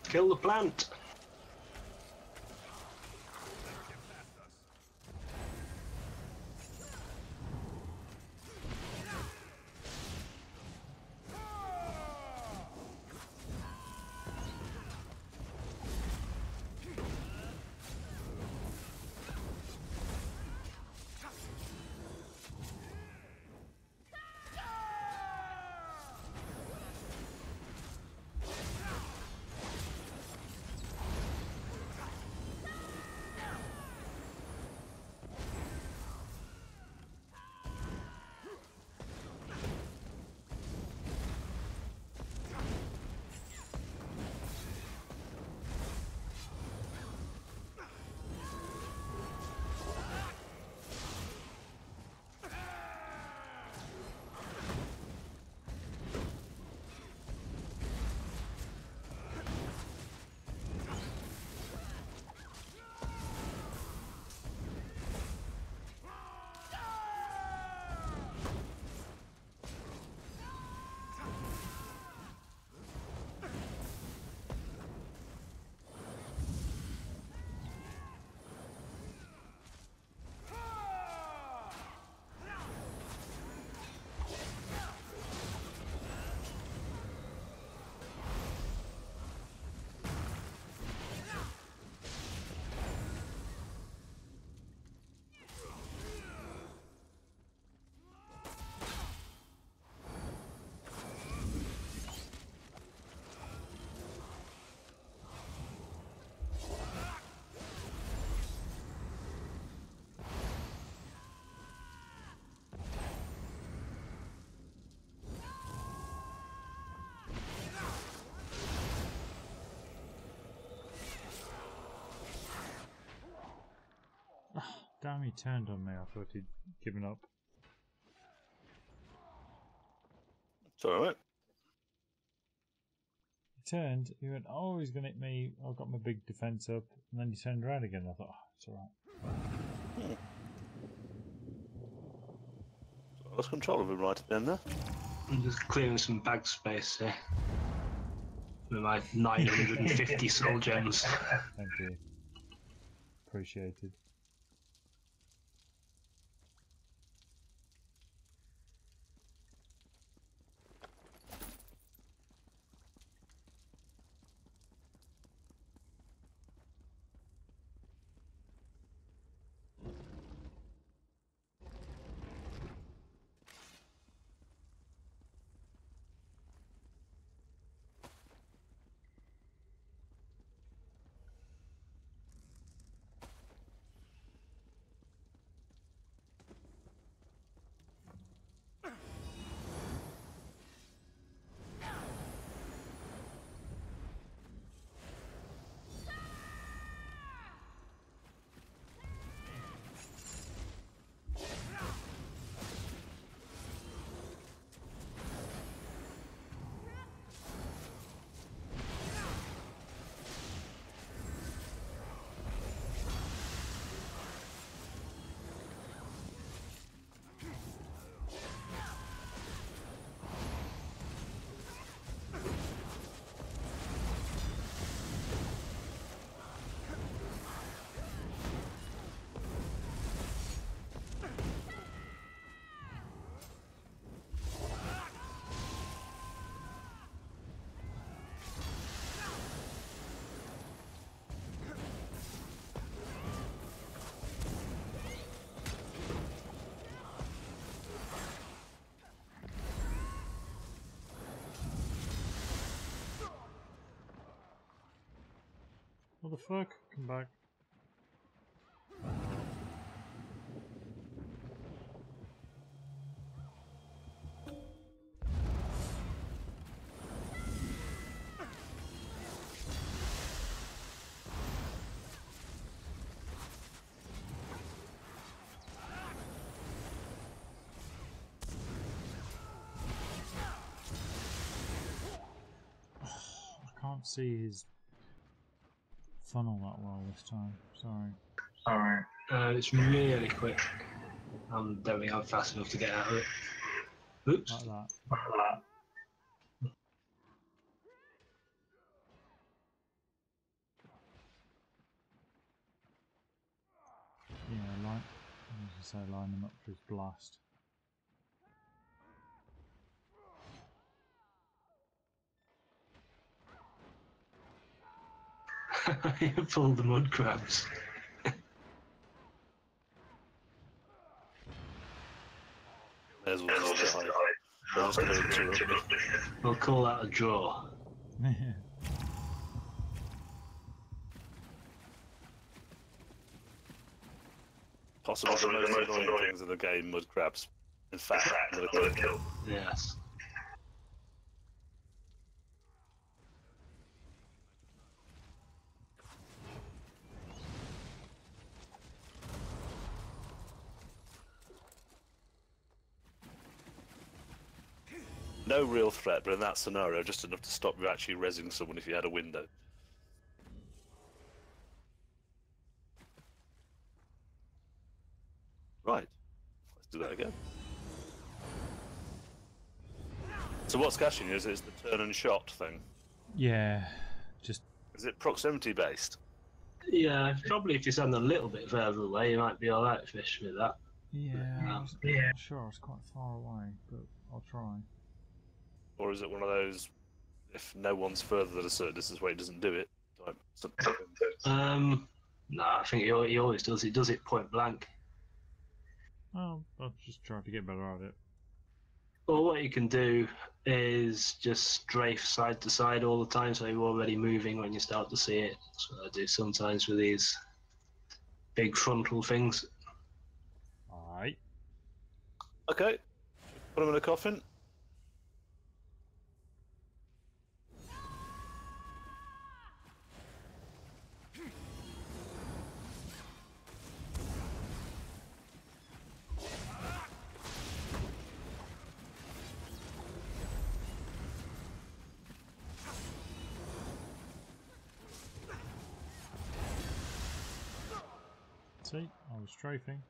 Kill the plant.
Damn, he turned on me. I thought he'd given up.
It's alright.
He turned, he went, oh, he's going to hit me. I've got my big defence up. And then he turned around again. I thought, oh, it's alright.
So I lost control of him right at the end there.
I'm just clearing some bag space here. With my 950 soul gems.
Thank you. Appreciated. What the fuck? Come back. I can't see his funnel that well this time. Sorry.
Alright. It's really quick. I don't think I'm fast enough to get out of it. Oops.
Like that. Yeah, line. As I say, line him up for his blast.
You pulled the mud crabs.
May as well just die. They're just going to interrupt me.
We'll call that a draw.
Possibly the most annoying things in the game, mud crabs. In fact, another kill.
Yes.
No real threat, but in that scenario, just enough to stop you actually rezzing someone if you had a window. Right. Let's do that again. So what's catching you? Is it the turn and shot thing?
Yeah, just...
Is it proximity based?
Yeah, probably if you stand a little bit further away, you might be alright fish with that.
Yeah, I'm not sure. I was quite far away, but I'll try.
Or is it one of those, if no one's further than a certain distance away, it doesn't do it? Type something?
No, I think he always does. He does it point blank.
Well, I'll just try to get better at it.
Well, what you can do is just strafe side to side all the time, so you're already moving when you start to see it. That's what I do sometimes with these big frontal things.
Alright.
Okay. Put him in a coffin.
See, I was strafing.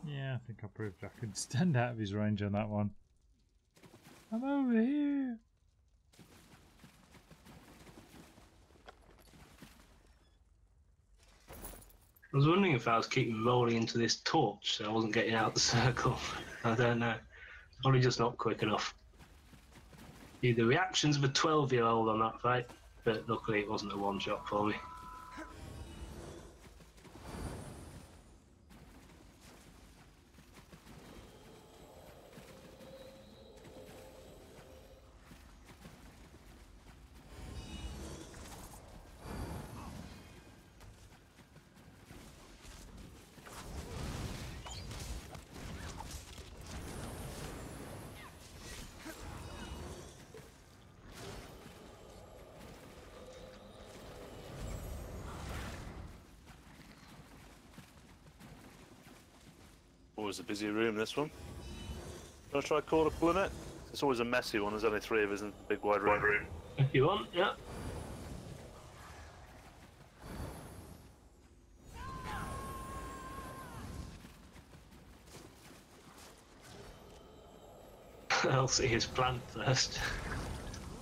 Yeah, I think I proved I could stand out of his range on that one. I'm over here.
I was wondering if I was keeping rolling into this torch so I wasn't getting out the circle. I don't know. Probably just not quick enough. The reactions of a 12-year-old on that fight, but luckily it wasn't a one-shot for me.
Always a busy room, this one. Shall I try Call of Planet? It's always a messy one, there's only 3 of us in the big wide room.
If you want, yeah. I'll see his plan first.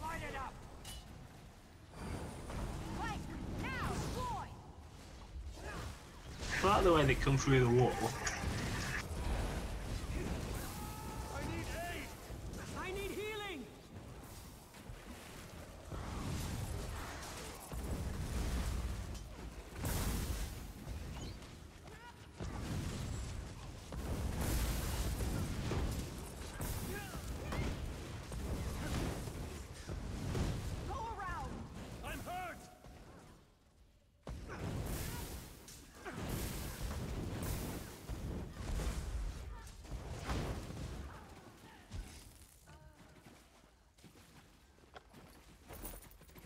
Light it up!
Fight! Now, boy!
I like the way they come through the wall.
I need aid!
I need healing! Go around!
I'm hurt!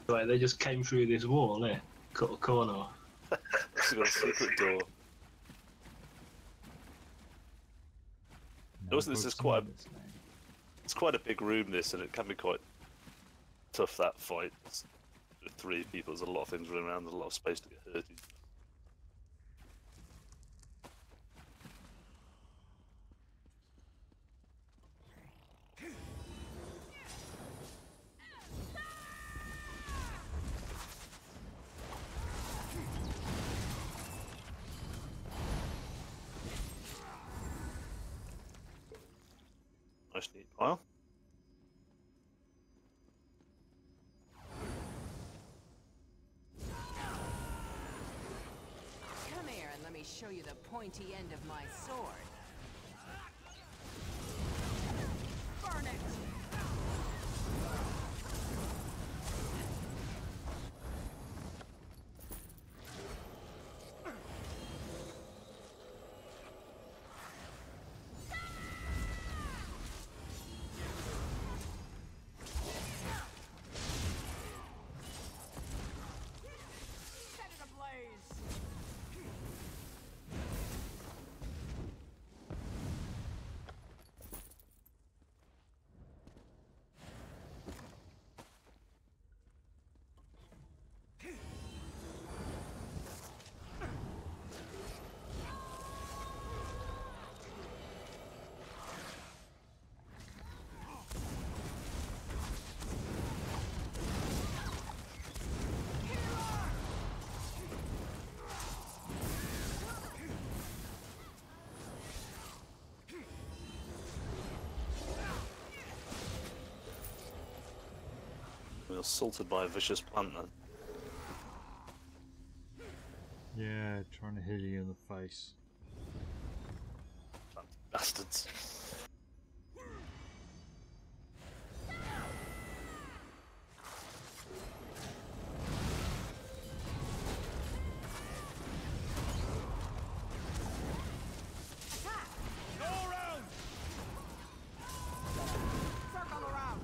Like they just came through this wall there, cut a corner.
It's got a secret door. Also, this is quite a, it's quite a big room, this, and it can be quite tough, that fight. With 3 people, there's a lot of things running around, there's a lot of space to get hurt in. Nice neat pile.
Come here and let me show you the pointy end of my sword. Burn it!
We assaulted by a vicious plant then.
Yeah, trying to hit you in the face.
Plant bastards.
Go around! Circle around!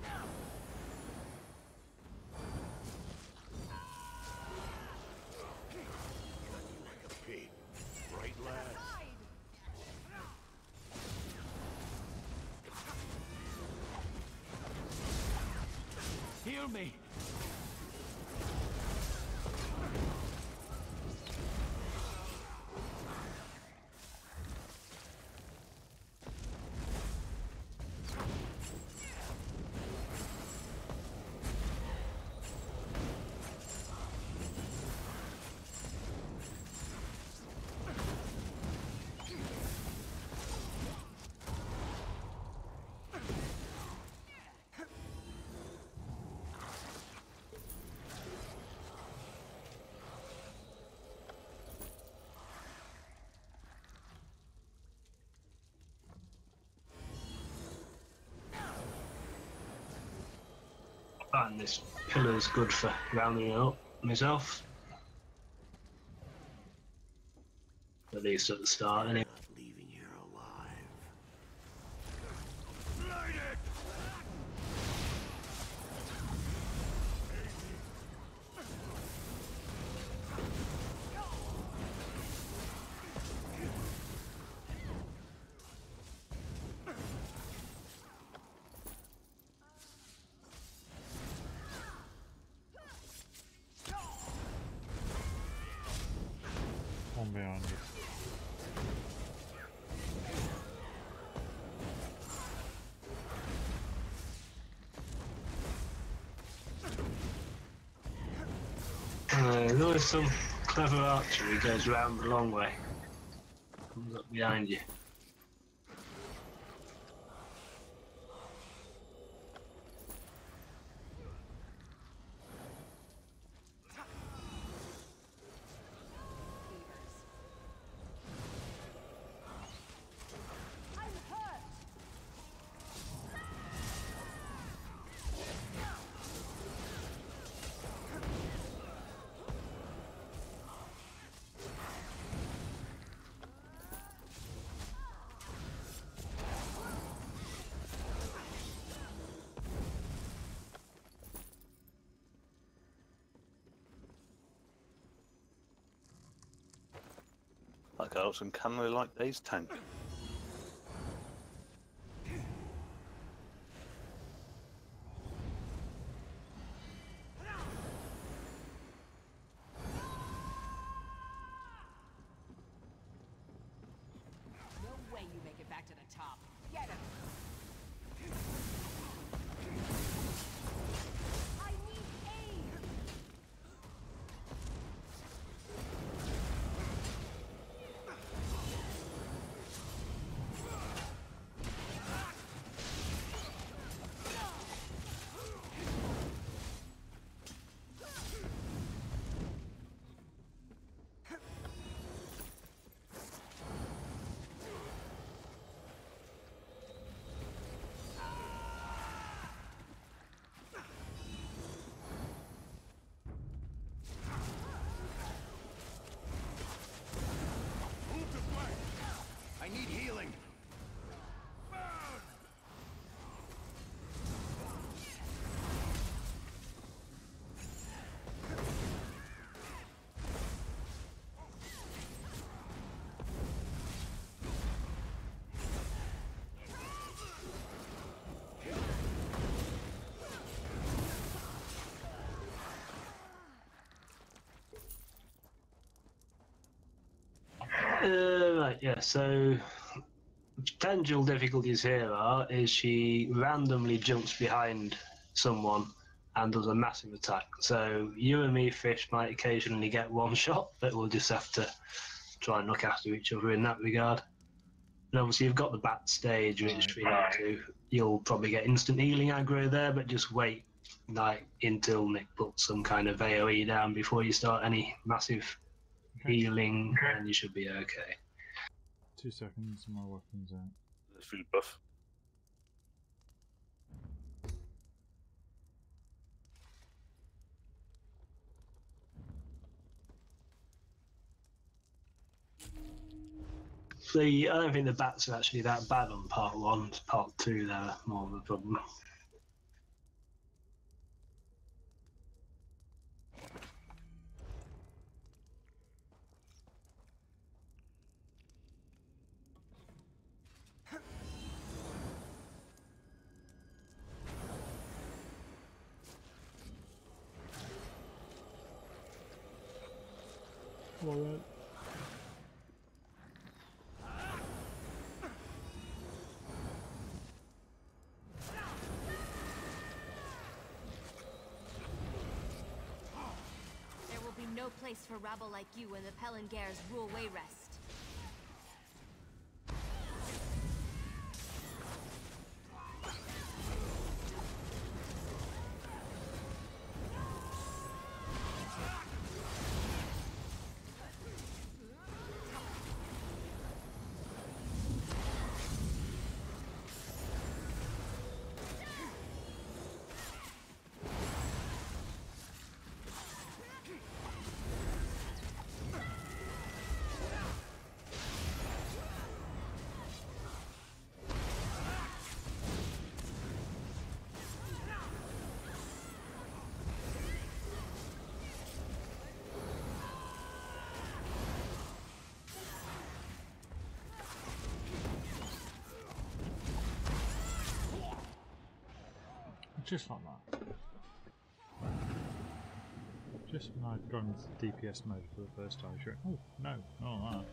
Now!
Pig. Right, lad?
Heal me!
And this pillar's good for rounding it up myself. At least at the start, anyway.
Not leaving here alive.
Light it!
One behind you.
There's always some clever archer who goes round the long way. Comes up behind you.
I'm hurt!
That guy looks uncannily like Dave's tank.
No way you make it back to the top. Get him! I need aid!
Right, yeah, so potential difficulties here is she randomly jumps behind someone and does a massive attack. So you and me, Fish, might occasionally get one shot, but we'll just have to try and look after each other in that regard. And obviously you've got the bat stage, which we need to. You'll probably get instant healing aggro there, but just wait until Nick puts some kind of AoE down before you start any massive healing, and you should be okay.
2 seconds, my weapon's out.
It's really buff.
I don't think the bats are actually that bad on part 1. Part 2, they're more of a problem.
Alright.
There will be no place for rabble like you in the Pelingare's rule way rest.
Just like that. Just when I'd gone into DPS mode for the first time, sure. Oh, no, not like that.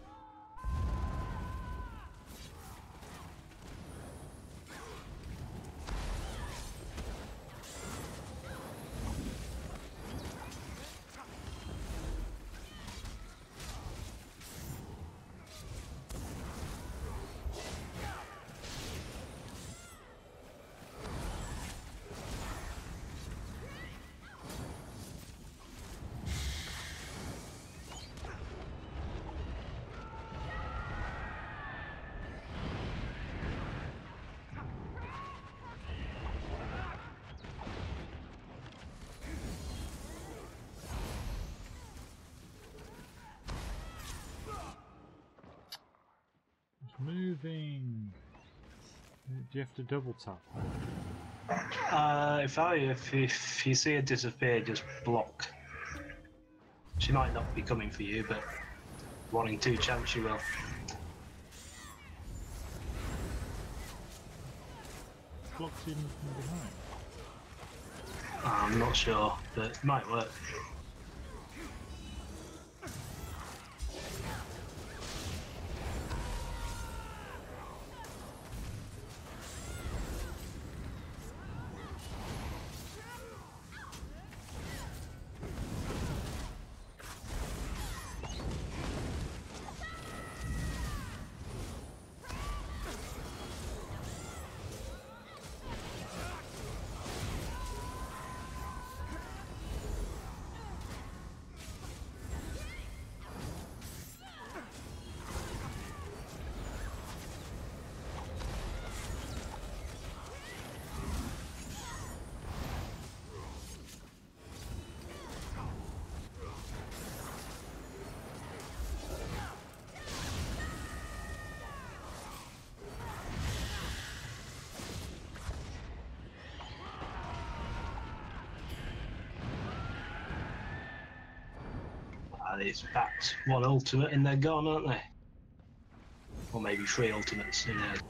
Moving. Do you have to double tap?
If you see her disappear, just block. She might not be coming for you, but wanting to, chance she will.
Blocks even from behind.
I'm not sure, but it might work. These bats, one ultimate and they're gone, aren't they? Or maybe 3 ultimates, who knows?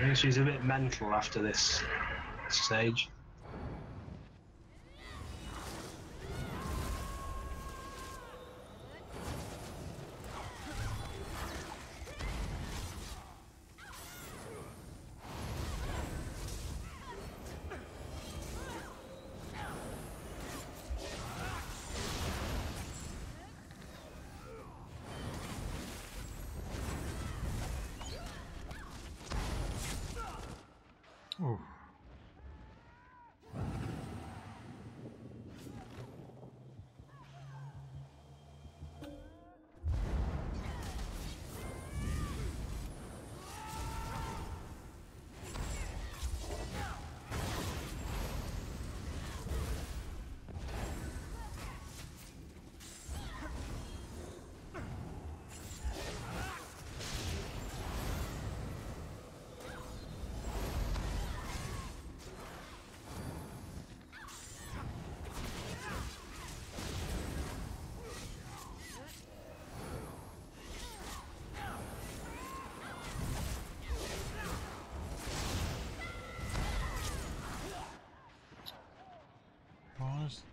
I think she's a bit mental after this stage.
Ooh.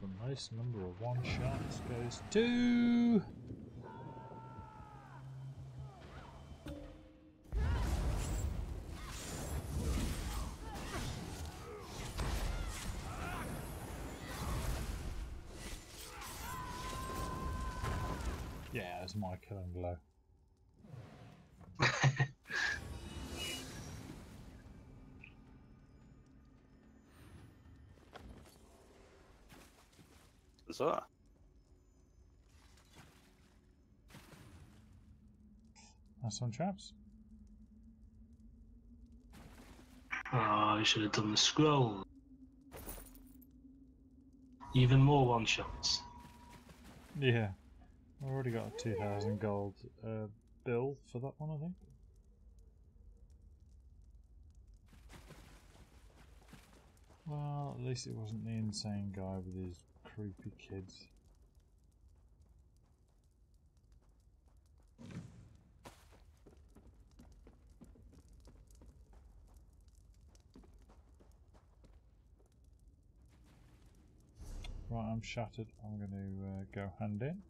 The most number of one shots goes to yeah, it's my killing blow.
Bizarre.
Nice one, chaps.
Oh, I should have done the scroll. Even more one shots.
Yeah, I've already got a 2,000 gold bill for that one, I think. Well, at least it wasn't the insane guy with his creepy kids. Right, I'm shattered. I'm going to go hand in,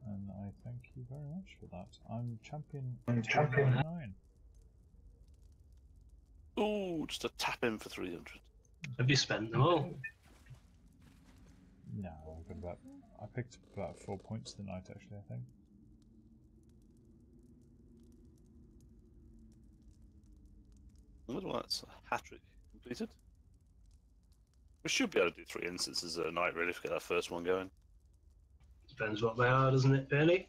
and I thank you very much for that. I'm champion 299.
Ooh, just a tap in for 300.
Have you spent them all?
No, I've got about. I picked up about 4 points tonight, actually, I think.
Well, that's a hat-trick completed. We should be able to do 3 instances a night, really, if we get that first one going.
Depends what they are, doesn't it, Bernie?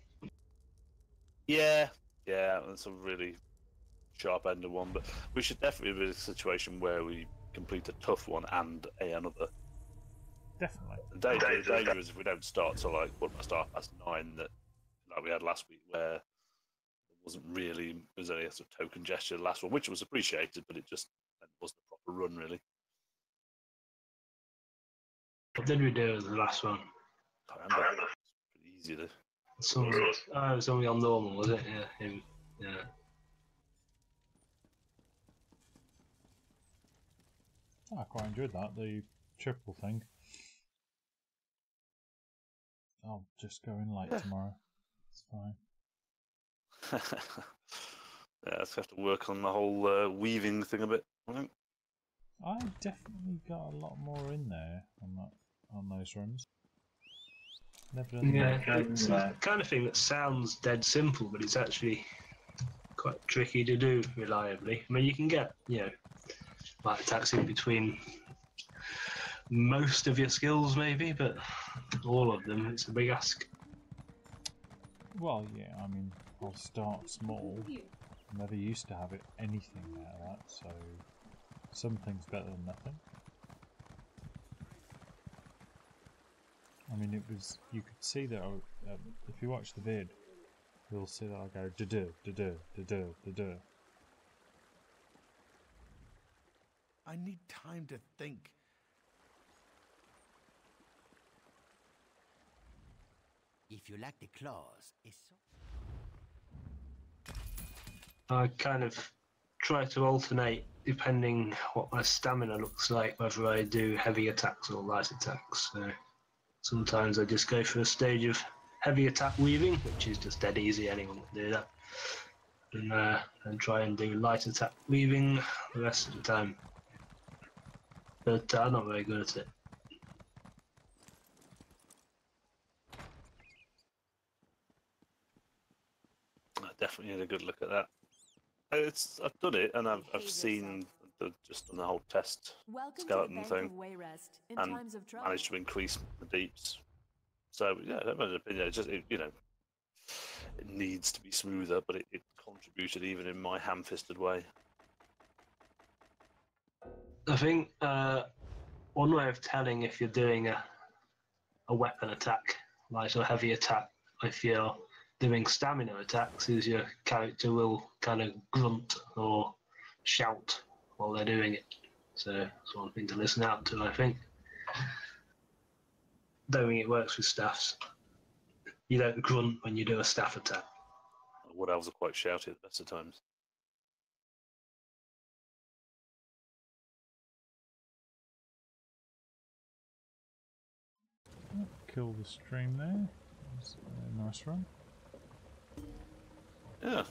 Yeah, that's a really sharp-ended one, but we should definitely be in a situation where we complete a tough one and another.
Definitely.
The danger is if we don't start till like past 9, that like we had last week, where it wasn't really, it was only a sort of token gesture the last one, which was appreciated, but it just wasn't a proper run, really.
What did we do as the last one?
I remember. It's pretty easy to.
It was only on normal, was it? Yeah. Yeah.
I quite enjoyed that, the triple thing. I'll just go in late tomorrow. It's fine.
Yeah, let's have to work on the whole weaving thing a bit, I think.
I definitely got a lot more in there on those runs. Never done
It's the kind of thing that sounds dead simple, but it's actually quite tricky to do reliably. I mean, you can get, like attacks in between most of your skills, maybe, but all of them, it's a big ask.
Well, yeah, I mean, I'll start small. Never used to have anything out of that, so something's better than nothing. I mean, it was. You could see that if you watch the vid, you'll see that I go da-do, da-do, da-do, da-do.
I need time to think. If you like the claws, ESO.
I kind of try to alternate depending what my stamina looks like, whether I do heavy attacks or light attacks. So sometimes I just go for a stage of heavy attack weaving, which is just dead easy, anyone can do that. And try and do light attack weaving the rest of the time. But I'm not very good at it.
I definitely need a good look at that. I've done it, and I've seen just done the whole test skeleton thing, and managed to increase the deeps. So yeah, in my opinion, it needs to be smoother, but it contributed even in my ham-fisted way.
I think one way of telling if you're doing a weapon attack, light or heavy attack, if you're doing stamina attacks, is your character will kind of grunt or shout while they're doing it. So that's one thing to listen out to, I think. Don't think it works with staffs. You don't grunt when you do a staff attack.
Wood elves are quite shouty at the best of times.
Kill the stream there. That's a nice run.
Yeah,